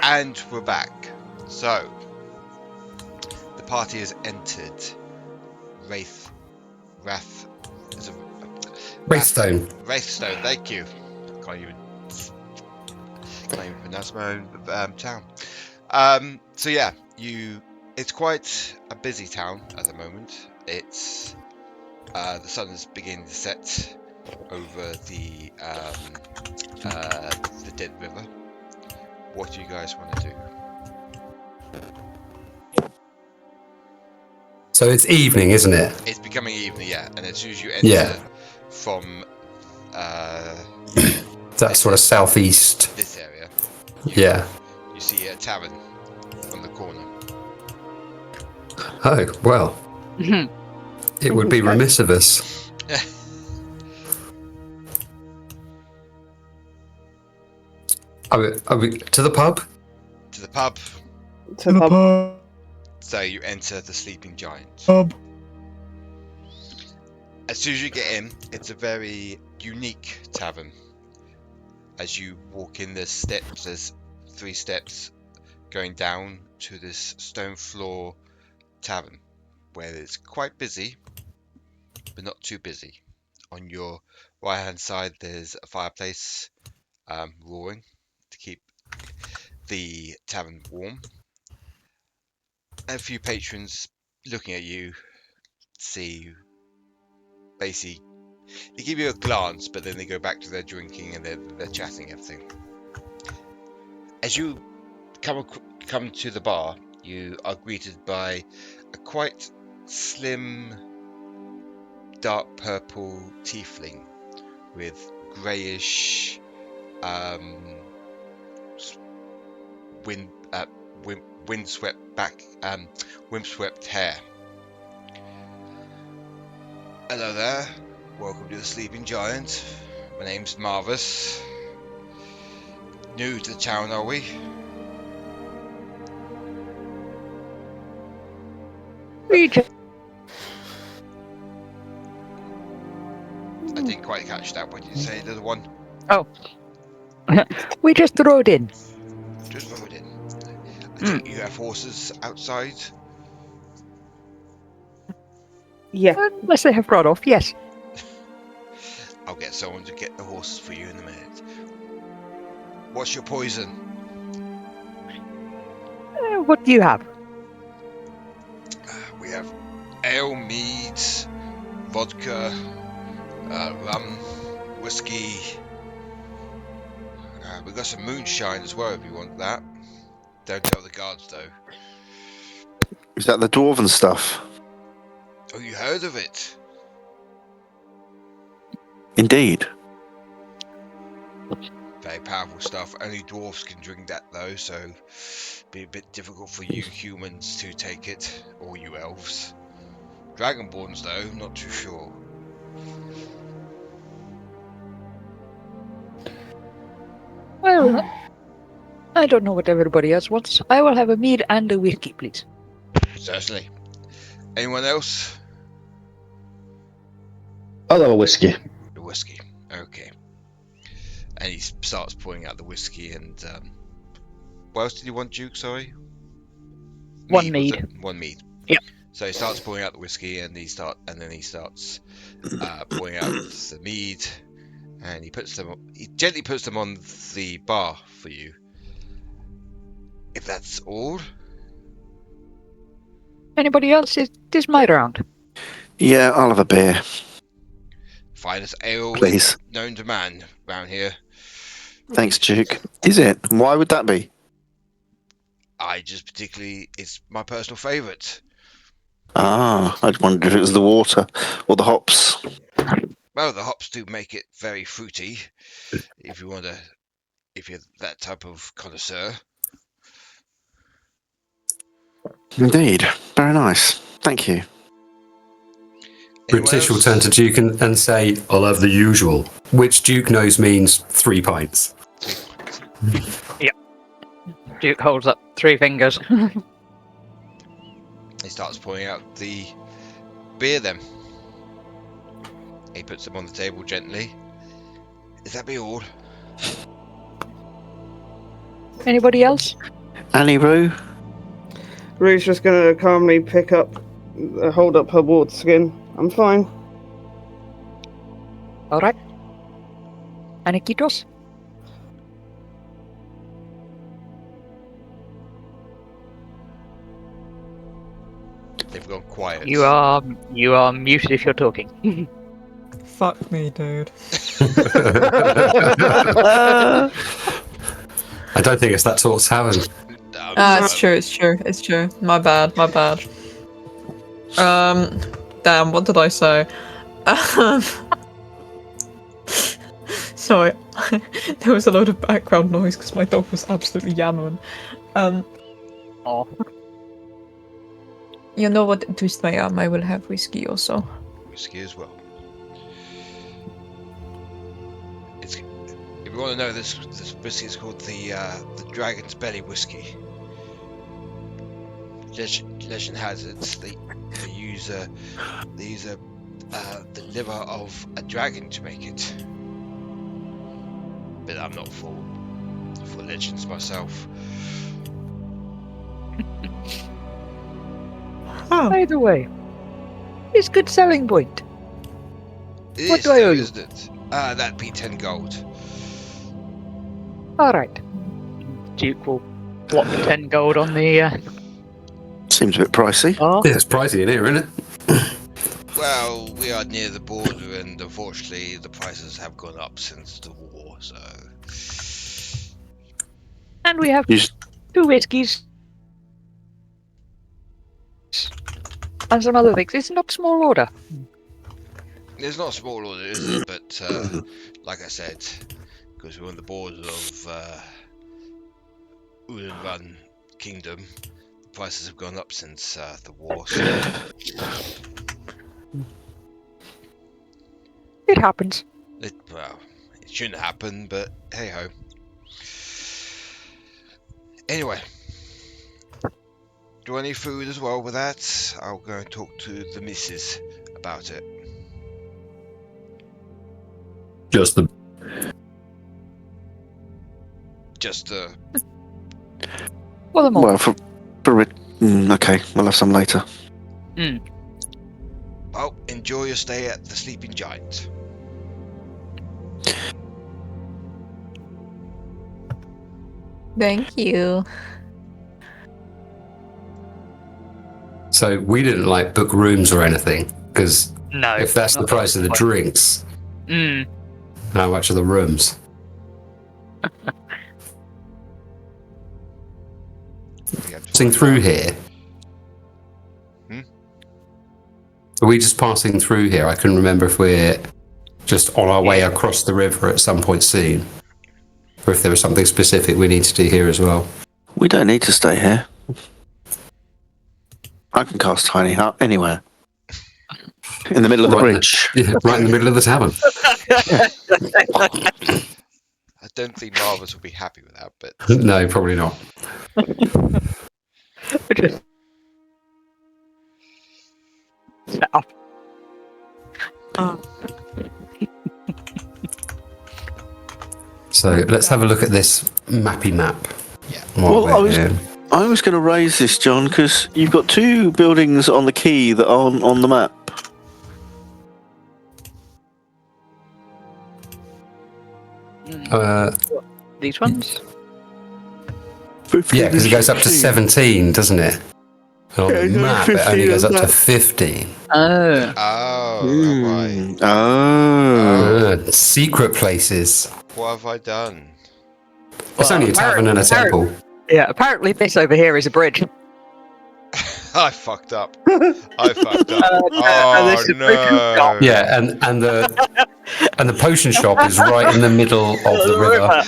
Speaker 1: And we're back. So, the party has entered
Speaker 3: Wraithstone.
Speaker 1: Wraithstone, thank you. Can't even pronounce my own town. So yeah, it's quite a busy town at the moment. It's the sun is beginning to set over the dead river. What do you guys want to do?
Speaker 3: So it's evening, isn't it?
Speaker 1: It's becoming evening, yeah. And as soon as you enter from
Speaker 3: that sort of southeast,
Speaker 1: this area, you see a tavern on the corner.
Speaker 3: Oh well, it would be remiss of us. Are we to the pub?
Speaker 1: To the pub.
Speaker 4: To the pub.
Speaker 1: So you enter the Sleeping Giant.
Speaker 2: Pub.
Speaker 1: As soon as you get in, it's a very unique tavern. As you walk in, there's 3 steps going down to this stone floor tavern, where it's quite busy, but not too busy. On your right hand side, there's a fireplace roaring to keep the tavern warm. And a few patrons looking at you, see you. Basically, they give you a glance, but then they go back to their drinking and they're chatting everything. As you come to the bar, you are greeted by a quite slim, dark purple tiefling with greyish windswept hair. Hello there. Welcome to the Sleeping Giant. My name's Marvis. New to the town, are we?
Speaker 8: We just
Speaker 1: I didn't quite catch that. What did you say, little one?
Speaker 8: we just rode in.
Speaker 1: Just rode in. I think you have horses outside.
Speaker 4: Yeah.
Speaker 8: Unless they have brought off, yes.
Speaker 1: I'll get someone to get the horses for you in a minute. What's your poison?
Speaker 8: What do you have?
Speaker 1: We have ale, meads, vodka, rum, whiskey. We've got some moonshine as well if you want that. Don't tell the guards though.
Speaker 6: Is that the dwarven stuff?
Speaker 1: Oh, you heard of it?
Speaker 6: Indeed.
Speaker 1: Very powerful stuff. Only dwarves can drink that though, so be a bit difficult for you humans to take it, or you elves. Dragonborns though, not too sure.
Speaker 8: Well, I don't know what everybody else wants. I will have a mead and a whiskey, please.
Speaker 1: Certainly. Anyone else?
Speaker 2: I'll have a whiskey.
Speaker 1: The whiskey. Okay. And he starts pouring out the whiskey and what else did you want, Duke? Sorry.
Speaker 8: One
Speaker 1: was
Speaker 8: mead.
Speaker 1: it? One mead.
Speaker 8: Yep.
Speaker 1: So he starts pouring out the whiskey, and then he starts pouring out the mead, and he gently puts them on the bar for you. If that's all.
Speaker 8: Anybody else? It is my round.
Speaker 6: Yeah, I'll have a beer,
Speaker 1: Finest ale
Speaker 6: please.
Speaker 1: known to man round here.
Speaker 6: Thanks, Duke. Is it? Why would that be?
Speaker 1: It's my personal favourite.
Speaker 6: Ah, I wondered if it was the water or the hops.
Speaker 1: Well, the hops do make it very fruity. If you're that type of connoisseur.
Speaker 6: Indeed. Very nice. Thank you.
Speaker 1: Anyone
Speaker 3: R'tish will
Speaker 1: else?
Speaker 3: turn to Duke and say, I'll have the usual, which Duke knows means 3 pints.
Speaker 8: Duke holds up 3 fingers.
Speaker 1: He starts pouring out the beer then. He puts them on the table gently. Is that be all?
Speaker 8: Anybody else?
Speaker 6: Annie Rue?
Speaker 4: Rue's just gonna calmly hold up her ward skin. I'm fine.
Speaker 8: All right. Aniketos?
Speaker 1: They've gone quiet.
Speaker 8: You are muted if you're talking.
Speaker 9: Fuck me, dude.
Speaker 3: I don't think it's that sort of tavern.
Speaker 9: It's true. My bad. Damn, what did I say? Sorry, there was a lot of background noise because my dog was absolutely yammering.
Speaker 8: Oh.
Speaker 9: You know what? Twist my arm. I will have whiskey also.
Speaker 1: Whiskey as well. If you want to know, this whiskey is called the Dragon's Belly whiskey. Legend has it they use the liver of a dragon to make it. But I'm not for legends myself.
Speaker 8: Either way, it's good selling point.
Speaker 1: It
Speaker 8: What
Speaker 1: is
Speaker 8: do I
Speaker 1: though,
Speaker 8: owe you?
Speaker 1: isn't it? That'd be 10 gold.
Speaker 8: All right. Duke will plop 10 gold on the.
Speaker 6: Seems a bit pricey.
Speaker 8: Oh.
Speaker 3: Yeah, it's pricey in here, isn't it?
Speaker 1: Well, we are near the border, and unfortunately, the prices have gone up since the war. So,
Speaker 8: And we have
Speaker 6: You s-
Speaker 8: 2 whiskies. And some other things. It's not small order.
Speaker 1: There's not a small order, is it? But like I said, because we're on the borders of Ulanran Kingdom, the prices have gone up since the war. So
Speaker 8: It happens.
Speaker 1: it shouldn't happen, but hey ho. Anyway, do I need food as well with that? I'll go and talk to the missus about it.
Speaker 3: Just the.
Speaker 8: Well, I'm all.
Speaker 6: Well, okay, we'll have some later.
Speaker 1: Oh, enjoy your stay at the Sleeping Giant.
Speaker 5: Thank you.
Speaker 3: So we didn't like book rooms or anything because
Speaker 8: No.
Speaker 3: if that's the
Speaker 8: not
Speaker 3: price of the
Speaker 8: that.
Speaker 3: drinks, how much are the rooms? Passing through here. Are we just passing through here? I couldn't remember if we're just on our way across the river at some point soon, or if there was something specific we need to do here as well.
Speaker 6: We don't need to stay here. I can cast Tiny Hut anywhere. In the middle of the bridge.
Speaker 3: Right in the middle of the tavern.
Speaker 1: I don't think Marvus will be happy with that, but
Speaker 3: No, probably not.
Speaker 8: Up.
Speaker 3: So let's have a look at this mappy map.
Speaker 1: Yeah.
Speaker 6: Well, I was going to raise this, John, because you've got two buildings on the quay that aren't on the map.
Speaker 8: These ones?
Speaker 3: Yeah, because it goes up to 17, doesn't it? And on the map, it only goes up to 15.
Speaker 8: Oh.
Speaker 1: right.
Speaker 3: Secret places.
Speaker 1: What have I done?
Speaker 3: It's only a tavern and a temple.
Speaker 8: Yeah, apparently this over here is a bridge.
Speaker 1: I fucked up. Oh no!
Speaker 3: Yeah, and the potion shop is right in the middle of the river.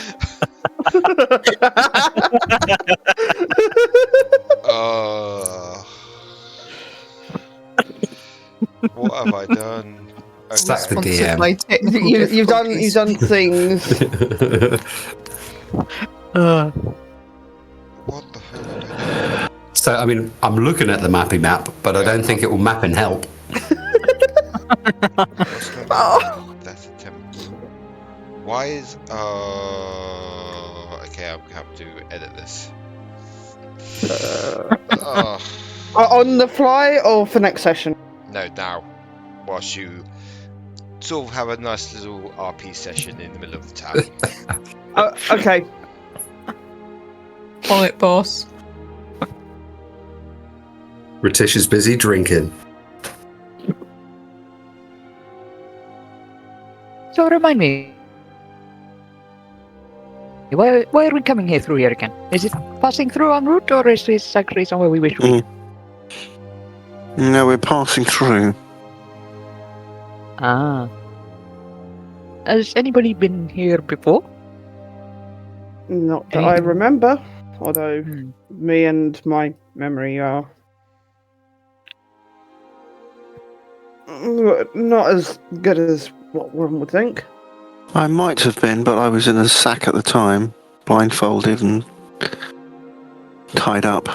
Speaker 1: What have I done?
Speaker 3: Stack the DM.
Speaker 4: You've done things.
Speaker 1: What the hell have I done?
Speaker 3: So, I mean, I'm looking at the mappy map, but I don't think it will map and help.
Speaker 1: What's going on? That's a temple. Why is... okay, I'm going to have to edit this.
Speaker 4: On the fly or for next session?
Speaker 1: No, now. Whilst you sort of have a nice little RP session in the middle of the town.
Speaker 4: Okay.
Speaker 9: On it, boss.
Speaker 3: R'tish is busy drinking.
Speaker 8: So remind me, why are we coming here through here again? Is it passing through en route, or is this actually somewhere we wish we?
Speaker 6: No, we're passing through.
Speaker 8: Ah. Has anybody been here before?
Speaker 4: Not that I remember, although me and my memory are not as good as what one would think.
Speaker 6: I might have been, but I was in a sack at the time, blindfolded and tied up.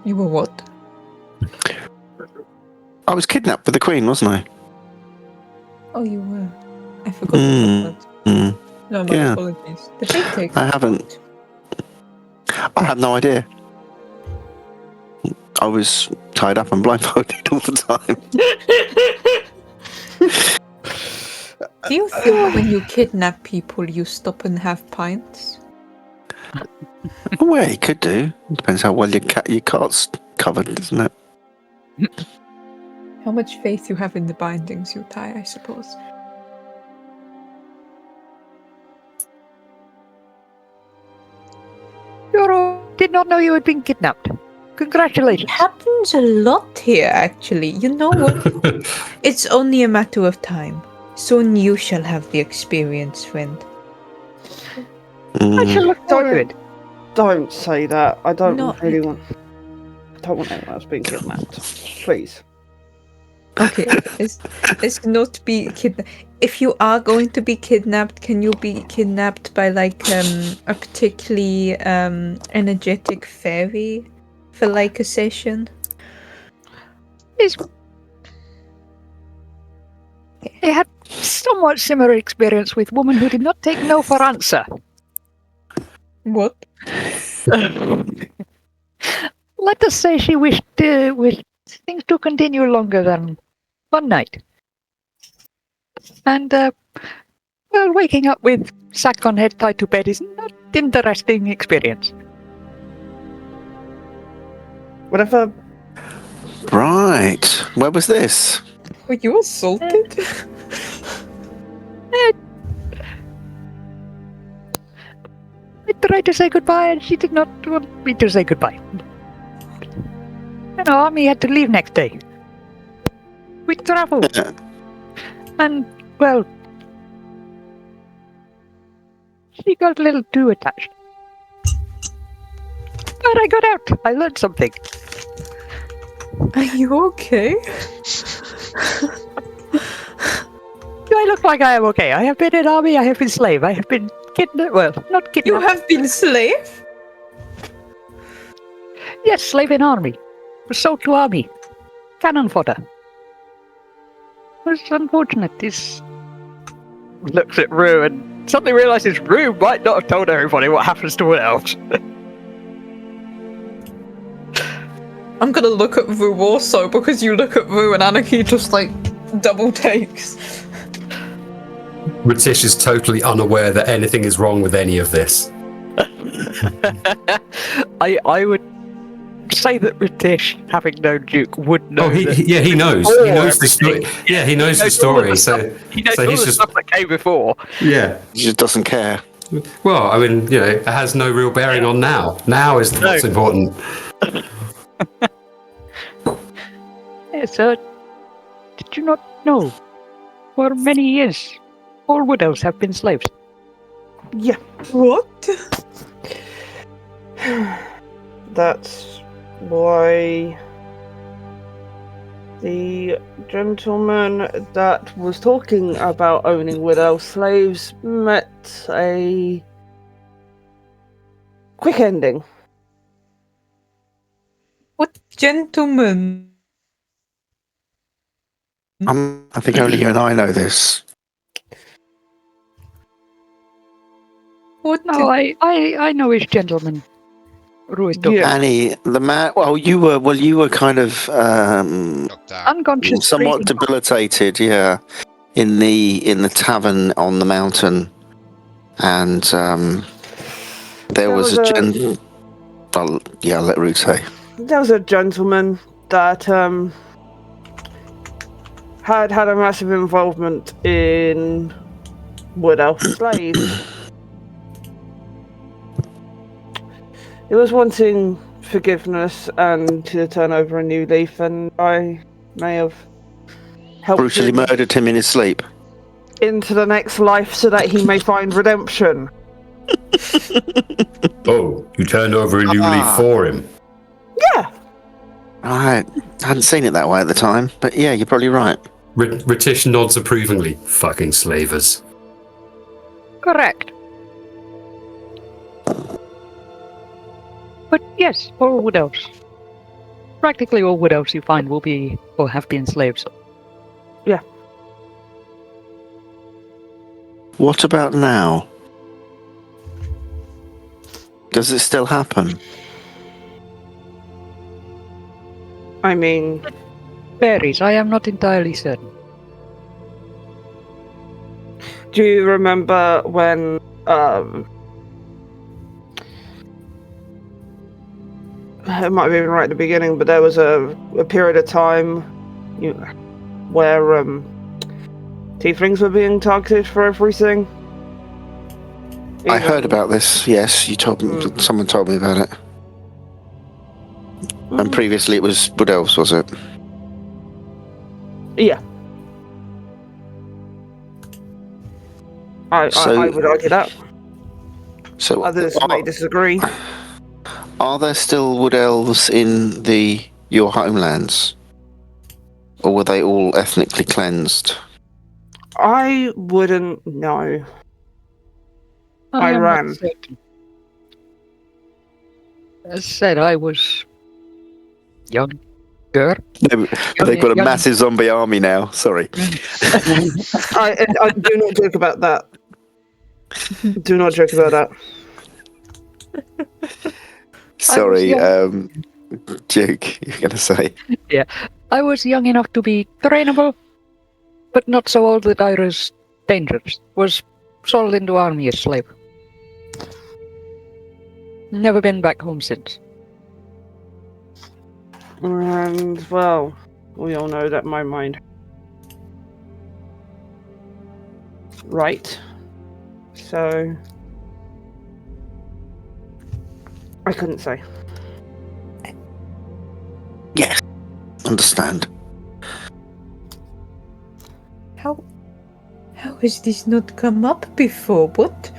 Speaker 9: You were what?
Speaker 6: I was kidnapped with the Queen, wasn't I?
Speaker 9: Oh, you were. I forgot about that. No, my
Speaker 6: Yeah.
Speaker 9: apologies. Did they take
Speaker 6: I haven't. I had no idea. I was tied up and blindfolded all the time.
Speaker 9: Do you think when you kidnap people, you stop and have pints?
Speaker 6: Well, you could do. Depends how well your cart's covered, isn't it?
Speaker 9: How much faith you have in the bindings you tie, I suppose.
Speaker 8: Yoro did not know you had been kidnapped. Congratulations.
Speaker 5: It happens a lot here, actually. You know what? It's only a matter of time. Soon you shall have the experience, friend.
Speaker 8: I shall look forward to it.
Speaker 4: Don't say that. I don't
Speaker 5: No,
Speaker 4: really want. I don't want anyone else being kidnapped. Please.
Speaker 5: Okay, it's not be kidnapped. If you are going to be kidnapped, can you be kidnapped by like a particularly energetic fairy for like a session?
Speaker 8: I had somewhat similar experience with woman who did not take no for answer.
Speaker 9: What?
Speaker 8: Let us say she wished things to continue longer than one night. And, well, waking up with sack on head tied to bed is not interesting experience.
Speaker 4: Whatever.
Speaker 6: Right. Where was this?
Speaker 9: Were you assaulted?
Speaker 8: I tried to say goodbye and she did not want me to say goodbye. And our army had to leave next day. We travelled. And, well, she got a little too attached. But I got out. I learned something.
Speaker 9: Are you okay?
Speaker 8: Do I look like I am okay? I have been in army, I have been slave, I have been kidnapped. Well, not kidnapped.
Speaker 9: You have been slave?
Speaker 8: Yes, slave in army. Was sold to army. Cannon fodder. Was unfortunate. This looks at Rue and suddenly realizes Rue might not have told everybody what happens to Wood Elves.
Speaker 9: I'm gonna look at Rue also because you look at Rue and Anarchy just like double takes.
Speaker 3: R'tish is totally unaware that anything is wrong with any of this.
Speaker 8: I would say that R'tish, having known Duke, would know.
Speaker 3: Oh, he knows. He knows the story. Yeah, he knows the story. So
Speaker 8: he knows
Speaker 3: so
Speaker 8: all
Speaker 3: he's
Speaker 8: the
Speaker 3: just
Speaker 8: stuff that came before.
Speaker 3: yeah.
Speaker 6: He just doesn't care.
Speaker 3: Well, I mean, it has no real bearing on now. Now is what's important.
Speaker 8: Yeah, so did you not know? For many years, all Wood Elves have been slaves.
Speaker 4: Yeah.
Speaker 9: What?
Speaker 4: That's why the gentleman that was talking about owning Wood Elf slaves met a quick ending.
Speaker 9: What gentleman?
Speaker 6: I think only you and I know this.
Speaker 9: What?
Speaker 8: No, I know his gentleman. Rue is talking.
Speaker 4: Yeah.
Speaker 6: Annie, the man. Well, you were kind of
Speaker 1: Knocked out.
Speaker 8: Unconscious.
Speaker 6: somewhat
Speaker 8: breathing.
Speaker 6: debilitated, yeah, in the tavern on the mountain, and there was a gent. I'll let Rue say.
Speaker 4: There was a gentleman that had a massive involvement in Wood Elf slaves. He was wanting forgiveness and to turn over a new leaf, and I may have helped
Speaker 6: Brutally
Speaker 4: him
Speaker 6: murdered him in his sleep.
Speaker 4: into the next life so that he may find redemption.
Speaker 3: Oh, you turned over a new leaf for him.
Speaker 4: Yeah.
Speaker 6: I hadn't seen it that way at the time, but yeah, you're probably right.
Speaker 3: R'tish nods approvingly. Fucking slavers.
Speaker 8: Correct. But yes, all Wood Elves. Practically all Wood Elves you find will be or have been slaves.
Speaker 6: What about now? Does it still happen?
Speaker 4: I mean,
Speaker 8: Varies, I am not entirely certain.
Speaker 4: do you remember when it might have been right at the beginning, but there was a period of time where tieflings were being targeted for everything?
Speaker 6: I heard about this. Yes, you told me. Someone told me about it. And previously it was Wood Elves, was it?
Speaker 4: Yeah. I would argue that.
Speaker 6: So
Speaker 4: Others may disagree.
Speaker 6: Are there still Wood Elves in your homelands? Or were they all ethnically cleansed?
Speaker 4: I wouldn't know. I
Speaker 8: am
Speaker 4: ran.
Speaker 8: not certain. As I said, I was younger.
Speaker 6: They've got a massive zombie army now. Sorry.
Speaker 4: I do not joke about that. Do not joke about that.
Speaker 6: Sorry, Duke, you're going to say.
Speaker 8: Yeah, I was young enough to be trainable, but not so old that I was dangerous. Was sold into army as slave. Never been back home since.
Speaker 4: And, well, we all know that my mind... Right. So... I couldn't say.
Speaker 6: Yes, understand.
Speaker 5: How has this not come up before? What?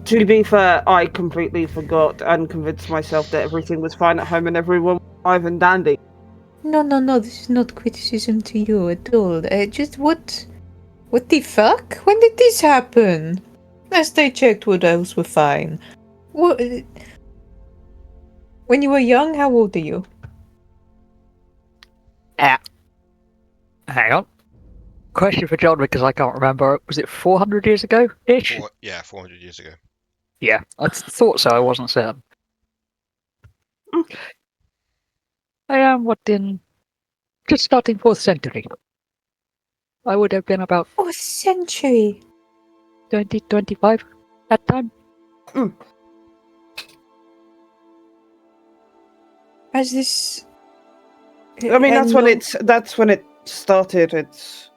Speaker 4: To be fair, I completely forgot and convinced myself that everything was fine at home and everyone was alive and dandy.
Speaker 5: No, this is not criticism to you at all. Just what the fuck? When did this happen? Last I checked, Wood Elves were fine. What? When you were young, how old are you?
Speaker 8: Hang on. Question for John, because I can't remember. Was it 400 years ago ish?
Speaker 1: 400 years ago.
Speaker 8: Yeah, I thought so. I wasn't certain. I am just starting 4th century. I would have been about
Speaker 5: 4th century.
Speaker 8: 25 that time.
Speaker 5: As this,
Speaker 4: I mean, that's when it started. It's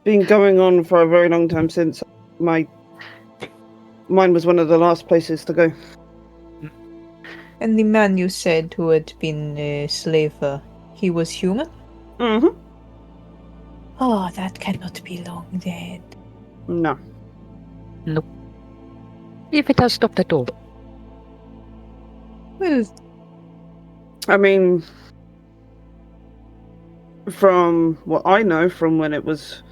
Speaker 4: been going on for a very long time since. Mine was one of the last places to go.
Speaker 5: And the man you said who had been a slave, he was human?
Speaker 4: Mm-hmm.
Speaker 5: Oh, that cannot be long dead.
Speaker 4: No.
Speaker 8: Nope. If it has stopped at all.
Speaker 5: Well,
Speaker 4: I mean, from what I know, from when it was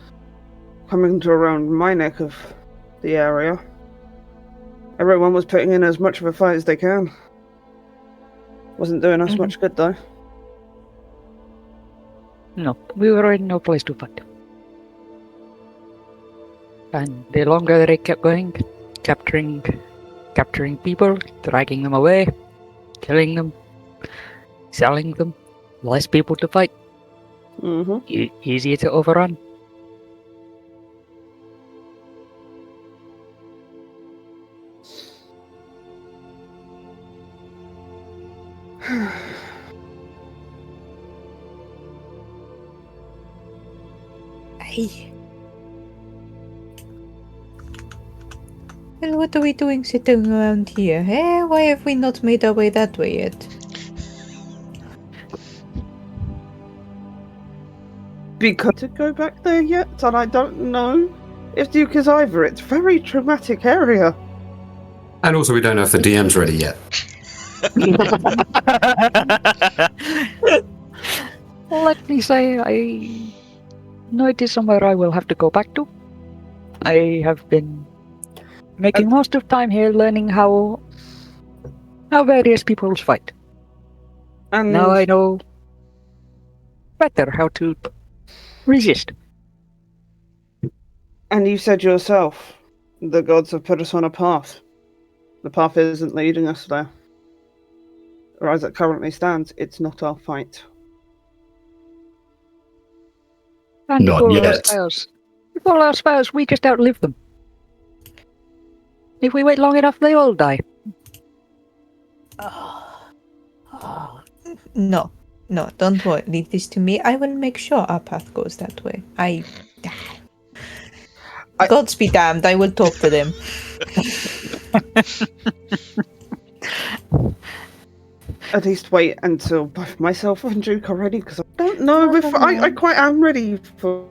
Speaker 4: coming to around my neck of the area, everyone was putting in as much of a fight as they can. Wasn't doing us much good, though.
Speaker 8: No, we were in no place to fight. And the longer they kept going, capturing people, dragging them away, killing them, selling them, less people to fight. Easier to overrun.
Speaker 5: Well, what are we doing sitting around here? Why have we not made our way that way yet?
Speaker 4: Because to go back there yet, and I don't know if Duke is either. It's a very traumatic area.
Speaker 3: And also, we don't know if the DM's ready yet.
Speaker 8: Let me say, I know it is somewhere I will have to go back to. I have been making most of time here learning how various peoples fight. And now I know better how to resist.
Speaker 4: And you said yourself, the gods have put us on a path. The path isn't leading us there. Or as it currently stands, it's not our fight.
Speaker 8: And
Speaker 3: Not yet.
Speaker 8: If all else fails, we just outlive them. If we wait long enough, they all die.
Speaker 5: No, don't worry. Leave this to me. I will make sure our path goes that way. Gods be damned, I will talk to them.
Speaker 4: at least wait until both myself and Duke are ready, because I don't know if I quite am ready for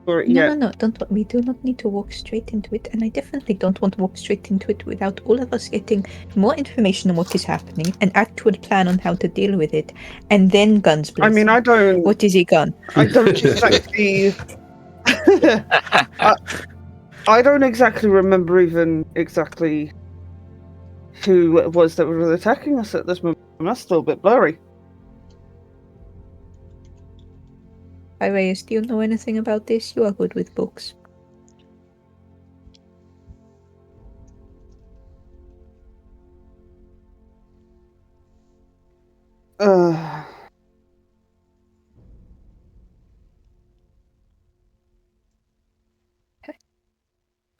Speaker 4: it yet.
Speaker 5: No. We do not need to walk straight into it, and I definitely don't want to walk straight into it without all of us getting more information on what is happening, an actual plan on how to deal with it, and then guns blazing.
Speaker 4: I mean, I don't.
Speaker 5: What is a gun?
Speaker 4: I don't exactly. I don't exactly remember even exactly who it was that was attacking us at this moment. That's still a bit blurry.
Speaker 5: Pyraeus, do you know anything about this? You are good with books.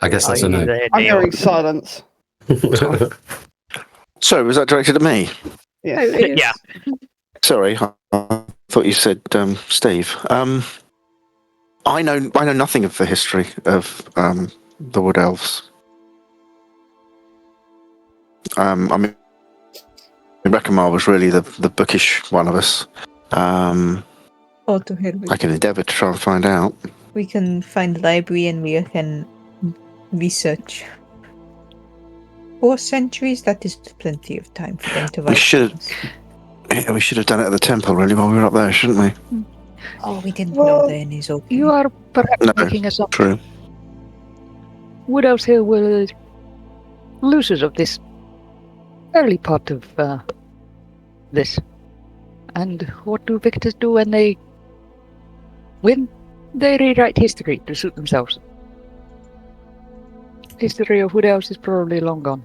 Speaker 3: I guess that's a no.
Speaker 4: I'm hearing silence.
Speaker 6: Sorry, was that directed at me?
Speaker 4: Yes.
Speaker 8: Yeah.
Speaker 6: Sorry, I thought you said Steve. I know nothing of the history of the Wood Elves. I mean, Rekamar was really the bookish one of us.
Speaker 5: Oh, to hell with
Speaker 6: I can endeavour to try and find out.
Speaker 5: We can find the library and we can research. 4 centuries, that is plenty of time for them to write.
Speaker 6: We should have done it at the temple, really, while we were up there, shouldn't we?
Speaker 5: Oh, we didn't know then is okay.
Speaker 8: You are perhaps
Speaker 6: No,
Speaker 8: making us up.
Speaker 6: True.
Speaker 8: Wood Elves here were losers of this early part of this. And what do victors do when they win? They rewrite history to suit themselves. History of Wood Elves is probably long gone.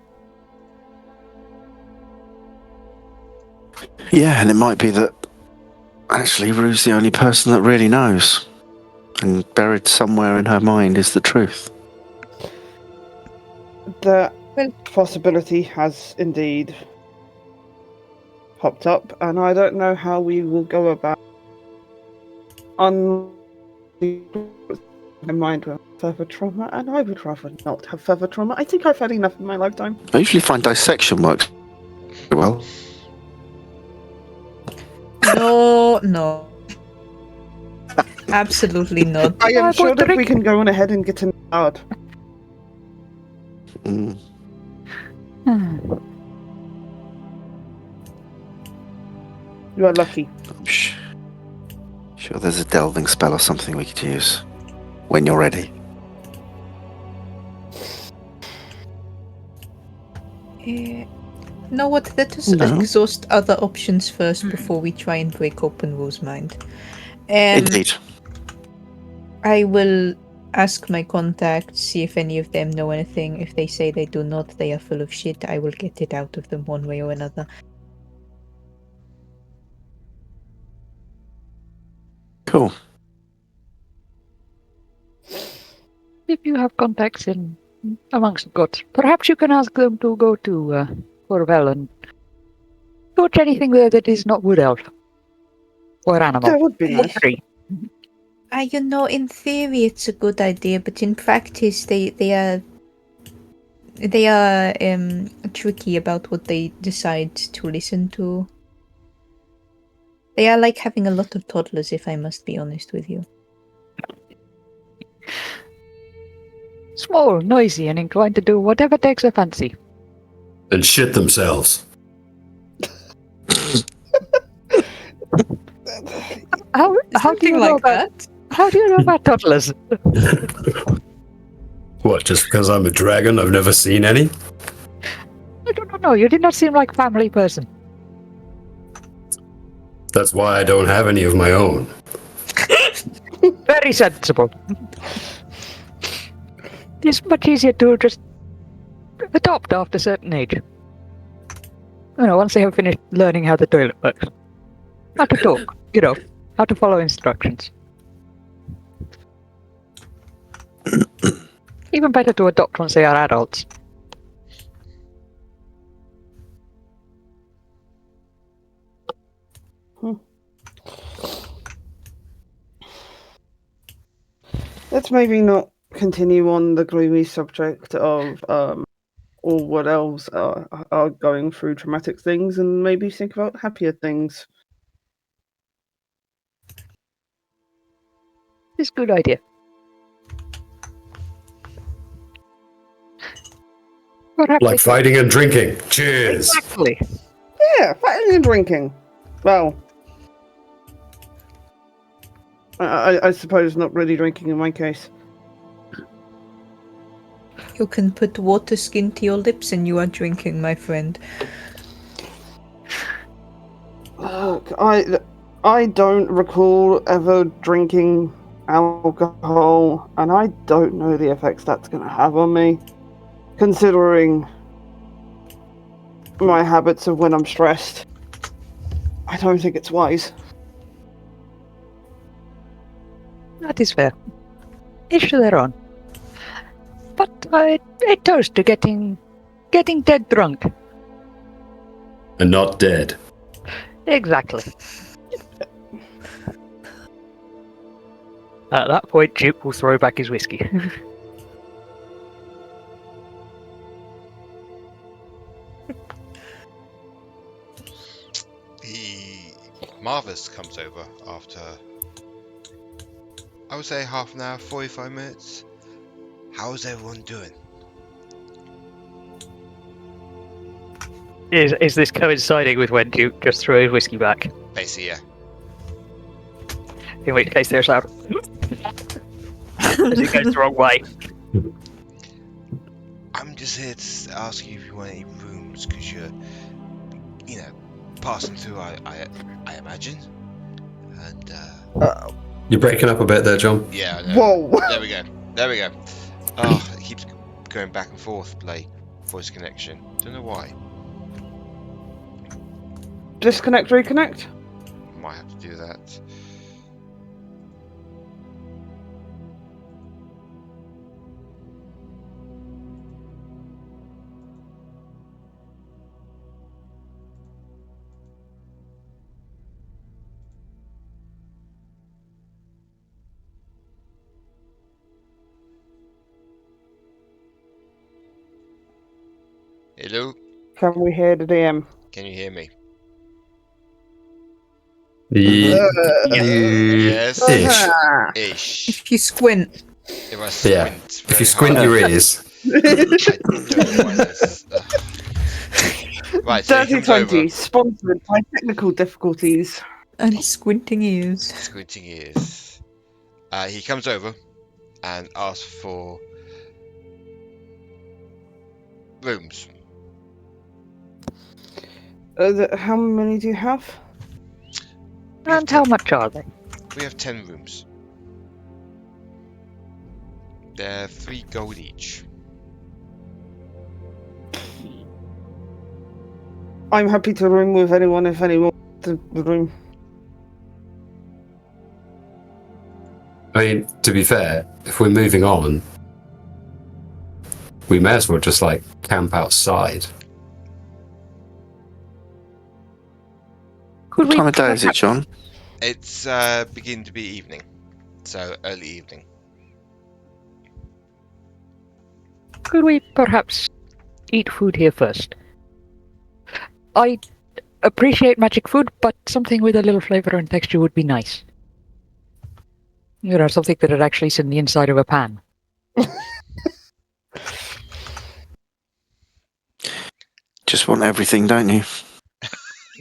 Speaker 6: Yeah, and it might be that actually Rue's the only person that really knows. And buried somewhere in her mind is the truth.
Speaker 4: That possibility has indeed popped up, and I don't know how we will go about my mind with further trauma, and I would rather not have further trauma. I think I've had enough in my lifetime.
Speaker 6: I usually find dissection works well.
Speaker 5: No. Absolutely not.
Speaker 4: I am sure that we can go on ahead and get in hard.
Speaker 6: Mm.
Speaker 4: You are lucky.
Speaker 6: I'm sure there's a delving spell or something we could use when you're ready.
Speaker 5: Know what? Let us exhaust other options first before we try and break open Rue's mind.
Speaker 6: Indeed.
Speaker 5: I will ask my contacts, see if any of them know anything. If they say they do not, they are full of shit. I will get it out of them one way or another.
Speaker 6: Cool.
Speaker 8: If you have contacts in amongst the gods, perhaps you can ask them to go to Corvel and touch anything there that is not Wood Elf or animal.
Speaker 4: That would be nice.
Speaker 5: In theory it's a good idea, but in practice they are tricky about what they decide to listen to. They are like having a lot of toddlers, if I must be honest with you.
Speaker 8: Small, noisy, and inclined to do whatever takes their fancy.
Speaker 3: And shit themselves.
Speaker 8: How do you know that? How do you know about toddlers?
Speaker 3: What, just because I'm a dragon, I've never seen any?
Speaker 8: I don't know. You did not seem like a family person.
Speaker 3: That's why I don't have any of my own.
Speaker 8: Very sensible. It's much easier to just adopt after a certain age. Once they have finished learning how the toilet works. How to talk, how to follow instructions. Even better to adopt once they are adults.
Speaker 4: Let's maybe not continue on the gloomy subject of or what else are going through traumatic things, and maybe think about happier things.
Speaker 8: It's a good idea. Perhaps
Speaker 3: Like fighting and drinking. Cheers.
Speaker 8: Exactly.
Speaker 4: Yeah, fighting and drinking. Well, I suppose not really drinking in my case.
Speaker 5: You can put water skin to your lips and you are drinking, my friend.
Speaker 4: Look, I don't recall ever drinking alcohol, and I don't know the effects that's going to have on me, considering my habits of when I'm stressed. I don't think it's wise.
Speaker 8: That is fair. Each to their own. But I toast to getting dead drunk.
Speaker 3: And not dead.
Speaker 8: Exactly. At that point, Duke will throw back his whiskey.
Speaker 1: Marvis comes over after, I would say, half an hour, 45 minutes. How's everyone doing?
Speaker 8: Is this coinciding with when Duke just threw his whiskey back?
Speaker 1: Basically, yeah.
Speaker 8: In which case there's loud as it goes the wrong way.
Speaker 1: I'm just here to ask you if you want any rooms, because you're, passing through, I imagine. And,
Speaker 3: You're breaking up a bit there, John.
Speaker 1: yeah, I know.
Speaker 4: Whoa!
Speaker 1: There we go. Oh, it keeps going back and forth, like, voice connection. Don't know why.
Speaker 4: Disconnect, reconnect?
Speaker 1: Might have to do that. Hello?
Speaker 4: Can we hear the DM?
Speaker 1: Can you hear me?
Speaker 3: Yes. Ish.
Speaker 1: Ish.
Speaker 5: If you squint.
Speaker 1: If I squint
Speaker 3: Yeah.
Speaker 1: very
Speaker 3: If you squint
Speaker 1: hard,
Speaker 3: your ears.
Speaker 1: I don't know why this. Right, so he
Speaker 4: Dirty
Speaker 1: comes
Speaker 4: 20,
Speaker 1: over.
Speaker 4: sponsored by technical difficulties.
Speaker 5: And squinting ears.
Speaker 1: Squinting ears. He comes over and asks for rooms.
Speaker 4: How many do you have?
Speaker 8: And how much are they?
Speaker 1: We have 10 rooms. They're 3 gold each.
Speaker 4: I'm happy to room with anyone if anyone wants the room.
Speaker 3: I mean, to be fair, if we're moving on, we may as well just, camp outside.
Speaker 8: Could
Speaker 6: What
Speaker 8: we
Speaker 6: time of day is it, John?
Speaker 1: It's beginning to be evening, so early evening.
Speaker 8: Could we perhaps eat food here first? I appreciate magic food, but something with a little flavor and texture would be nice. Something that would actually sit in the inside of a pan.
Speaker 6: Just want everything, don't you?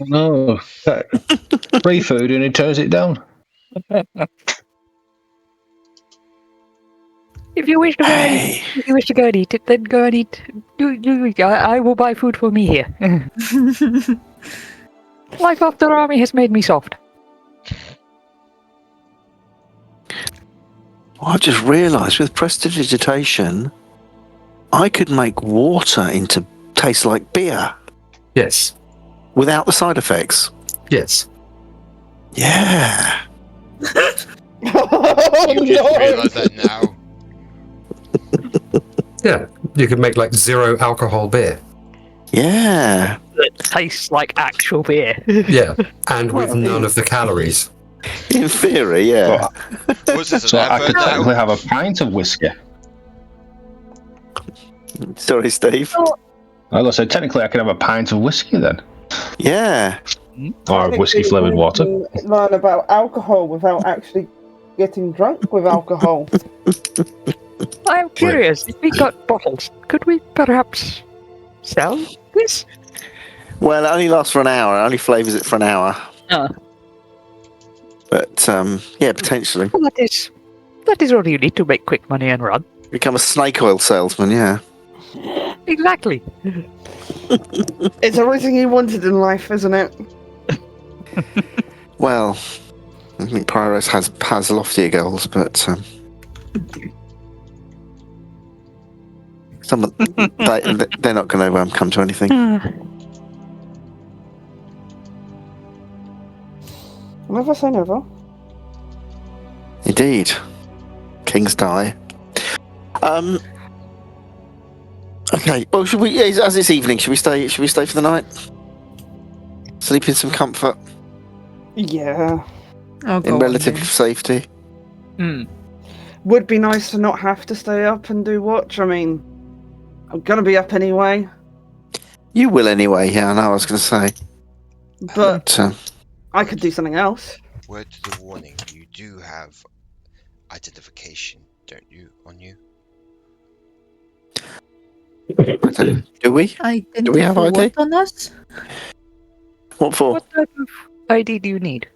Speaker 2: No. Free food and he turns it down.
Speaker 8: If you wish to go,
Speaker 6: Hey.
Speaker 8: if you wish to go and eat it, then go and eat. I will buy food for me here. Life after army has made me soft.
Speaker 6: Well, I just realised with prestidigitation, I could make water into taste like beer
Speaker 3: Yes.
Speaker 6: without the side effects.
Speaker 3: Yes.
Speaker 6: Yeah.
Speaker 4: Oh,
Speaker 1: You just realise that now.
Speaker 3: Yeah. You could make, 0 alcohol beer.
Speaker 6: Yeah.
Speaker 8: That tastes like actual beer.
Speaker 3: Yeah. And with none of the calories.
Speaker 6: In theory, yeah.
Speaker 1: What's this,
Speaker 2: So
Speaker 1: an
Speaker 2: I
Speaker 1: advert
Speaker 2: could
Speaker 1: now?
Speaker 2: technically have a pint of whiskey.
Speaker 6: Sorry, Steve.
Speaker 2: So technically I could have a pint of whiskey then.
Speaker 6: Yeah.
Speaker 2: Or whiskey-flavoured water.
Speaker 4: We can learn about alcohol without actually getting drunk with alcohol.
Speaker 8: I'm curious, if we got bottles, could we perhaps sell this?
Speaker 6: Well, it only lasts for an hour. It only flavours it for an hour. But, yeah, potentially.
Speaker 8: Well, that is all you need to make quick money and run.
Speaker 6: Become a snake oil salesman, yeah.
Speaker 8: Exactly.
Speaker 4: It's everything he wanted in life, isn't it?
Speaker 6: Well, I think Pyraeus has loftier goals, but they're not going to come to anything.
Speaker 4: Never say never.
Speaker 6: Indeed, kings die. Okay. Well, should we? As it's evening, should we stay? Should we stay for the night? Sleep in some comfort,
Speaker 4: Yeah.
Speaker 6: in relative safety.
Speaker 4: Would be nice to not have to stay up and do watch. I mean, I'm gonna be up anyway.
Speaker 6: You will anyway. Yeah, I know. I was going to say,
Speaker 4: but I could do something else.
Speaker 1: Word to the warning: you do have identification, don't you, on you?
Speaker 6: Do we? Do we have ID?
Speaker 5: What on us?
Speaker 6: What for?
Speaker 8: What type of ID do you need?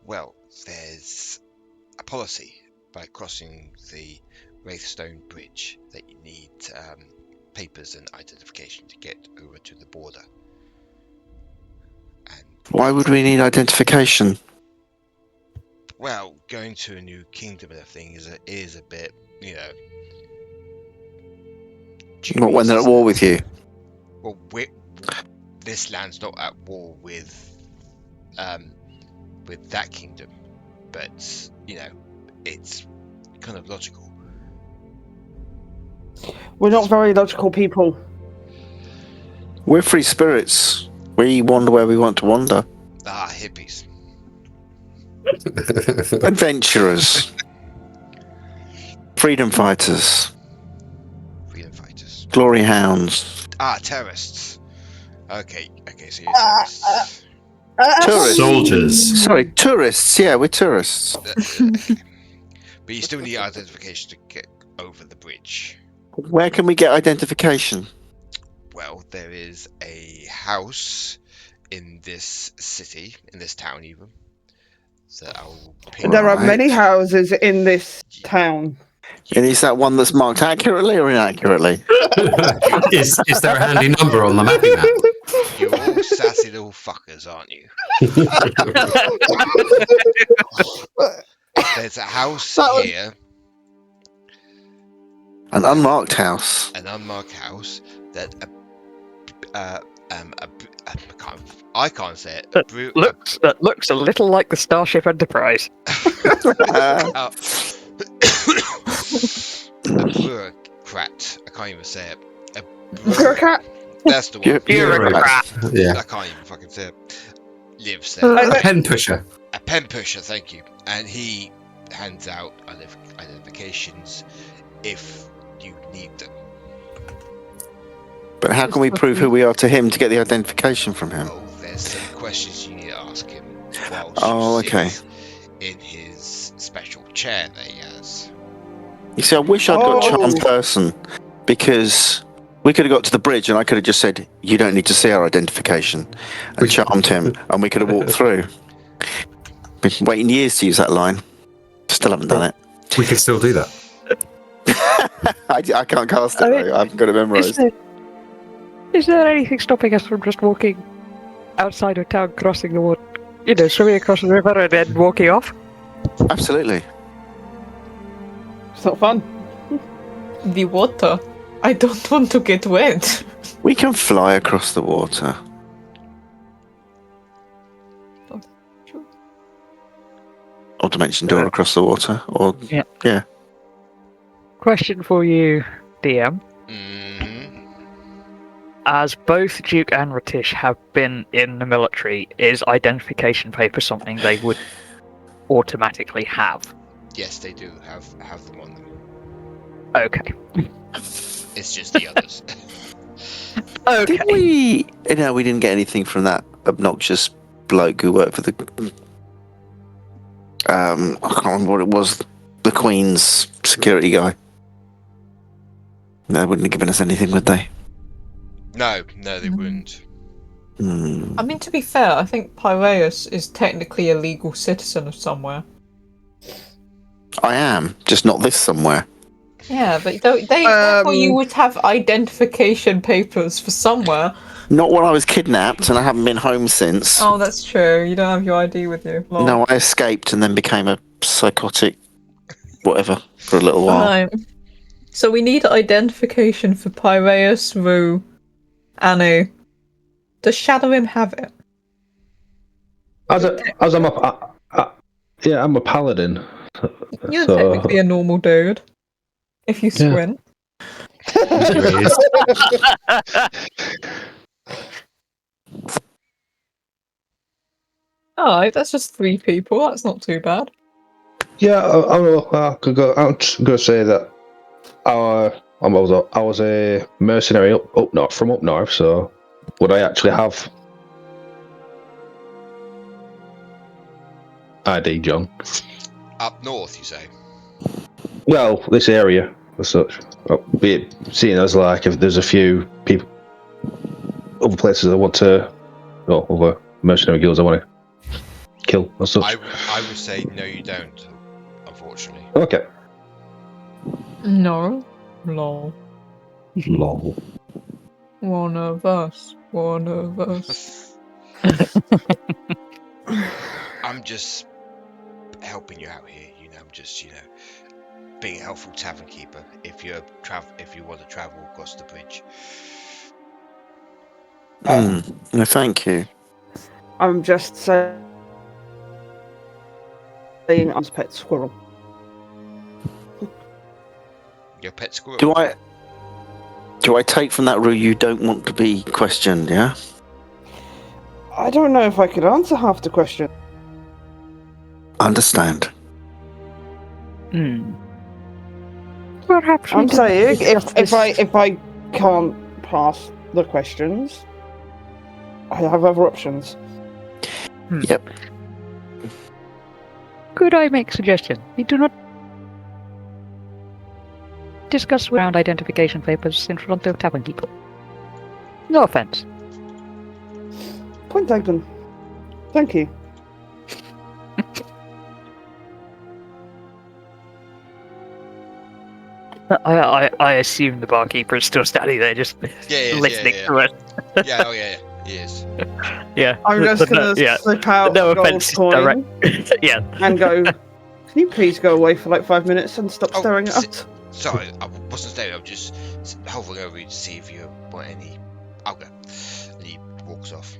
Speaker 1: Well, there's a policy by crossing the Wraithstone Bridge that you need papers and identification to get over to the border. And
Speaker 6: Why would we need identification?
Speaker 1: well, going to a new kingdom and everything is a bit, you know.
Speaker 6: Not when they're at war with you.
Speaker 1: Well, this land's not at war with that kingdom, but you know, it's kind of logical.
Speaker 4: We're not very logical people.
Speaker 6: We're free spirits. We wander where we want to wander.
Speaker 1: Ah, hippies.
Speaker 6: Adventurers. Freedom fighters.
Speaker 1: Freedom fighters.
Speaker 6: Glory hounds.
Speaker 1: Ah, terrorists. Okay, so you're terrorists.
Speaker 6: Tourists.
Speaker 3: Soldiers.
Speaker 6: Sorry, tourists. Yeah, we're tourists.
Speaker 1: But you still need identification to get over the bridge.
Speaker 6: Where can we get identification?
Speaker 1: Well, there is a house in this city, in this town even. So I'll pin
Speaker 4: There are
Speaker 6: Right.
Speaker 4: many houses in this town.
Speaker 6: And is that one that's marked accurately or inaccurately?
Speaker 3: is there a handy number on the mapping app?
Speaker 1: You're all sassy little fuckers, aren't you? There's a house here,
Speaker 6: An unmarked house.
Speaker 1: an unmarked house that I can't say it.
Speaker 8: That looks a little like the Starship Enterprise.
Speaker 1: A bureaucrat. I can't even say it.
Speaker 4: Bureaucrat?
Speaker 1: That's the one.
Speaker 6: Bureaucrat.
Speaker 3: Yeah.
Speaker 1: I can't even fucking say it. Lives there.
Speaker 3: A pen pusher.
Speaker 1: A pen pusher, thank you. And he hands out identifications if you need them.
Speaker 6: But how can we prove who we are to him to get the identification from him?
Speaker 1: Oh, there's some questions you need to ask him while
Speaker 6: Oh, okay.
Speaker 1: in his special chair that he has.
Speaker 6: You see, I wish I'd got
Speaker 4: Oh.
Speaker 6: charmed person, because we could have got to the bridge and I could have just said, "You don't need to see our identification," and charmed him, and we could have walked through. Been waiting years to use that line. Still haven't done it.
Speaker 3: We can still do that.
Speaker 6: I can't cast it.
Speaker 8: I mean,
Speaker 6: I haven't got it memorised.
Speaker 8: Is there anything stopping us from just walking outside of town, crossing the water, swimming across the river and then walking off?
Speaker 6: Absolutely.
Speaker 4: It's not fun.
Speaker 9: The water. I don't want to get wet.
Speaker 6: We can fly across the water. Or dimension door across the water. Or
Speaker 8: Yeah. Question for you, DM.
Speaker 1: Mm-hmm.
Speaker 8: As both Duke and R'tish have been in the military, is identification paper something they would automatically have?
Speaker 1: Yes, they do have them on them.
Speaker 8: Okay.
Speaker 1: It's just the others.
Speaker 8: Okay.
Speaker 6: Did we? No, we didn't get anything from that obnoxious bloke who worked for the. I can't remember what it was. The Queen's security guy. They wouldn't have given us anything, would they?
Speaker 1: No, they wouldn't.
Speaker 6: Hmm.
Speaker 9: I mean, to be fair, I think Pyraeus is technically a legal citizen of somewhere.
Speaker 6: I am, just not this somewhere.
Speaker 9: Yeah, but therefore you would have identification papers for somewhere.
Speaker 6: Not when I was kidnapped, and I haven't been home since.
Speaker 9: Oh, that's true. You don't have your ID with you. Lol.
Speaker 6: No, I escaped and then became a psychotic whatever for a little while.
Speaker 9: Right. So we need identification for Pyraeus, Rue, Anu. Does Shadorim have it?
Speaker 2: As I'm I'm a paladin.
Speaker 9: You're
Speaker 2: So-
Speaker 9: technically a normal dude. If you
Speaker 2: Yeah.
Speaker 9: squint. Alright, that's just 3 people. That's not too bad.
Speaker 2: Yeah, I could go. I'm just gonna say that I was a mercenary up north. So would I actually have ID, John?
Speaker 1: Up north, you say?
Speaker 2: Well, this area as such. Be it seeing as like if there's a few people, other places I want to, or other mercenary guilds I want to kill as such.
Speaker 1: I would say no, you don't. Unfortunately.
Speaker 2: Okay.
Speaker 9: No. Lol.
Speaker 2: Lol.
Speaker 9: One of us. One of us.
Speaker 1: I'm just helping you out here. I'm just being a helpful tavern keeper. If you want to travel across the bridge.
Speaker 6: No, thank you.
Speaker 4: I'm just saying I'm a pet squirrel.
Speaker 1: Your pet squirrel.
Speaker 6: Do I take from that, Rue, you don't want to be questioned, yeah?
Speaker 4: I don't know if I could answer half the question.
Speaker 6: Understand.
Speaker 8: Perhaps we
Speaker 4: I'm
Speaker 8: could
Speaker 4: saying
Speaker 8: discuss
Speaker 4: if I can't pass the questions, I have other options.
Speaker 6: Yep.
Speaker 8: Could I make a suggestion? We do not discuss round identification papers in front of tavern people. No offense.
Speaker 4: Point taken. Thank you.
Speaker 8: I assume the barkeeper is still standing there, just listening to it.
Speaker 1: Yeah, he is.
Speaker 8: Yeah.
Speaker 4: I'm just gonna slip out
Speaker 8: No
Speaker 4: a gold
Speaker 8: offense,
Speaker 4: coin
Speaker 8: Yeah.
Speaker 4: and go. Can you please go away for like 5 minutes and stop staring at us?
Speaker 1: Sorry, I wasn't staring. I'm just hovering over you to see if you want any. I'll go. And he walks off.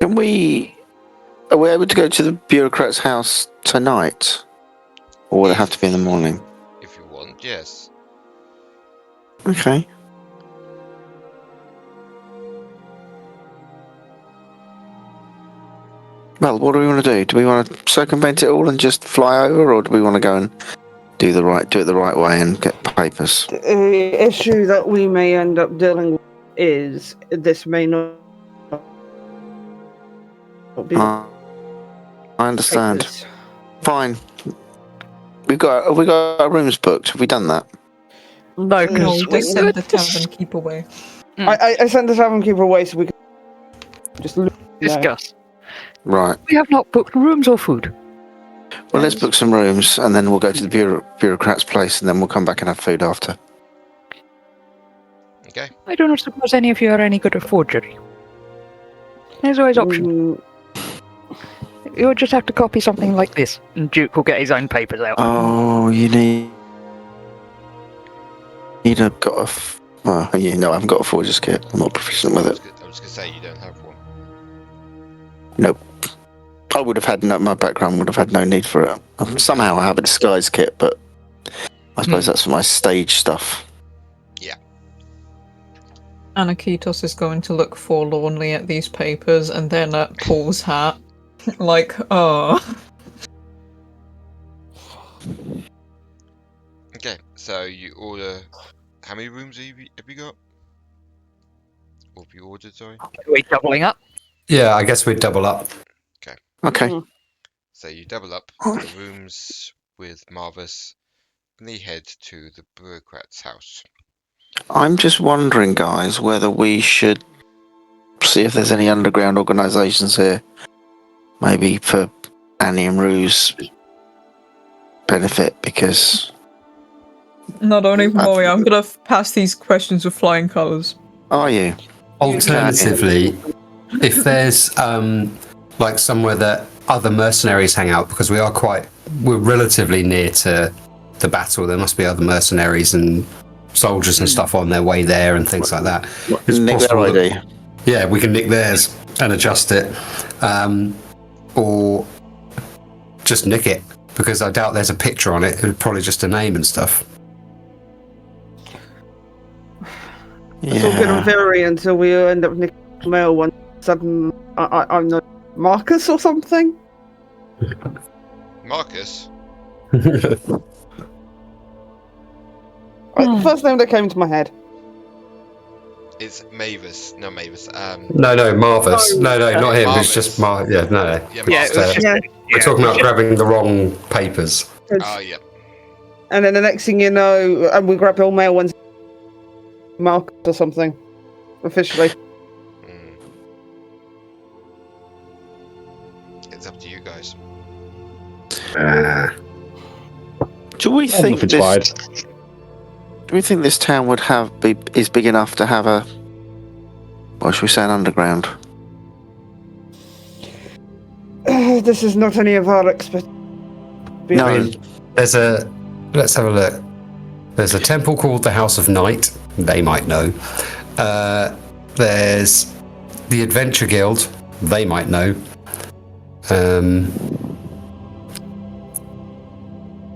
Speaker 6: Are we able to go to the bureaucrat's house tonight? Or will it have to be in the morning?
Speaker 1: If you want, yes.
Speaker 6: Okay. Well, what do we want to do? Do we want to circumvent it all and just fly over, or do we want to go and do it the right way and get papers?
Speaker 4: The issue that we may end up dealing with is this may not be.
Speaker 6: I understand.
Speaker 4: papers.
Speaker 6: Fine. Have we got our rooms booked? Have we done that?
Speaker 8: No,
Speaker 9: No,
Speaker 8: because
Speaker 9: they send the tavern keep away.
Speaker 4: I sent the tavern keeper away so we could just
Speaker 8: discuss.
Speaker 6: Right.
Speaker 8: We have not booked rooms or food.
Speaker 6: Well, let's book some rooms, and then we'll go to the bureaucrat's place, and then we'll come back and have food after.
Speaker 1: Okay.
Speaker 8: I do not suppose any of you are any good at forgery. There's always option. You'll just have to copy something like this, and Duke will get his own papers out.
Speaker 6: Oh, you need a well, I haven't got a forger's kit. I'm not proficient with it.
Speaker 1: I was gonna say you don't have one.
Speaker 6: Nope. I would have had my background would have had no need for it. Somehow I have a disguise kit, but I suppose that's for my stage stuff.
Speaker 1: Yeah.
Speaker 9: Aniketos is going to look forlornly at these papers and then at Paul's hat. Like, oh.
Speaker 1: Okay, So you order. How many rooms have you got? Or have you ordered? Sorry.
Speaker 8: Are we doubling up?
Speaker 3: Yeah, I guess we'd double up.
Speaker 6: Okay.
Speaker 4: Mhm.
Speaker 1: So you double up the rooms with Marvis, and they head to the bureaucrat's house.
Speaker 6: I'm just wondering, guys, whether we should see if there's any underground organisations here. Maybe for Annie and Rue's benefit, because...
Speaker 9: No, don't even worry. I'm gonna pass these questions with flying colours.
Speaker 6: Are you?
Speaker 3: Alternatively, if there's like somewhere that other mercenaries hang out, because we're relatively near to the battle, there must be other mercenaries and soldiers and stuff on their way there and things like that. It's
Speaker 6: Nick their
Speaker 3: possible
Speaker 6: ID.
Speaker 3: yeah, we can nick theirs and adjust it, or just nick it, because I doubt there's a picture on it. It's probably just a name and stuff.
Speaker 4: It's all going to vary until we end up nicking mail one sudden. I'm not Marcus or something.
Speaker 1: Marcus?
Speaker 4: The first name that came to my head.
Speaker 1: It's Mavis. No, Mavis.
Speaker 3: No, Marvis. No, not him.
Speaker 1: Marvis.
Speaker 3: It's just Yeah, no.
Speaker 1: Yeah,
Speaker 8: Yeah, it was
Speaker 1: Marvis.
Speaker 8: just,
Speaker 4: Yeah.
Speaker 3: We're talking about grabbing the wrong papers.
Speaker 1: Oh, yeah.
Speaker 4: And then the next thing you know, and we grab all mail ones, Marcus or something, officially.
Speaker 1: Mm. It's up to you guys.
Speaker 6: Do we think
Speaker 2: it's
Speaker 6: this?
Speaker 2: fine.
Speaker 6: Do we think this town would is big enough to have a? What should we say? An underground?
Speaker 4: This is not any of our expertise.
Speaker 6: No.
Speaker 3: Let's have a look. There's a temple called the House of Night. They might know. There's the Adventure Guild. They might know.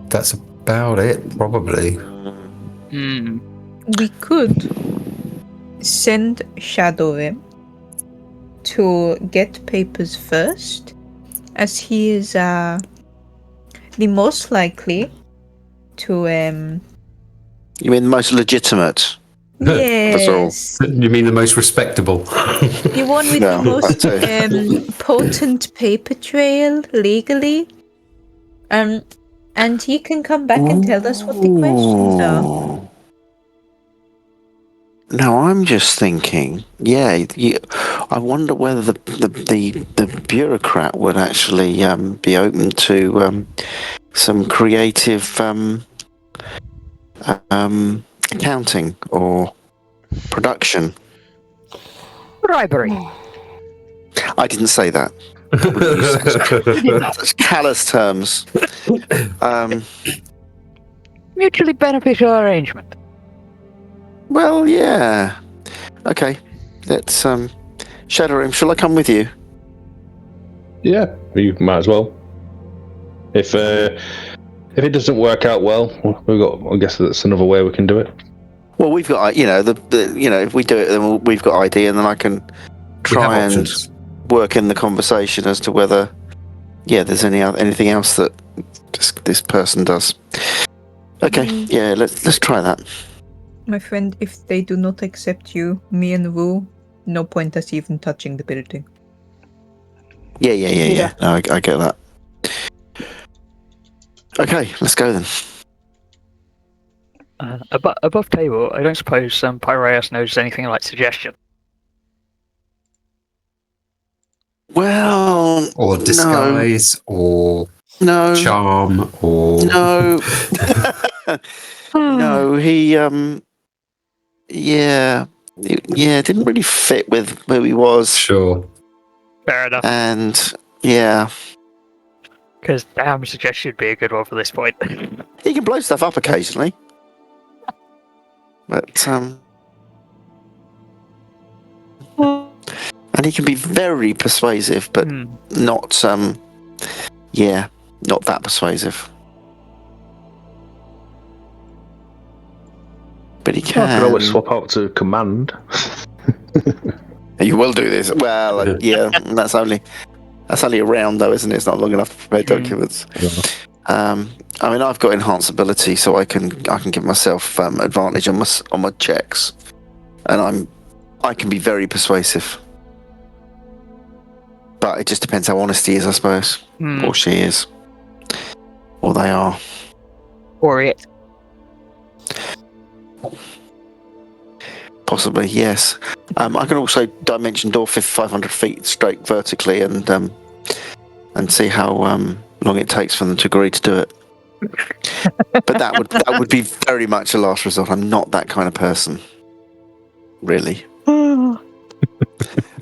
Speaker 3: That's about it, probably.
Speaker 5: We could send Shadorim to get papers first, as he is the most likely to
Speaker 6: You mean the most legitimate?
Speaker 5: yes,
Speaker 3: You mean the most respectable?
Speaker 5: the one with
Speaker 6: No,
Speaker 5: the most
Speaker 6: that too.
Speaker 5: potent paper trail legally, and he can come back and tell us what the questions are.
Speaker 6: Ooh. No, I'm just thinking. Yeah, I wonder whether the bureaucrat would actually be open to some creative accounting or production.
Speaker 8: Bribery.
Speaker 6: I didn't say that. Such callous terms.
Speaker 8: Mutually beneficial arrangement.
Speaker 6: Well, yeah. Okay. Let's Shadorim, shall I come with you?
Speaker 2: Yeah, you might as well. If it doesn't work out well, I guess that's another way we can do it.
Speaker 6: Well, we've got if we do it, then we've got ID, and then I can try and
Speaker 3: options.
Speaker 6: work in the conversation as to whether, there's anything else that this person does. Okay, yeah, let's try that.
Speaker 5: My friend, if they do not accept you, me and Rue, no point us even touching the building.
Speaker 6: Yeah. No, I get that. Okay, let's go then.
Speaker 8: Above table, I don't suppose Pyraeus knows anything like suggestion.
Speaker 6: Well,
Speaker 3: Or disguise, or
Speaker 6: no,
Speaker 3: charm, or
Speaker 6: no, no. He didn't really fit with who he was,
Speaker 3: Sure.
Speaker 8: Fair enough.
Speaker 6: and yeah,
Speaker 8: Because damn, suggestion would be a good one for this point.
Speaker 6: he can blow stuff up occasionally, but and he can be very persuasive, but not not that persuasive. But he
Speaker 2: I could
Speaker 6: can.
Speaker 2: always swap out to command.
Speaker 6: You will do this. Well, yeah, that's only a round though, isn't it? It's not long enough to prepare documents. I mean, I've got enhanced ability, so I can give myself advantage on my checks, and I can be very persuasive. But it just depends how honest he is, I suppose, or she is, or they are.
Speaker 8: Or it.
Speaker 6: Possibly, yes. I can also dimension door 500 feet straight vertically, and see how long it takes for them to agree to do it. But that would be very much a last resort. I'm not that kind of person, really.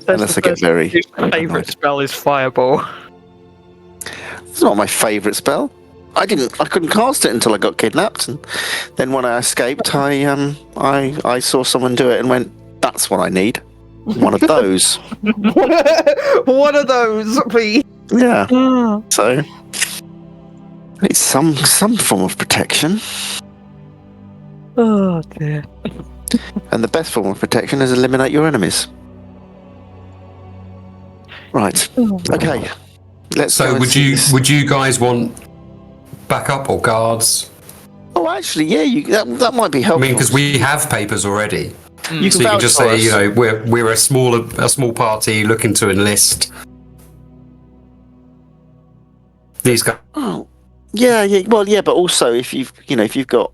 Speaker 6: Unless I get very.
Speaker 8: My favourite spell is Fireball.
Speaker 6: It's not my favourite spell. I couldn't cast it until I got kidnapped, and then when I escaped, I saw someone do it and went, "That's what I need. One of those."
Speaker 4: One of those, please.
Speaker 6: Yeah. So it's some form of protection,
Speaker 8: Oh dear.
Speaker 6: and the best form of protection is eliminate your enemies. Right. Okay. Let's.
Speaker 3: So
Speaker 6: go and
Speaker 3: would
Speaker 6: see
Speaker 3: you
Speaker 6: this.
Speaker 3: would you guys want backup or guards?
Speaker 6: Oh, actually, yeah. That might be
Speaker 3: I
Speaker 6: helpful.
Speaker 3: mean, because we have papers already,
Speaker 6: you
Speaker 3: so you can
Speaker 6: vouch
Speaker 3: just
Speaker 6: for
Speaker 3: say,
Speaker 6: us.
Speaker 3: you know, we're a small party looking to enlist these guys.
Speaker 6: Oh, yeah. Well, yeah, but also if you've got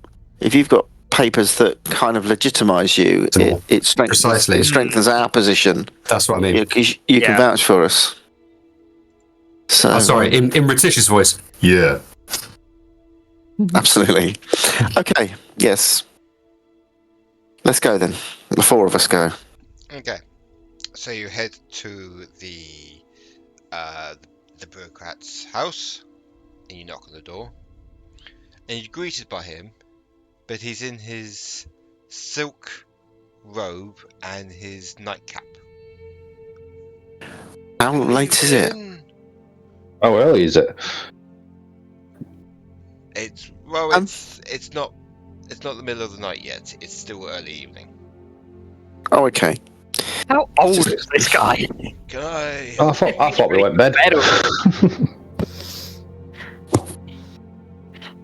Speaker 6: papers that kind of legitimise you, it strengthens
Speaker 3: Precisely.
Speaker 6: it strengthens our position.
Speaker 3: That's what I mean.
Speaker 6: Because you can vouch for us. So
Speaker 3: Sorry, in R'tish's voice. Yeah.
Speaker 6: absolutely. Okay. Yes. Let's go then. The four of us go.
Speaker 1: Okay, so you head to the bureaucrat's house, and you knock on the door, and you're greeted by him, but he's in his silk robe and his nightcap.
Speaker 6: How late is it?
Speaker 2: How early is it?
Speaker 1: It's not the middle of the night yet. It's still early evening.
Speaker 6: Oh, okay.
Speaker 8: How old is this guy?
Speaker 1: Can I?
Speaker 2: Oh, I thought we went bed.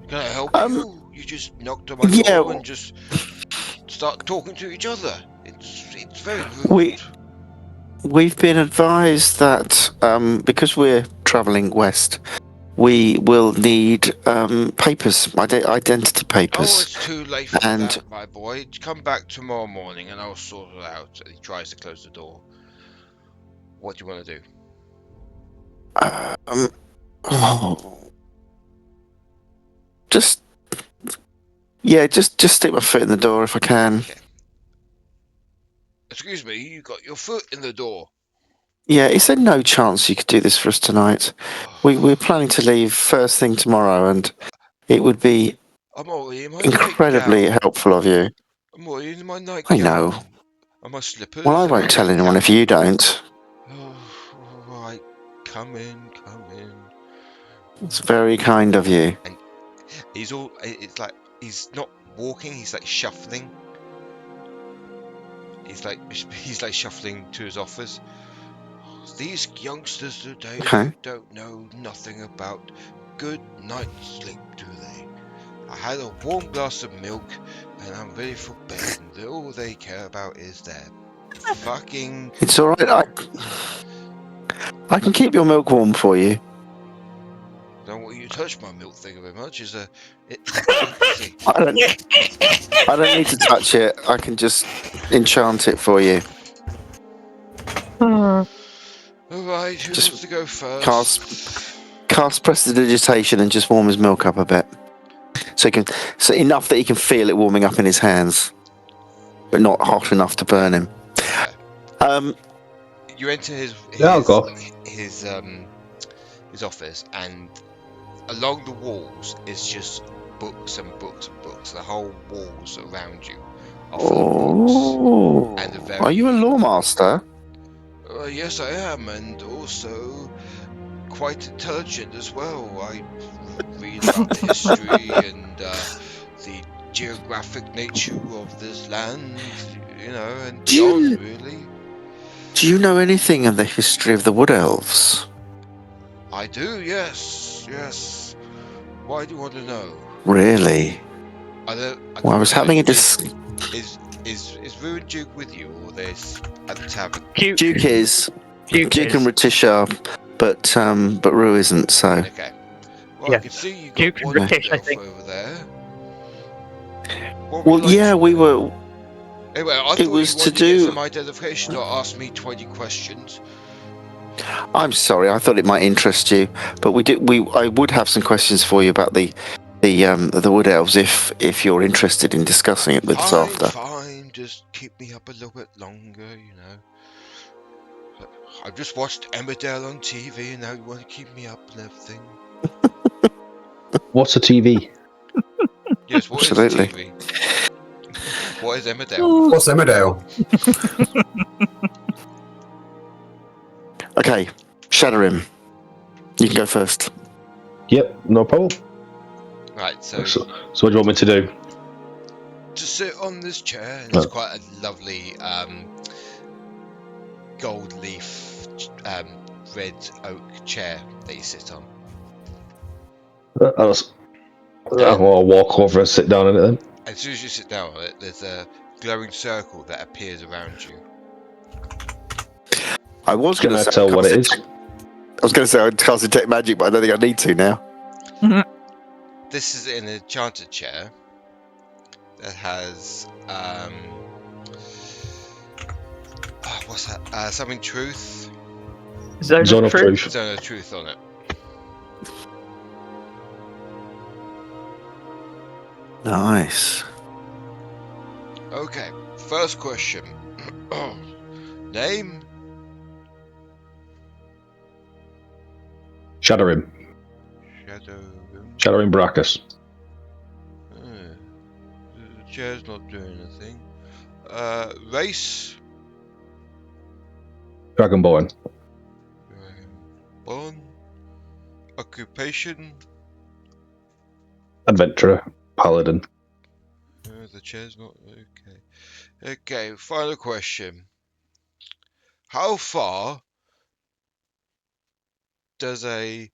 Speaker 1: Can I help you? You just knocked on my door and just start talking to each other. It's very rude.
Speaker 6: We've been advised that because we're travelling west, we will need papers, identity papers.
Speaker 1: Oh, it's too late for that, my boy. Come back tomorrow morning and I'll sort it out. And he tries to close the door. What do you want to do?
Speaker 6: Just stick my foot in the door if I can.
Speaker 1: Okay. Excuse me, you got your foot in the door.
Speaker 6: Yeah, is there no chance you could do this for us tonight? We're planning to leave first thing tomorrow, and it would be
Speaker 1: I'm already in my
Speaker 6: incredibly
Speaker 1: nightgown.
Speaker 6: helpful of you.
Speaker 1: I'm already in my nightgown.
Speaker 6: I know.
Speaker 1: And my slippers.
Speaker 6: Well, I
Speaker 1: and
Speaker 6: won't
Speaker 1: my
Speaker 6: tell anyone
Speaker 1: nightcap.
Speaker 6: if you don't.
Speaker 1: Oh, all right. Come in.
Speaker 6: It's very kind of you.
Speaker 1: And it's like he's not walking, he's like shuffling. He's like shuffling to his office. These youngsters today don't know nothing about good night's sleep, do they? I had a warm glass of milk and I'm ready for bed, and all they care about is their fucking...
Speaker 6: It's alright, I can keep your milk warm for you.
Speaker 1: Don't want you to touch my milk, thank you very much.
Speaker 6: I don't need to touch it, I can just enchant it for you.
Speaker 1: Alright, who
Speaker 6: Just
Speaker 1: wants to go first?
Speaker 6: Cast prestidigitation and just warm his milk up a bit. So enough that he can feel it warming up in his hands, but not hot enough to burn him.
Speaker 1: You enter his office, and along the walls is just books and books and books. The whole walls around you are full of books. And
Speaker 6: Are you a lawmaster?
Speaker 1: Yes, I am, and also quite intelligent as well. I read about the history and the geographic nature of this land, and beyond, really.
Speaker 6: Do you know anything of the history of the Wood Elves?
Speaker 1: I do, yes. Why do you want to know?
Speaker 6: Really?
Speaker 1: I
Speaker 6: Well, I was having a
Speaker 1: Is Rue and Duke with you, or there's at the tavern?
Speaker 6: Duke is. Duke
Speaker 8: is.
Speaker 6: and R'tish are, but Rue isn't. So
Speaker 1: Okay. Well,
Speaker 8: Yeah.
Speaker 1: I can see you got
Speaker 8: Duke and
Speaker 1: one
Speaker 8: R'tish, I
Speaker 1: elf
Speaker 8: think.
Speaker 1: over there. What would
Speaker 6: well,
Speaker 1: you like
Speaker 6: yeah,
Speaker 1: to
Speaker 6: we
Speaker 1: know?
Speaker 6: were.
Speaker 1: Anyway, I
Speaker 6: It
Speaker 1: thought
Speaker 6: was
Speaker 1: you
Speaker 6: to
Speaker 1: wanted to get
Speaker 6: do.
Speaker 1: some identification, not ask me 20 questions.
Speaker 6: I'm sorry, I thought it might interest you, but I would have some questions for you about the wood elves if you're interested in discussing it with us after.
Speaker 1: Fine, just keep me up a little bit longer, you know. I've just watched Emmerdale on TV, and now you want to keep me up and everything.
Speaker 2: What's a TV?
Speaker 1: Yes, what
Speaker 6: Absolutely.
Speaker 1: is TV? What is Emmerdale?
Speaker 3: What's Emmerdale?
Speaker 6: Okay, Shadorim, you can go first.
Speaker 2: Yep, no problem.
Speaker 1: Right, so
Speaker 2: So what do you want me to do?
Speaker 1: to sit on this chair, and it's quite a lovely gold leaf red oak chair that you sit on.
Speaker 2: I'll walk over and sit down in it then.
Speaker 1: As soon as you sit down on it, there's a glowing circle that appears around you.
Speaker 6: I was
Speaker 2: Can
Speaker 6: going
Speaker 2: I
Speaker 6: to say
Speaker 2: tell what it is?
Speaker 6: I was going to say I'd cast detect magic, but I don't think I need to now.
Speaker 1: This is an enchanted chair that has what's that? Something truth.
Speaker 2: Zone of Truth.
Speaker 1: Zone of truth on it.
Speaker 6: Nice.
Speaker 1: Okay, first question. Name?
Speaker 2: Shadorim. Shadorim Barakas.
Speaker 1: The chair's not doing anything. Race?
Speaker 2: Dragonborn.
Speaker 1: Born? Occupation?
Speaker 2: Adventurer. Paladin.
Speaker 1: The chair's not okay. Okay, final question. How far does a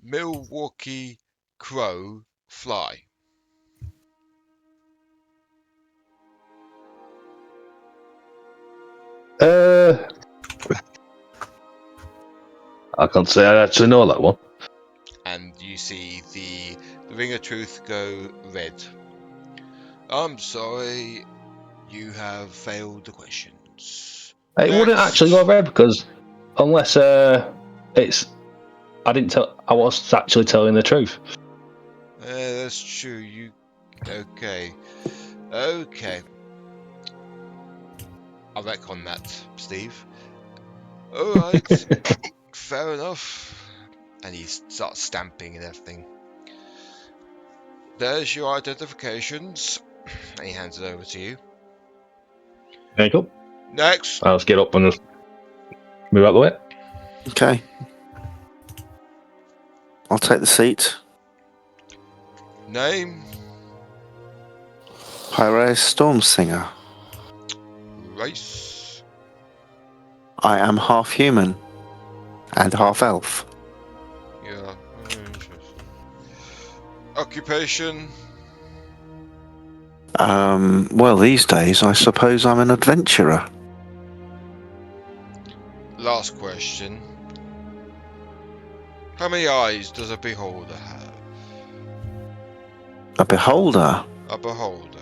Speaker 1: Milwaukee crow fly?
Speaker 2: I can't say I actually know that one.
Speaker 1: And you see the ring of truth go red. I'm sorry, you have failed the questions.
Speaker 2: It wouldn't actually go red because unless it's I was actually telling the truth.
Speaker 1: That's true. You okay? Okay. I'll retcon that, Steve. All right. Fair enough. And he starts stamping and everything. There's your identifications. And he hands it over to you.
Speaker 2: There you go.
Speaker 1: Next.
Speaker 2: I'll just get up and just move out the way.
Speaker 6: Okay. I'll take the seat.
Speaker 1: Name?
Speaker 6: Pyraeus Stormsinger.
Speaker 1: Race?
Speaker 6: I am half human and half elf.
Speaker 1: Yeah. Interesting. Occupation?
Speaker 6: Well, these days, I suppose I'm an adventurer.
Speaker 1: Last question. How many eyes does a beholder have?
Speaker 6: A beholder?
Speaker 1: A beholder.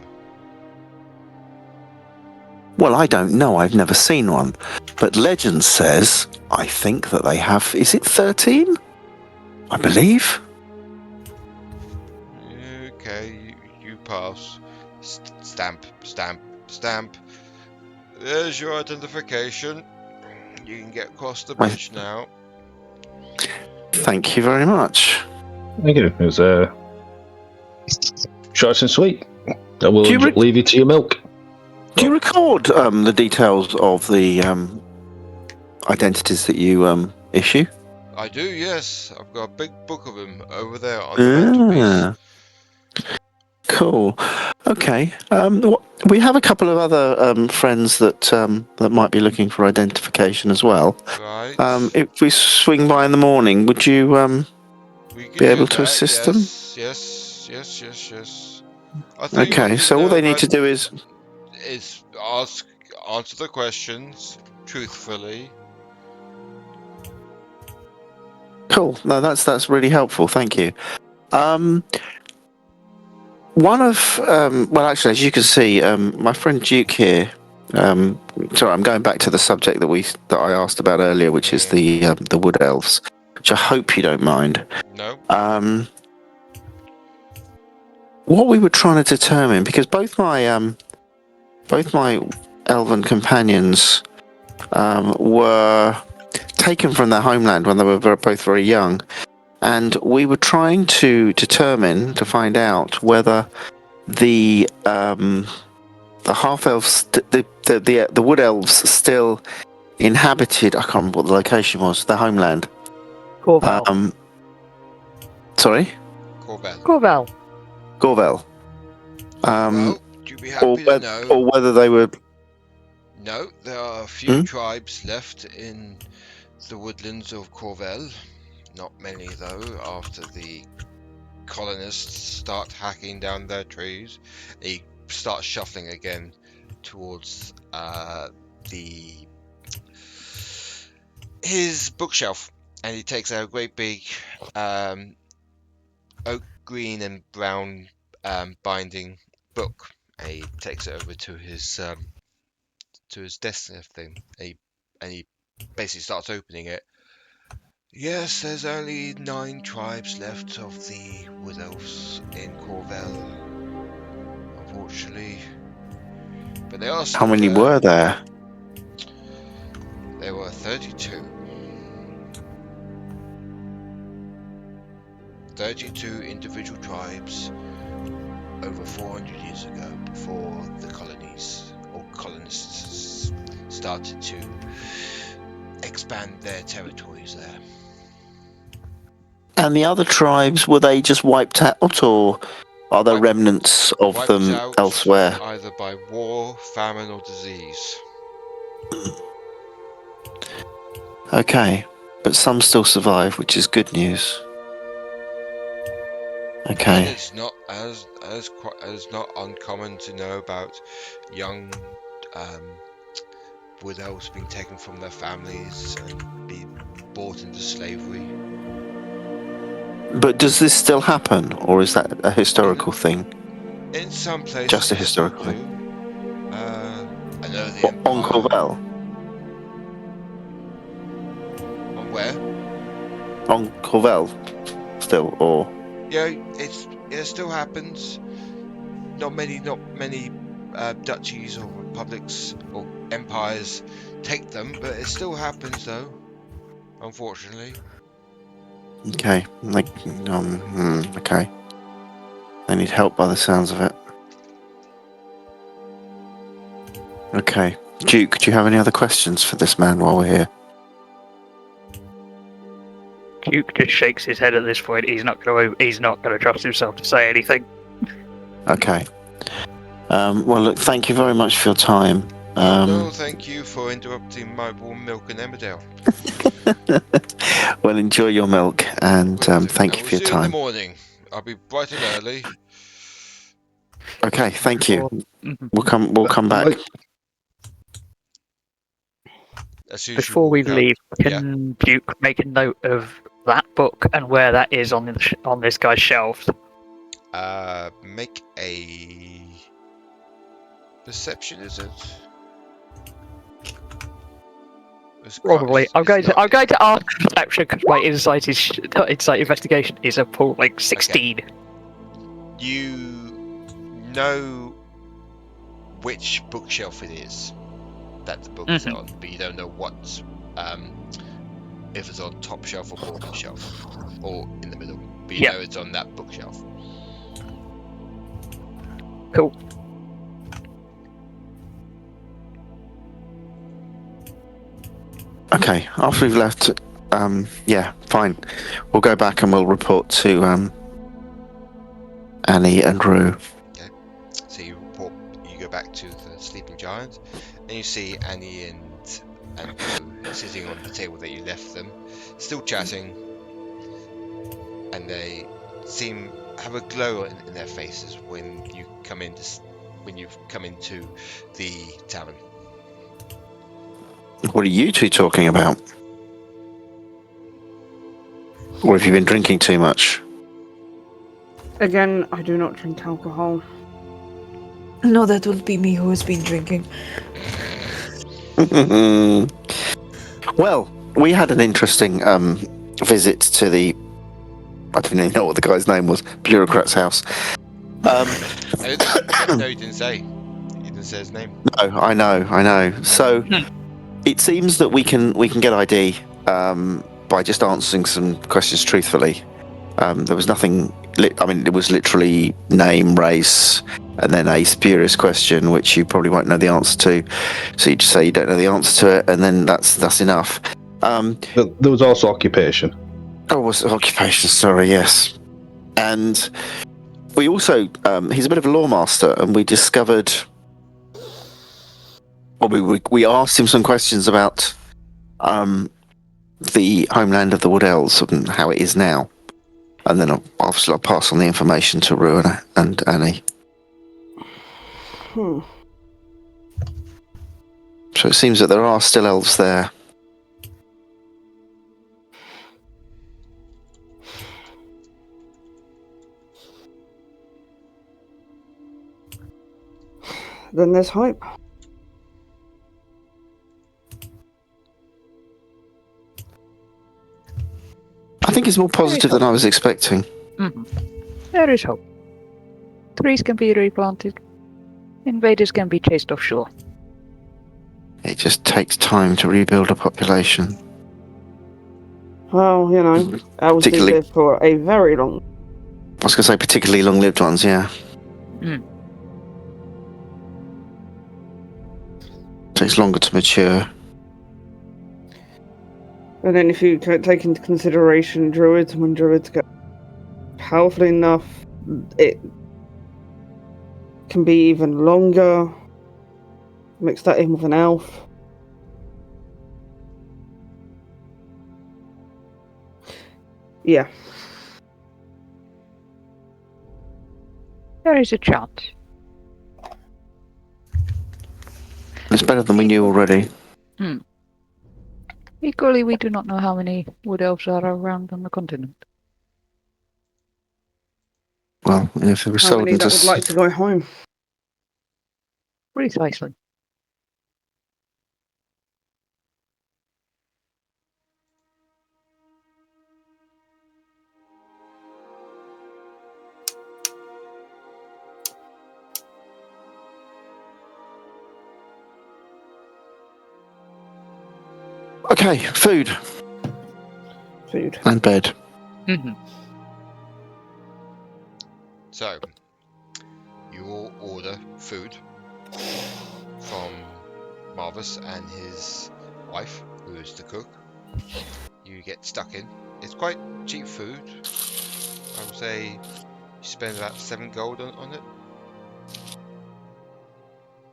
Speaker 6: Well, I don't know. I've never seen one. But legend says, I think that they have... Is it 13? I believe.
Speaker 1: Okay, you pass. Stamp, stamp, stamp. There's your identification. You can get across the bridge now.
Speaker 6: Thank you very much.
Speaker 2: Thank you. It was short and sweet. I will
Speaker 6: Do you
Speaker 2: leave you to your milk.
Speaker 6: Do you record the details of the identities that you issue?
Speaker 1: I do, yes. I've got a big book of them over there on the mantelpiece.
Speaker 6: Cool. Okay. We have a couple of other friends that might be looking for identification as well.
Speaker 1: Right.
Speaker 6: If we swing by in the morning, would you
Speaker 1: We could
Speaker 6: be
Speaker 1: do
Speaker 6: able to
Speaker 1: that,
Speaker 6: assist them?
Speaker 1: Yes. I think what
Speaker 6: Okay,
Speaker 1: you
Speaker 6: so all they need to do is
Speaker 1: answer the questions truthfully.
Speaker 6: cool. No, that's really helpful. Thank you. One of well, actually, as you can see, my friend Duke here. Sorry, I'm going back to the subject that I asked about earlier, which is the wood elves, which I hope you don't mind.
Speaker 1: No.
Speaker 6: What we were trying to determine, because both my elven companions were taken from their homeland when they were both very young, and we were trying to find out whether the half elves, the wood elves, still inhabited. I can't remember what the location was. Their homeland.
Speaker 8: Corval.
Speaker 6: Sorry.
Speaker 8: Corval.
Speaker 6: Gorvel.
Speaker 1: Well, you'd be happy to know.
Speaker 6: Or whether they were.
Speaker 1: No, there are a few tribes left in the woodlands of Corvel. Not many, though, after the colonists start hacking down their trees. He starts shuffling again towards his bookshelf, and he takes out a great big oak green and brown binding book, and he takes it over to his desk thing, and he basically starts opening it. Yes, there's only 9 tribes left of the Wood Elves in Corvel, unfortunately. But they are still
Speaker 6: How many were there?
Speaker 1: There were 32. 32 individual tribes over 400 years ago, before the colonists started to expand their territories there.
Speaker 6: And the other tribes, were they just wiped out, or are there remnants of them elsewhere?
Speaker 1: Either by war, famine, or disease.
Speaker 6: Okay, but some still survive, which is good news. Okay.
Speaker 1: And it's not as not uncommon to know about young wood elves being taken from their families and being bought into slavery.
Speaker 6: But does this still happen, or is that a historical thing?
Speaker 1: In some places,
Speaker 6: just a historical thing.
Speaker 1: I know the Empire.
Speaker 6: On Corvel.
Speaker 1: On where?
Speaker 6: On Corvel, still, or?
Speaker 1: Yeah, it still happens. Not many duchies or republics or empires take them, but it still happens, though. Unfortunately.
Speaker 6: Okay, okay. They need help by the sounds of it. Okay, Duke, do you have any other questions for this man while we're here?
Speaker 8: Duke just shakes his head at this point. He's not going to trust himself to say anything.
Speaker 6: Okay. Well, look, thank you very much for your time.
Speaker 1: No, thank you for interrupting my warm milk and Emmerdale.
Speaker 6: Well, enjoy your milk, and thank you for your
Speaker 1: See you
Speaker 6: time.
Speaker 1: in the morning. I'll be bright and early.
Speaker 6: Okay, thank you. We'll come back.
Speaker 8: Before we leave, can Duke make a note of that book and where that is on this guy's shelves?
Speaker 1: Make a perception, is it?
Speaker 8: Probably. I'm going to ask perception because my insight investigation is a pool 16.
Speaker 1: Okay. You know which bookshelf it is that the book is on, but you don't know what if it's on top shelf or bottom shelf or in the middle. But you know it's on that bookshelf.
Speaker 8: Cool.
Speaker 6: Okay, after we've left, yeah, fine. We'll go back and we'll report to Annie and Rue.
Speaker 1: Okay. So you go back to the Sleeping Giant, and you see Annie and Rue sitting on the table that you left them, still chatting. and they have a glow in their faces when you come into the tavern.
Speaker 6: What are you two talking about? Or have you been drinking too much?
Speaker 4: Again, I do not drink alcohol.
Speaker 5: No, that would be me who has been drinking.
Speaker 6: Well, we had an interesting visit to the... I don't even know what the guy's name was. Bureaucrat's house.
Speaker 1: No, you didn't say. You didn't say his name.
Speaker 6: No, I know. So it seems that we can get ID by just answering some questions truthfully. There was nothing. It was literally name, race, and then a spurious question, which you probably won't know the answer to. So you just say you don't know the answer to it, and then that's enough.
Speaker 2: There was also occupation.
Speaker 6: Oh, was it occupation? Sorry, yes. And we also, he's a bit of a lore master, and we discovered. Well, we asked him some questions about the homeland of the Wood Elves and how it is now. And then I'll pass on the information to Rue and Annie. So it seems that there are still elves there.
Speaker 4: Then there's hope.
Speaker 6: I think it's more positive than I was expecting.
Speaker 8: Mm-hmm. There is hope. Trees can be replanted. Invaders can be chased offshore.
Speaker 6: It just takes time to rebuild a population.
Speaker 4: Well, elves do live for a very long...
Speaker 6: I was going to say particularly long-lived ones, yeah. Takes longer to mature.
Speaker 4: And then if you take into consideration druids, when druids get powerful enough, it can be even longer. Mix that in with an elf. Yeah.
Speaker 8: There is a chance.
Speaker 6: It's better than we knew already.
Speaker 8: Equally, we do not know how many wood elves are around on the continent.
Speaker 6: Well, if it was
Speaker 4: How
Speaker 6: sold
Speaker 4: many
Speaker 6: into...
Speaker 4: that would like to go home?
Speaker 8: Precisely.
Speaker 6: Okay, food.
Speaker 4: Food.
Speaker 6: And bed.
Speaker 1: So, you all order food from Marvis and his wife, who is the cook. You get stuck in. It's quite cheap food. I would say you spend about 7 gold on it.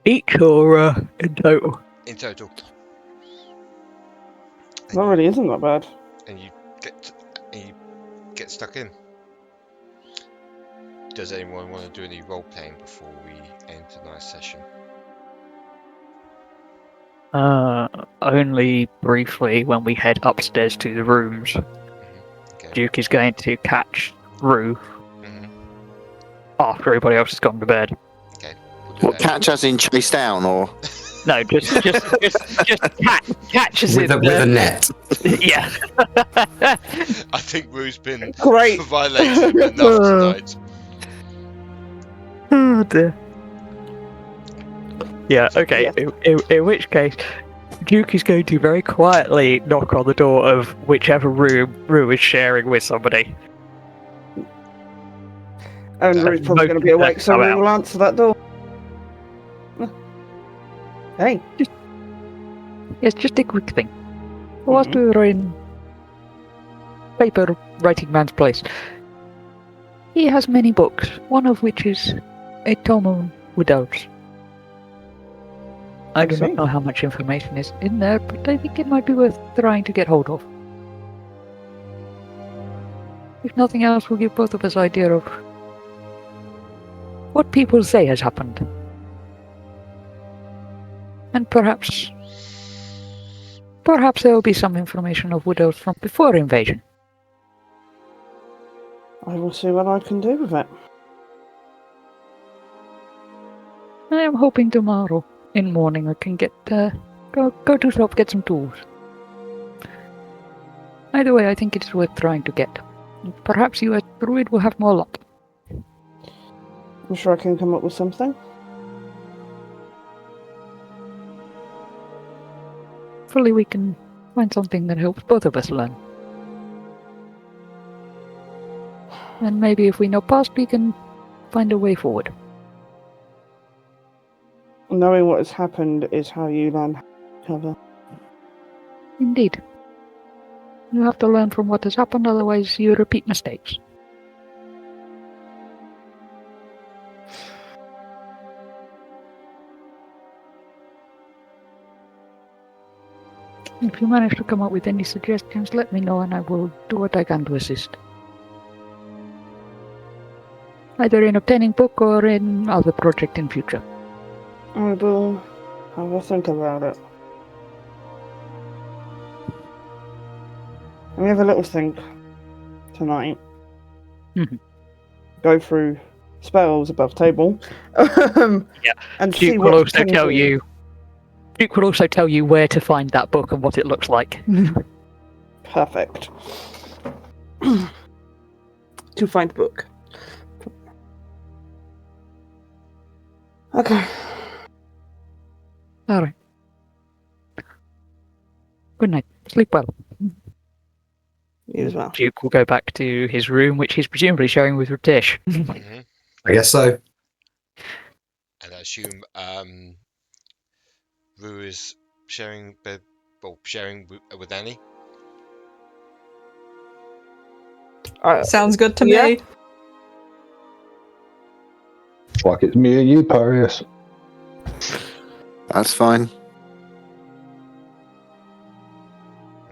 Speaker 8: Each or in total?
Speaker 1: In total.
Speaker 4: That really isn't that bad.
Speaker 1: And you get stuck in. Does anyone want to do any role playing before we end tonight's session?
Speaker 8: Only briefly when we head upstairs to the rooms.
Speaker 1: Okay.
Speaker 8: Duke is going to catch Rue after everybody else has gone to bed.
Speaker 1: Okay. We'll
Speaker 6: What, catch as in chase down, or...?
Speaker 8: No, just catches
Speaker 3: with a net.
Speaker 8: Yeah.
Speaker 1: I think Rue's been
Speaker 4: Great.
Speaker 1: violated enough tonight.
Speaker 8: Oh dear. Yeah, okay.
Speaker 4: Yeah.
Speaker 8: In which case, Duke is going to very quietly knock on the door of whichever room Rue is sharing with somebody.
Speaker 4: And Rue's probably going to be awake, so we will answer that door. Hey.
Speaker 8: Just a quick thing. Whilst we were in paper writing man's place, he has many books, one of which is a tome on wood elves. I do not know how much information is in there, but I think it might be worth trying to get hold of. If nothing else, will give both of us idea of what people say has happened. And perhaps there will be some information of widows from before invasion.
Speaker 4: I will see what I can do with it.
Speaker 8: I am hoping tomorrow in morning I can get go to shop, get some tools. Either way, I think it is worth trying to get. Perhaps you as druid will have more luck.
Speaker 4: I'm sure I can come up with something.
Speaker 8: Hopefully we can find something that helps both of us learn. And maybe if we know past, we can find a way forward.
Speaker 4: Knowing what has happened is how you learn cover.
Speaker 8: Indeed. You have to learn from what has happened, otherwise you repeat mistakes. If you manage to come up with any suggestions, let me know and I will do what I can to assist. Either in obtaining book or in other project in future.
Speaker 4: I will have a think about it. Let me have a little think tonight. Go through spells above table. And see
Speaker 8: Duke
Speaker 4: what
Speaker 8: will also
Speaker 4: can
Speaker 8: tell
Speaker 4: do.
Speaker 8: you. Duke will also tell you where to find that book and what it looks like.
Speaker 4: Perfect. To find book. Okay.
Speaker 8: All right. Good night. Sleep well.
Speaker 4: You as well.
Speaker 3: Duke will go back to his room, which he's presumably sharing with R'tish.
Speaker 1: Mhm.
Speaker 3: I guess so.
Speaker 1: And I assume Rue is sharing with Annie.
Speaker 9: Sounds good to
Speaker 4: yeah.
Speaker 9: me.
Speaker 2: Like it's me and you, Pyraeus.
Speaker 6: That's fine.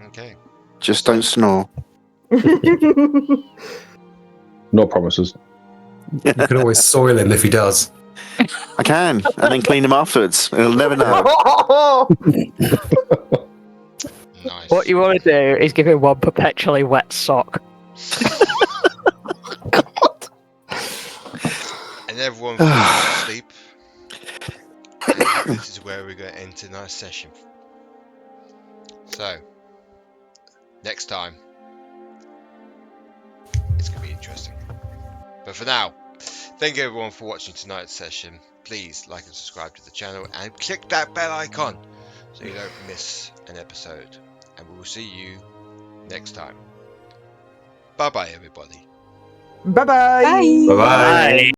Speaker 1: Okay.
Speaker 6: Just don't snore.
Speaker 2: No promises.
Speaker 3: You can always soil him if he does.
Speaker 6: I can, and then clean them afterwards. He'll never know.
Speaker 1: Nice.
Speaker 8: What you want to do is give him one perpetually wet sock.
Speaker 1: And everyone falls asleep. And this is where we're going to end tonight's session. So, next time, it's going to be interesting. But for now, thank you everyone for watching tonight's session. Please like and subscribe to the channel and click that bell icon so you don't miss an episode. And we will see you next time. Bye bye everybody.
Speaker 4: Bye-bye.
Speaker 9: Bye.
Speaker 3: Bye.